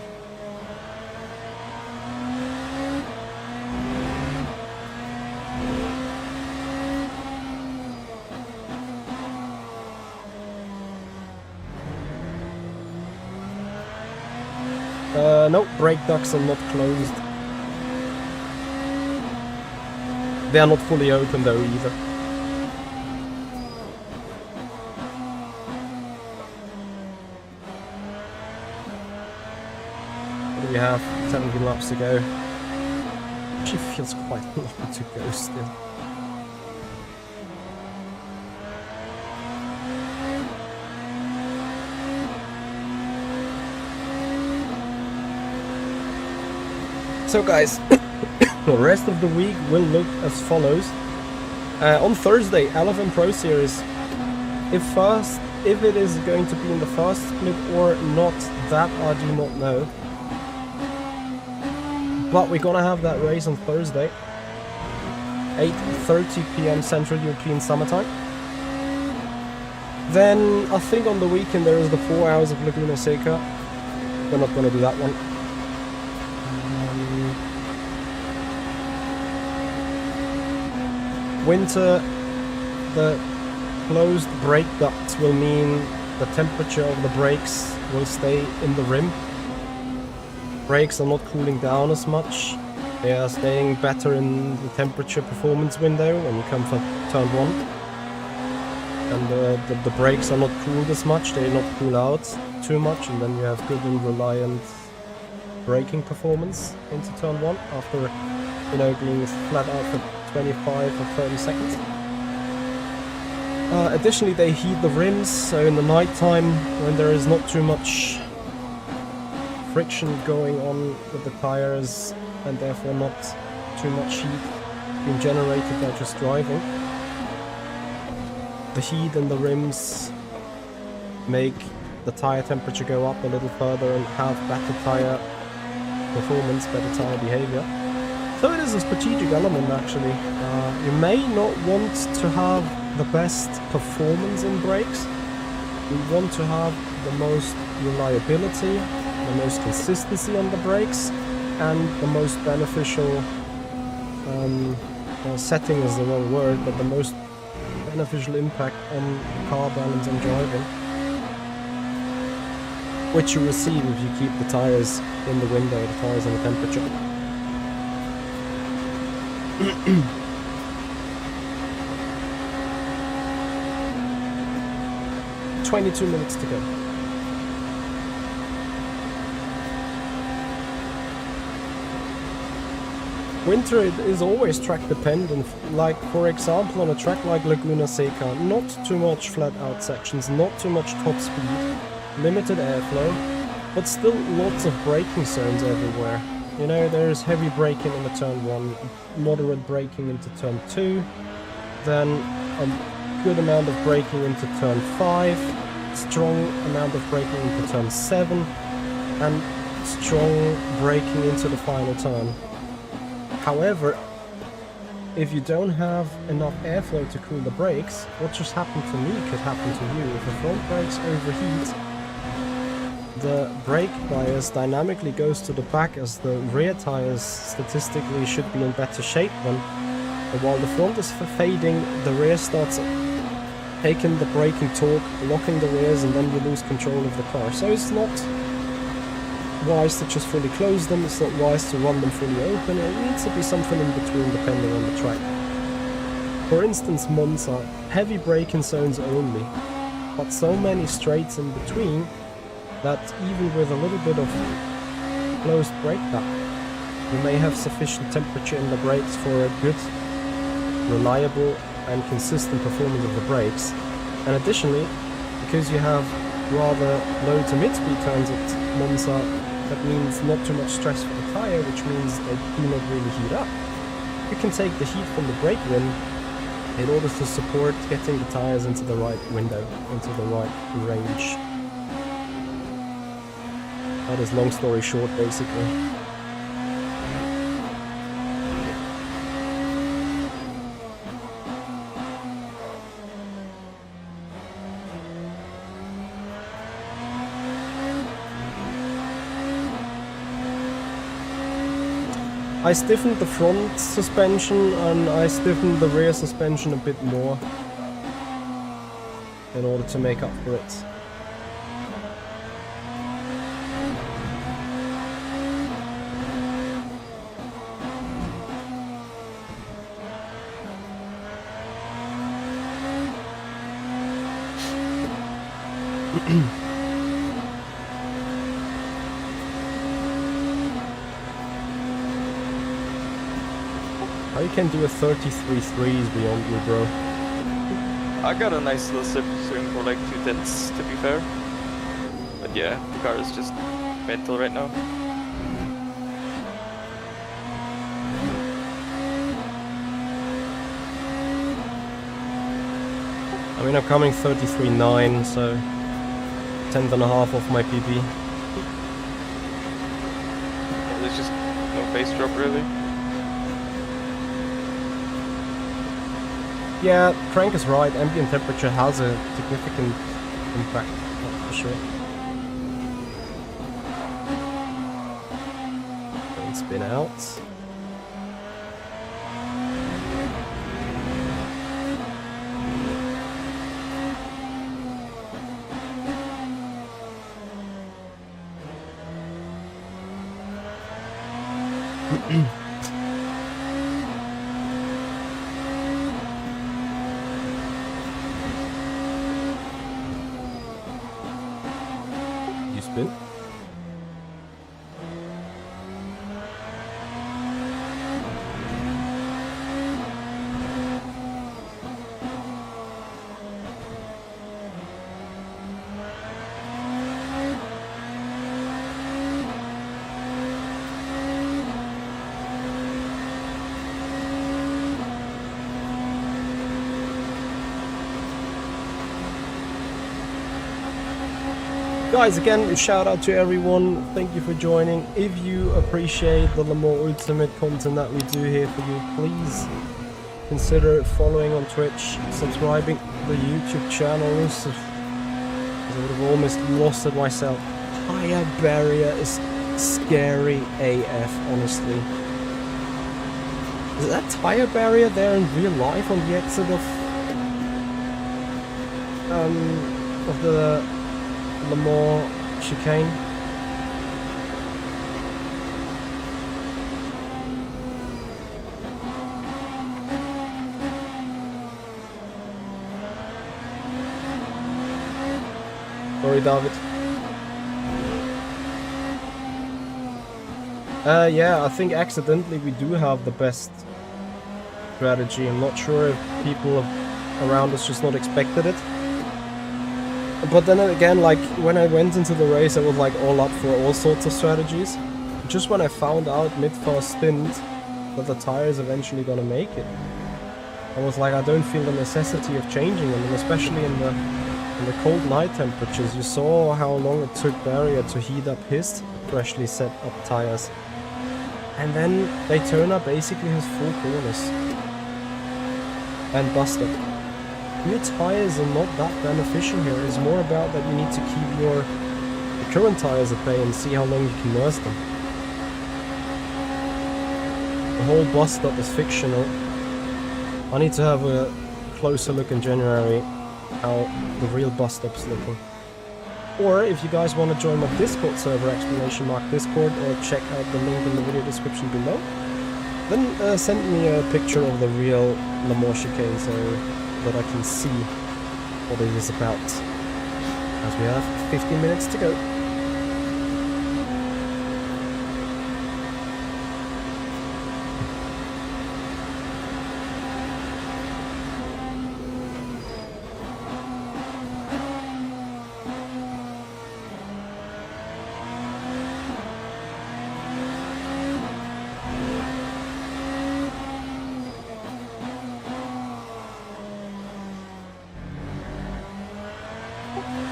Nope, brake ducts are not closed. They are not fully open though either. What do we have? 17 laps to go. Actually feels quite long to go still. So guys, the rest of the week will look as follows. On Thursday, LFM Pro Series. If it is going to be in the fast split or not, that I do not know. But we're gonna have that race on Thursday, 8:30 PM Central European Summertime. Then I think on the weekend there is the 4 hours of Laguna Seca. We're not gonna do that one. Winter, the closed brake ducts will mean the temperature of the brakes will stay in the rim. Brakes are not cooling down as much. They are staying better in the temperature performance window when you come for turn 1. And the brakes are not cooled as much, they not cool out too much, and then you have good and reliant braking performance into turn 1 after, you know, being flat out for 25 or 30 seconds. Additionally, they heat the rims, so in the night time when there is not too much friction going on with the tires and therefore not too much heat being generated by just driving, the heat in the rims make the tire temperature go up a little further and have better tire performance, better tire behavior. So it is a strategic element actually. You may not want to have the best performance in brakes. You want to have the most reliability, the most consistency on the brakes, and the most beneficial setting is the wrong word, but the most beneficial impact on car balance and driving, which you receive if you keep the tires in the window, the tires and the temperature. 22 minutes to go. Winter is always track dependent, like for example on a track like Laguna Seca, not too much flat out sections, not too much top speed, limited airflow, but still lots of braking zones everywhere. You know, there's heavy braking in the turn 1, moderate braking into turn 2, then a good amount of braking into turn 5, strong amount of braking into turn 7, and strong braking into the final turn. However, if you don't have enough airflow to cool the brakes, what just happened to me could happen to you. If the front brakes overheat, the brake bias dynamically goes to the back as the rear tires statistically should be in better shape then. And while the front is fading, the rear starts taking the braking torque, locking the rears, and then you lose control of the car. So it's not wise to just fully close them, it's not wise to run them fully open, it needs to be something in between depending on the track. For instance, Monza, heavy braking zones only, but so many straights in between that even with a little bit of closed brake duct, you may have sufficient temperature in the brakes for a good, reliable and consistent performance of the brakes. And additionally, because you have rather low to mid-speed turns at Monza, that means not too much stress for the tire, which means they do not really heat up. You can take the heat from the brake rim in order to support getting the tires into the right window, into the right range. That is long story short, basically. I stiffened the front suspension and I stiffened the rear suspension a bit more in order to make up for it. How you can do a 33.3 beyond me, bro.
I got a nice little slip swing for like 2/10, to be fair. But yeah, the car is just mental right now.
I mean, I'm coming 33.9, so 10.5 off my PB.
Yeah, there's just no pace drop really.
Yeah, Crank is right. Ambient temperature has a significant impact, that's for sure. Don't spin out. You spin? Guys, again, a shout out to everyone. Thank you for joining. If you appreciate the Mans Ultimate content that we do here for you, please consider following on Twitch, subscribing to the YouTube channel. I would have almost lost it myself. Tire barrier is scary AF, honestly. Is that tire barrier there in real life on the exit of the Le Mans chicane? Sorry, David. Yeah, I think accidentally we do have the best strategy. I'm not sure if people around us just not expected it. But then again, like, when I went into the race, I was like all up for all sorts of strategies. Just when I found out mid-first stint that the tire is eventually gonna make it, I was like, I don't feel the necessity of changing them, and especially in the cold night temperatures. You saw how long it took Barrier to heat up his freshly set up tires. And then Daytona basically has 4 corners and bust up. New tires are not that beneficial here. It's more about that you need to keep your current tires at bay and see how long you can nurse them. The whole bust up is fictional. I need to have a closer look in January how the real bust up's looking. Or if you guys want to join my Discord server, !Discord, or check out the link in the video description below, then send me a picture of the real Le Mans chicane so that I can see what it is about, as we have 15 minutes to go.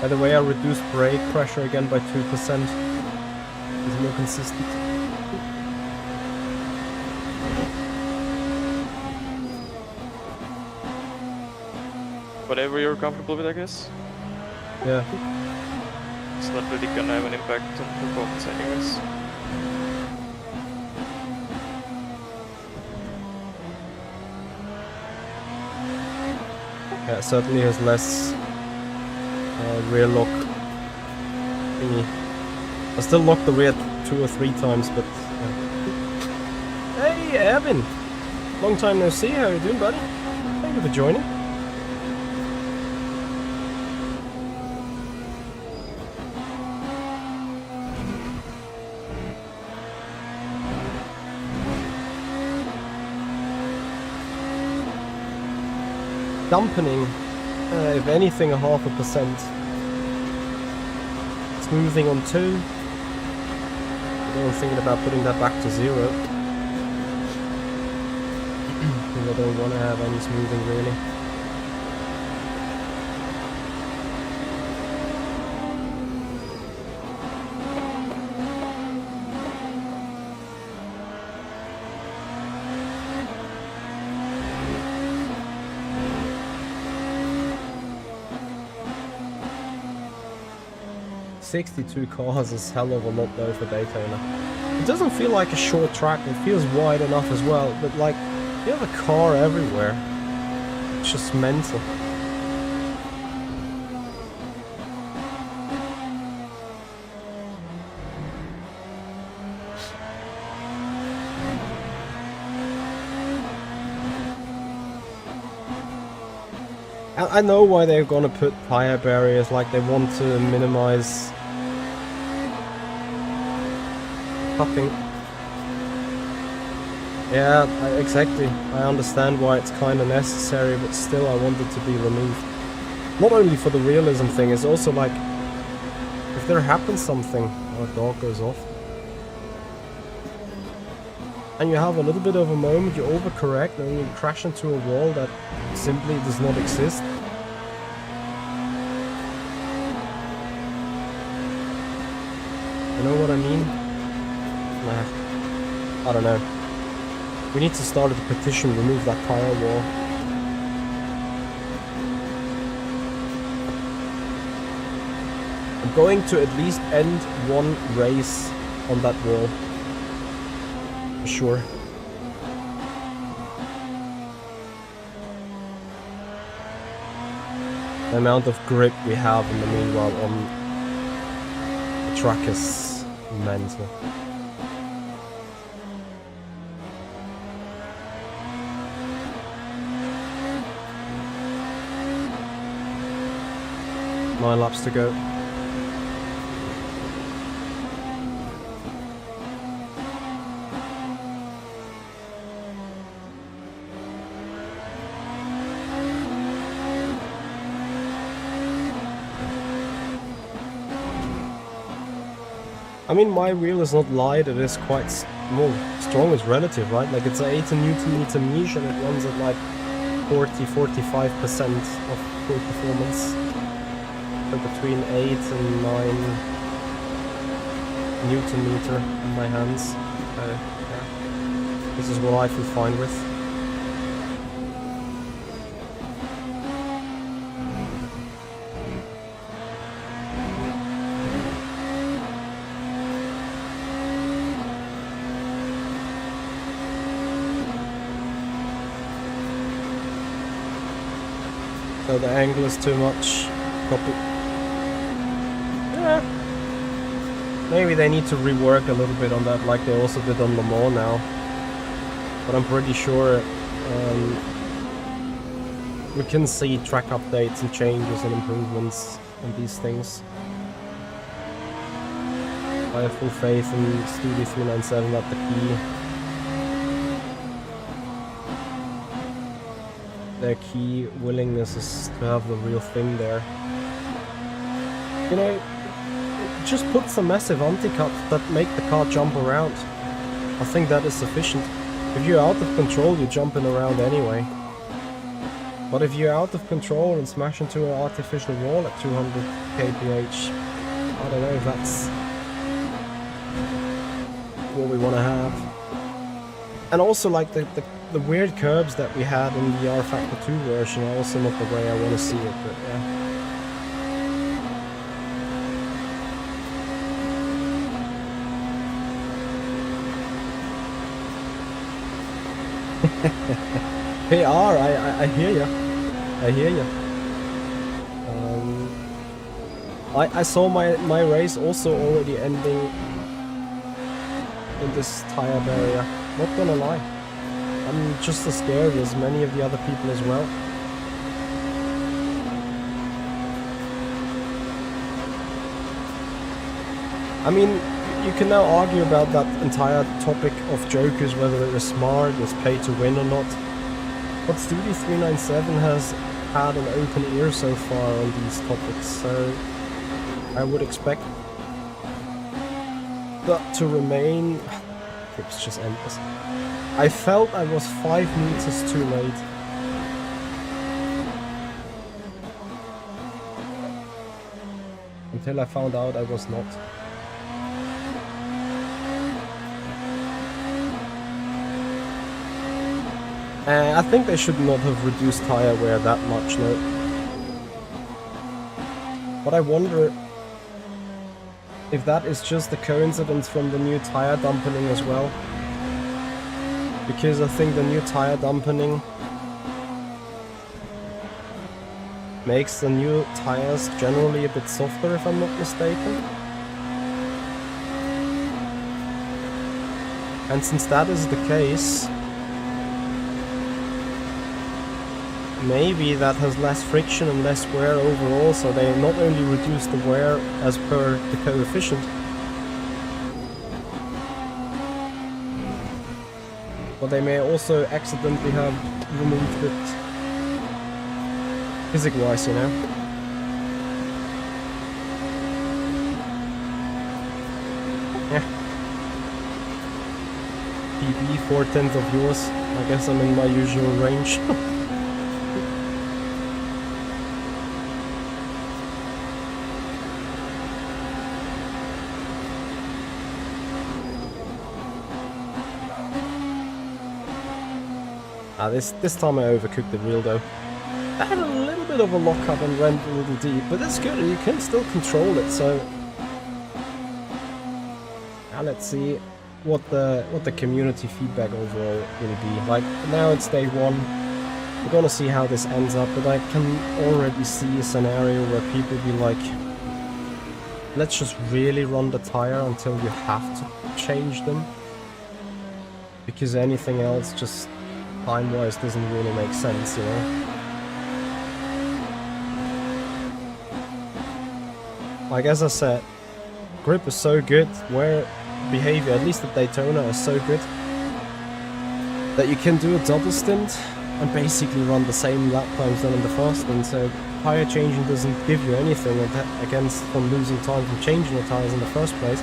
By the way, I reduced brake pressure again by 2%. It's more consistent.
Whatever you're comfortable with, I guess.
Yeah.
It's not really gonna have an impact on performance anyways.
Yeah, it certainly has less rear lock thingy. I still lock the rear 2 or 3 times, but... Hey, Evan! Long time no see, how you doing, buddy? Thank you for joining. Dampening, if anything, 0.5%. Smoothing on 2. I'm thinking about putting that back to 0. Because I don't want to have any smoothing really. $62 cars is hell of a lot though for Daytona. It doesn't feel like a short track, it feels wide enough as well, but like, you have a car everywhere. It's just mental. I know why they're gonna put tire barriers, like they want to minimize puffing. Yeah, exactly. I understand why it's kind of necessary, but still I want it to be removed. Not only for the realism thing, it's also like, if there happens something, our dog goes off, and you have a little bit of a moment, you overcorrect, and you crash into a wall that simply does not exist. You know what I mean? Nah, I don't know. We need to start a petition, remove that tire wall. I'm going to at least end one race on that wall. For sure. The amount of grip we have in the meanwhile on the track is mental. Nine laps to go. I mean, my wheel is not light, it is quite more strong, is relative, right? Like, it's an 80 Nm niche and it runs at like 40-45% of full performance. So between 8 and 9 Nm in my hands. Yeah. This is what I feel fine with. So the angle is too much. Copy. Yeah. Maybe they need to rework a little bit on that, like they also did on Le Mans now. But I'm pretty sure we can see track updates and changes and improvements on these things. I have full faith in Studio 397 at the key. Their key willingness is to have the real thing there. You know, just put some massive anti-cuts that make the car jump around. I think that is sufficient. If you're out of control, you're jumping around anyway. But if you're out of control and smash into an artificial wall at 200 kph, I don't know if that's what we want to have. And also, like, the weird curbs that we had in the R Factor 2 version are also not the way I want to see it, but yeah. PR, I hear you. I hear you. I saw my race also already ending in this tire barrier. Not gonna lie. I'm just as scared as many of the other people as well. I mean, you can now argue about that entire topic of jokers, whether they're smart, is pay to win or not. But Studi 397 has had an open ear so far on these topics, so I would expect that to remain. It's just endless. I felt I was 5 meters too late. Until I found out I was not. I think they should not have reduced tire wear that much, no. But I wonder if that is just a coincidence from the new tire dampening as well. Because I think the new tire dampening makes the new tires generally a bit softer, if I'm not mistaken. And since that is the case, maybe that has less friction and less wear overall, so they not only reduce the wear as per the coefficient, but they may also accidentally have removed it physics-wise, you know? Yeah. PB 4/10 of yours. I guess I'm in my usual range. This time I overcooked the wheel though. I had a little bit of a lockup and went a little deep, but that's good, you can still control it, so... Now let's see what the community feedback overall will be. Like, now it's day one, we're gonna see how this ends up, but I can already see a scenario where people be like, let's just really run the tire until you have to change them. Because anything else just... time-wise doesn't really make sense, you know? Like, as I said, grip is so good, wear behavior, at least at Daytona, is so good that you can do a double stint and basically run the same lap times done in the first stint, so tire changing doesn't give you anything against from losing time from changing the tires in the first place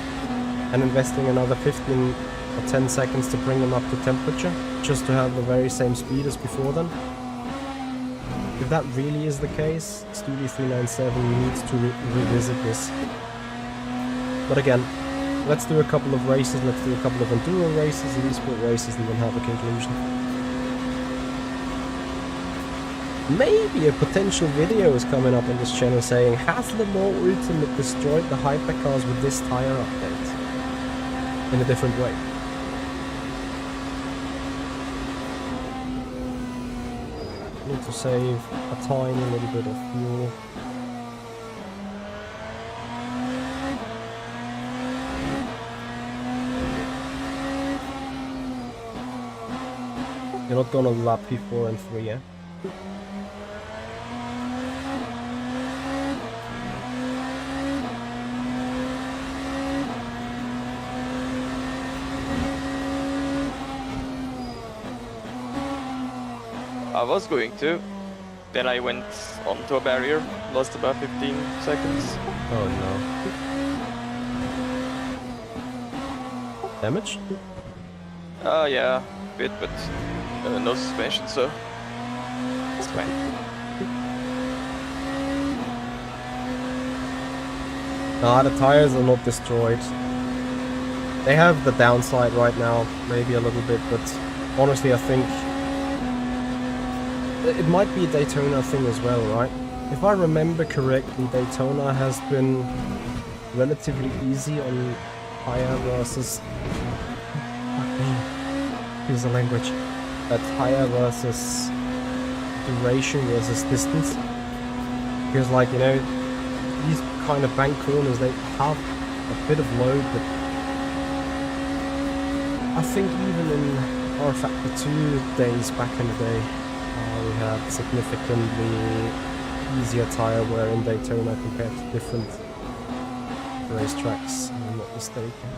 and investing another 15 or 10 seconds to bring them up to temperature, just to have the very same speed as before then. If that really is the case, Studi 397 needs to revisit this. But again, let's do a couple of races, let's do a couple of enduro races and esport races and then have a conclusion. Maybe a potential video is coming up on this channel saying, has LMU Ultimate destroyed the hypercars with this tire update? In a different way. Need to save a tiny little bit of fuel. You're not gonna lap P4 and 3, yeah?
I was going to. Then I went onto a barrier, lost about 15 seconds.
Oh no. Damage?
Yeah, a bit, but no suspension, so it's sweat.
Nah, the tires are not destroyed. They have the downside right now, maybe a little bit, but honestly I think it might be a Daytona thing as well, right? If I remember correctly, Daytona has been relatively easy on tire versus... Use the language. Tire versus duration versus distance. Because, like, you know, these kind of bank corners, they have a bit of load, but I think even in our Factor 2 days back in the day, we had significantly easier tire wear in Daytona compared to different racetracks, if I'm not mistaken.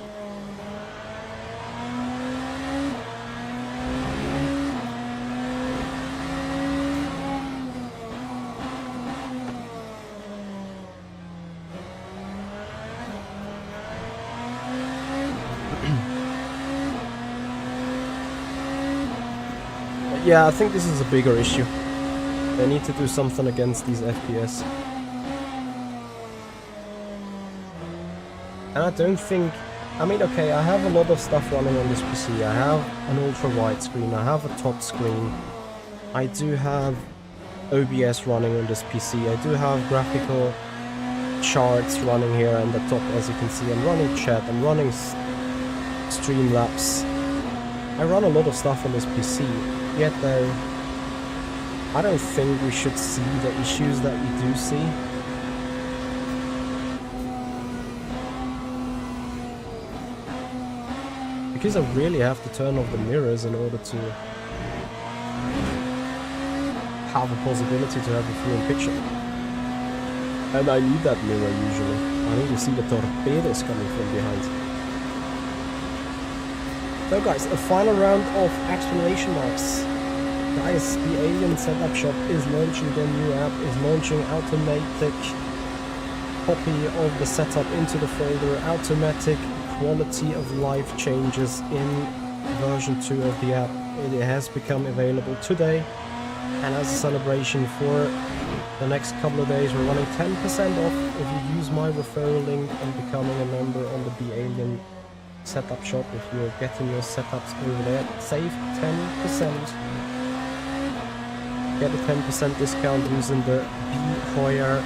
Yeah, I think this is a bigger issue. They need to do something against these FPS. And I don't think... I mean, okay, I have a lot of stuff running on this PC. I have an ultra-wide screen, I have a top screen. I do have OBS running on this PC. I do have graphical charts running here on the top, as you can see. I'm running chat, I'm running Streamlabs. I run a lot of stuff on this PC. Yet though, I don't think we should see the issues that we do see. Because I really have to turn off the mirrors in order to have a possibility to have a fluent picture. And I need that mirror usually. I need to see the torpedoes coming from behind. So guys, a final round of exclamation marks. Guys, the Alien Setup Shop is launching their new app, is launching automatic copy of the setup into the folder, automatic quality of life changes in version 2 of the app. It has become available today, and as a celebration for the next couple of days, we're running 10% off if you use my referral link and becoming a member on the Be Alien Setup Shop. If you're getting your setups over there, save 10%. Get a 10% discount using the B Hoyer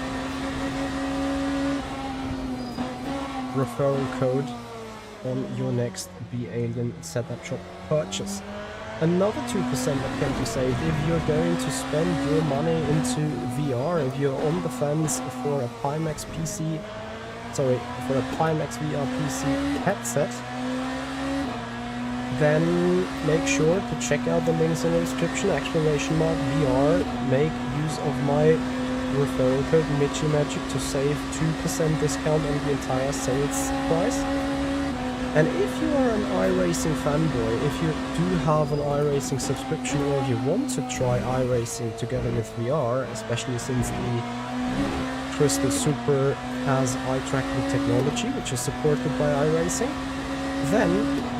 referral code on your next Be Alien Setup Shop purchase. Another 2% that can be saved if you're going to spend your money into VR, if you're on the fence for a Pimax PC, for a Pimax VR PC headset, then make sure to check out the links in the description, !VR, make use of my referral code Michi Magic to save 2% discount on the entire sales price. And if you are an iRacing fanboy, if you do have an iRacing subscription, or if you want to try iRacing together with VR, especially since the Crystal Super has eye tracking technology, which is supported by iRacing, then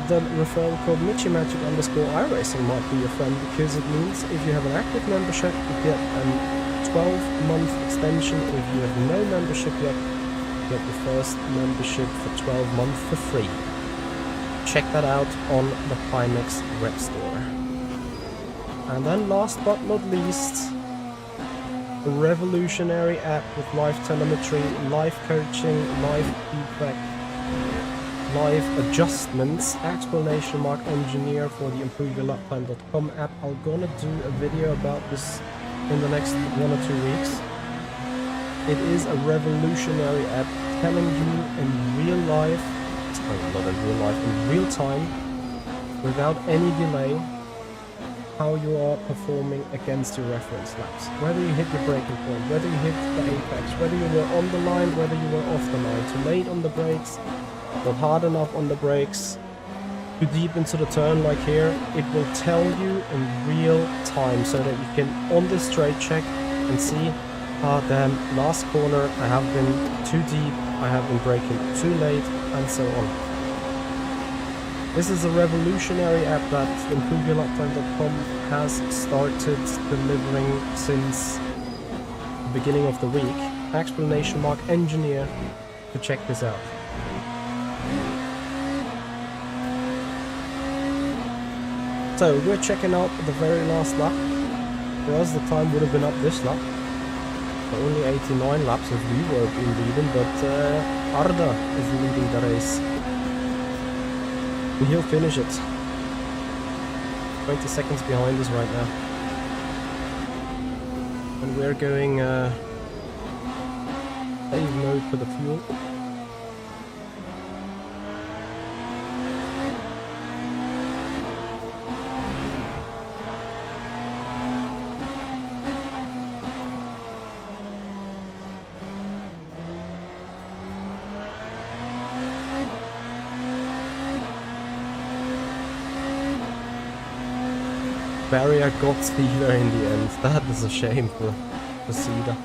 the referral code MichiMagic_iRacing might be your friend, because it means if you have an active membership, you get a 12-month extension. If you have no membership yet, you get the first membership for 12 months for free. Check that out on the Pimax web store. And then last but not least, a revolutionary app with live telemetry, live coaching, live feedback, live adjustments, !engineer for the improveyourlaplime.com app. I'm gonna do a video about this in the next 1 or 2 weeks. It is a revolutionary app telling you in real life, not in real life, in real time, without any delay, how you are performing against your reference laps. Whether you hit your braking point, whether you hit the apex, whether you were on the line, whether you were off the line, too late on the brakes, not hard enough on the brakes, too deep into the turn like here. It will tell you in real time, so that you can on the straight check and see, ah damn, last corner I have been too deep, I have been braking too late, and so on. This is a revolutionary app that ImproveYourLaptime.com has started delivering since the beginning of the week. Explanation mark engineer to check this out. So we're checking out the very last lap. For us the time would have been up this lap. Only 89 laps if we were leading, but Arda is leading the race. And he'll finish it. 20 seconds behind us right now. And we're going save mode for the fuel. Barrier got Steeler in the end. That is a shame for Cedar.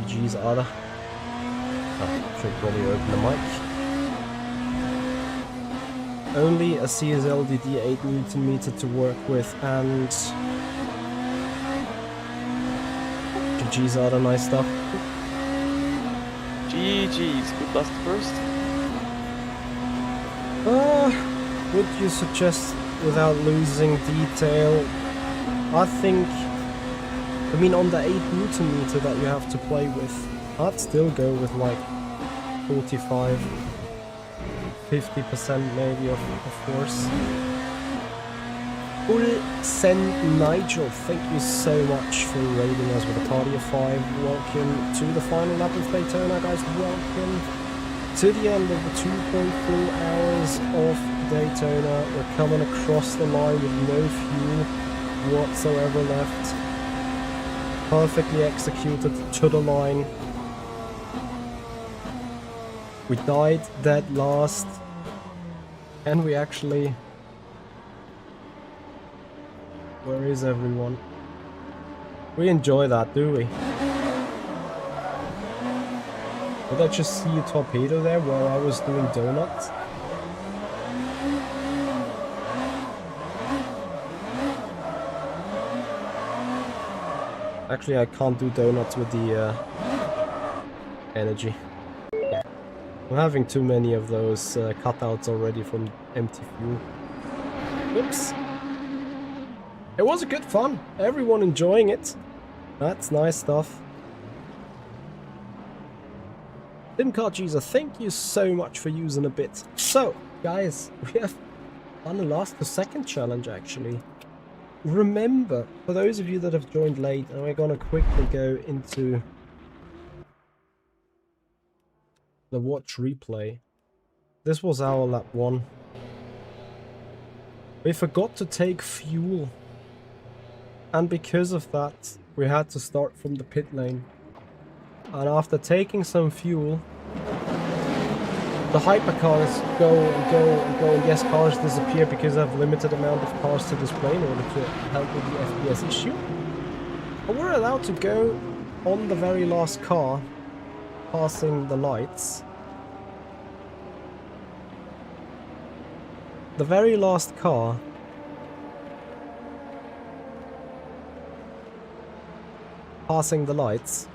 GG's Ada. Oh, should probably open the mic. Only a CSLDD 8Nm to work with, and GG's Ada, nice stuff.
GG's, good last first.
Would you suggest, without losing detail, I mean on the 8Nm that you have to play with, I'd still go with like 45, 50% maybe of force. Send Nigel, thank you so much for raiding us with a party of 5. Welcome to the final lap of Daytona, guys. Welcome to the end of the 2.4 hours of Daytona. We're coming across the line with no fuel whatsoever left. Perfectly executed to the line. We died dead last, and we actually... Where is everyone? We enjoy that, do we? Did I just see a torpedo there while I was doing donuts? Actually, I can't do donuts with the energy. Yeah. I'm having too many of those cutouts already from empty fuel. Oops. It was a good fun. Everyone enjoying it. That's nice stuff. Dimcart Jesus, thank you so much for using a bit. So, guys, we have done the last to second challenge actually. Remember, for those of you that have joined late, and we're going to quickly go into the watch replay. This was our lap 1. We forgot to take fuel, and because of that we had to start from the pit lane. And after taking some fuel, the hypercars go and go and go, and yes, cars disappear because I have limited amount of cars to display in order to help with the FPS issue. But we're allowed to go on the very last car, passing the lights. The very last car passing the lights.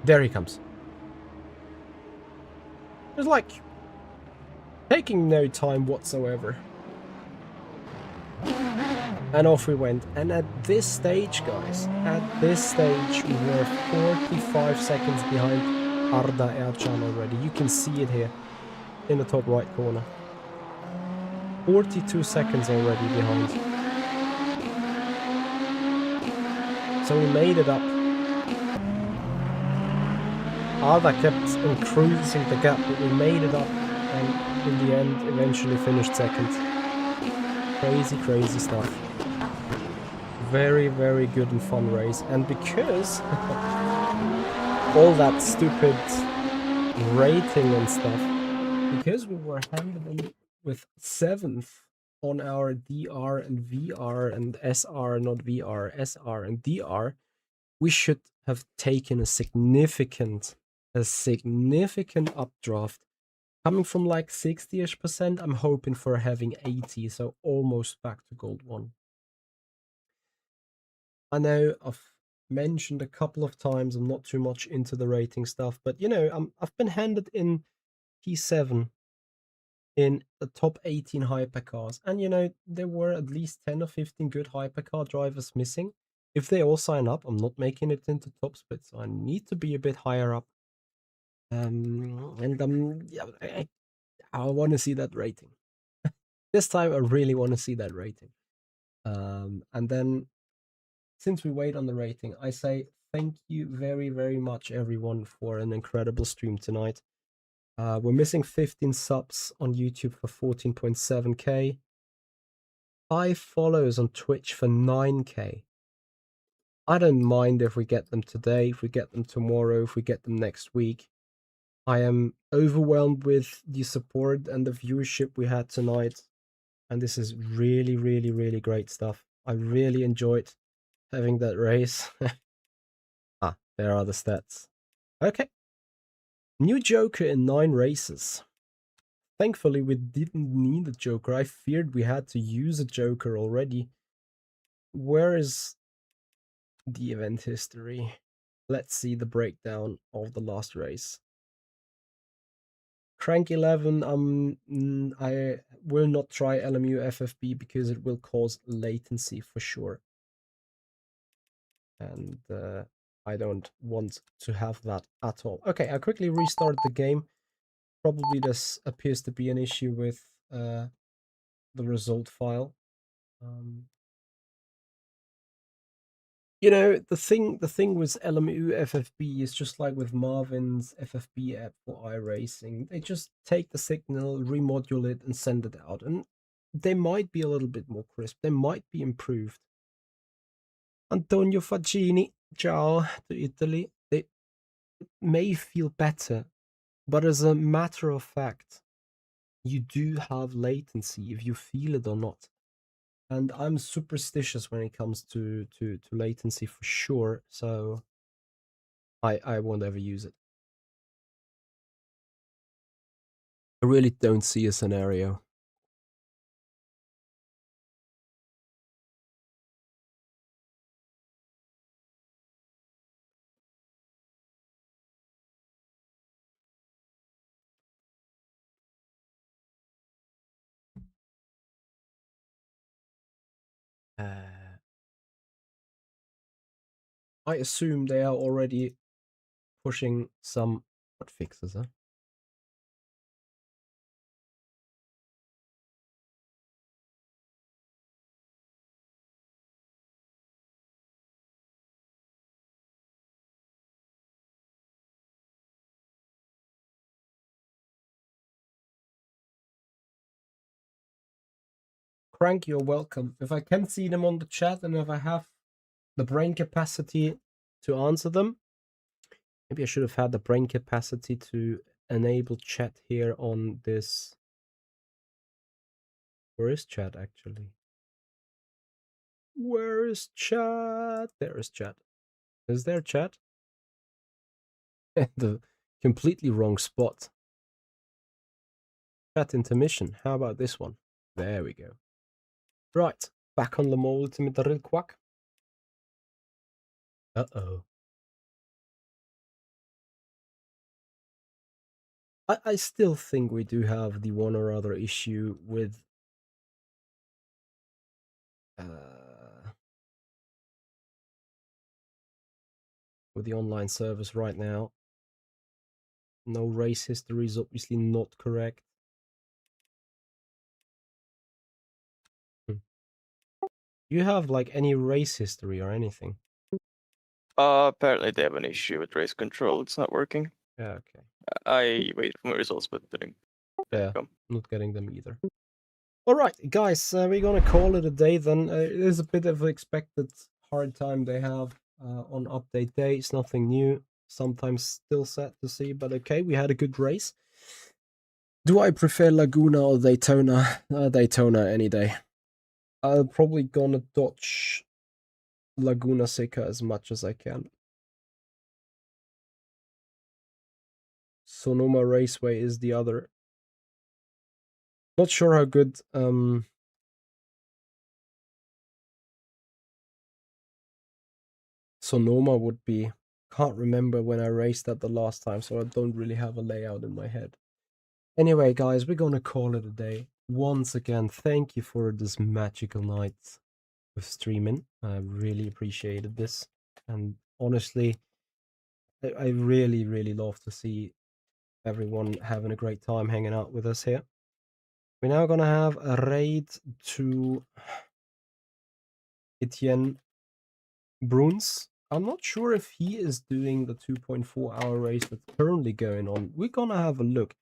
There he comes. It's like taking no time whatsoever. And off we went. And at this stage, guys, at this stage, we were 45 seconds behind Arda Ercan already. You can see it here in the top right corner. 42 seconds already behind. So we made it up. Arda kept increasing the gap, but we made it up, and in the end eventually finished second. Crazy, crazy stuff. Very, very good and fun race. And because all that stupid rating and stuff, because we were handling with 7th on our DR and VR and SR, not VR, SR and DR, we should have taken a significant a significant updraft. Coming from like 60-ish%, I'm hoping for having 80, so almost back to Gold 1. I know I've mentioned a couple of times I'm not too much into the rating stuff, but you know, I've been handed in P7 in the top 18 hypercars, and you know, there were at least 10 or 15 good hypercar drivers missing. If they all sign up, I'm not making it into top split, so I need to be a bit higher up. Yeah, I want to see that rating. This time I really want to see that rating. And then since we wait on the rating, I say thank you very, very much, everyone, for an incredible stream tonight. We're missing 15 subs on YouTube for 14.7k, 5 follows on Twitch for 9k. I don't mind if we get them today, if we get them tomorrow, if we get them next week. I am overwhelmed with the support and the viewership we had tonight, and this is really, really, really great stuff. I really enjoyed having that race. There are the stats. Okay. New Joker in 9 races. Thankfully, we didn't need a Joker. I feared we had to use a Joker already. Where is the event history? Let's see the breakdown of the last race. Crank 11, I will not try LMU FFB because it will cause latency for sure. And I don't want to have that at all. Okay, I quickly restart the game. Probably this appears to be an issue with the result file. You know, the thing with LMU FFB is just like with Marvin's FFB app for iRacing. They just take the signal, remodule it, and send it out. And they might be a little bit more crisp. They might be improved. Antonio Faggini, ciao to Italy. They may feel better, but as a matter of fact, you do have latency if you feel it or not. And I'm superstitious when it comes to latency for sure, so I won't ever use it. I really don't see a scenario. I assume they are already pushing some what fixes, huh? Crank, you're welcome. If I can see them on the chat and if I have the brain capacity to answer them, maybe I should have had the brain capacity to enable chat here on this. Where is chat actually? Where is chat? There is chat. Is there chat? The completely wrong spot. Chat intermission. How about this one? There we go. Right, back on the Mans Ultimate real quick. Uh-oh. I still think we do have the one or other issue with the online service right now. No race history is obviously not correct. You have like any race history or anything?
Apparently they have an issue with race control. It's not working.
Yeah, okay.
I waited for my results, but didn't come.
Not getting them either. All right, guys, we're gonna call it a day then. It is a bit of an expected hard time they have on update day. It's nothing new. Sometimes still sad to see, but okay, we had a good race. Do I prefer Laguna or Daytona? Daytona any day. I'm probably gonna dodge Laguna Seca as much as I can. Sonoma Raceway is the other. Not sure how good Sonoma would be. Can't remember when I raced that the last time, so I don't really have a layout in my head. Anyway, guys, we're gonna call it a day. Once again, thank you for this magical night with streaming. I really appreciated this. And honestly, I really, really love to see everyone having a great time hanging out with us here. We're now gonna have a raid to Etienne Bruns. I'm not sure if he is doing the 2.4-hour race that's currently going on. We're gonna have a look.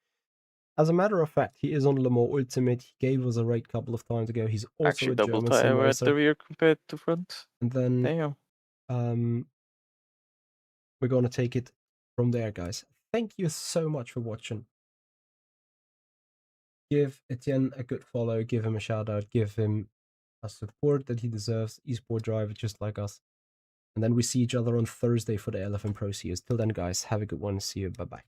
As a matter of fact, he is on Le Mans Ultimate. He gave us a raid a couple of times ago. He's also
Actually,
a
double
German sim
tire at
racer.
the rear compared to front.
And then
Damn.
We're gonna take it from there, guys. Thank you so much for watching. Give Etienne a good follow, give him a shout out, give him a support that he deserves. Esport driver just like us. And then we see each other on Thursday for the LFM Pro Series. Till then, guys, have a good one. See you. Bye-bye.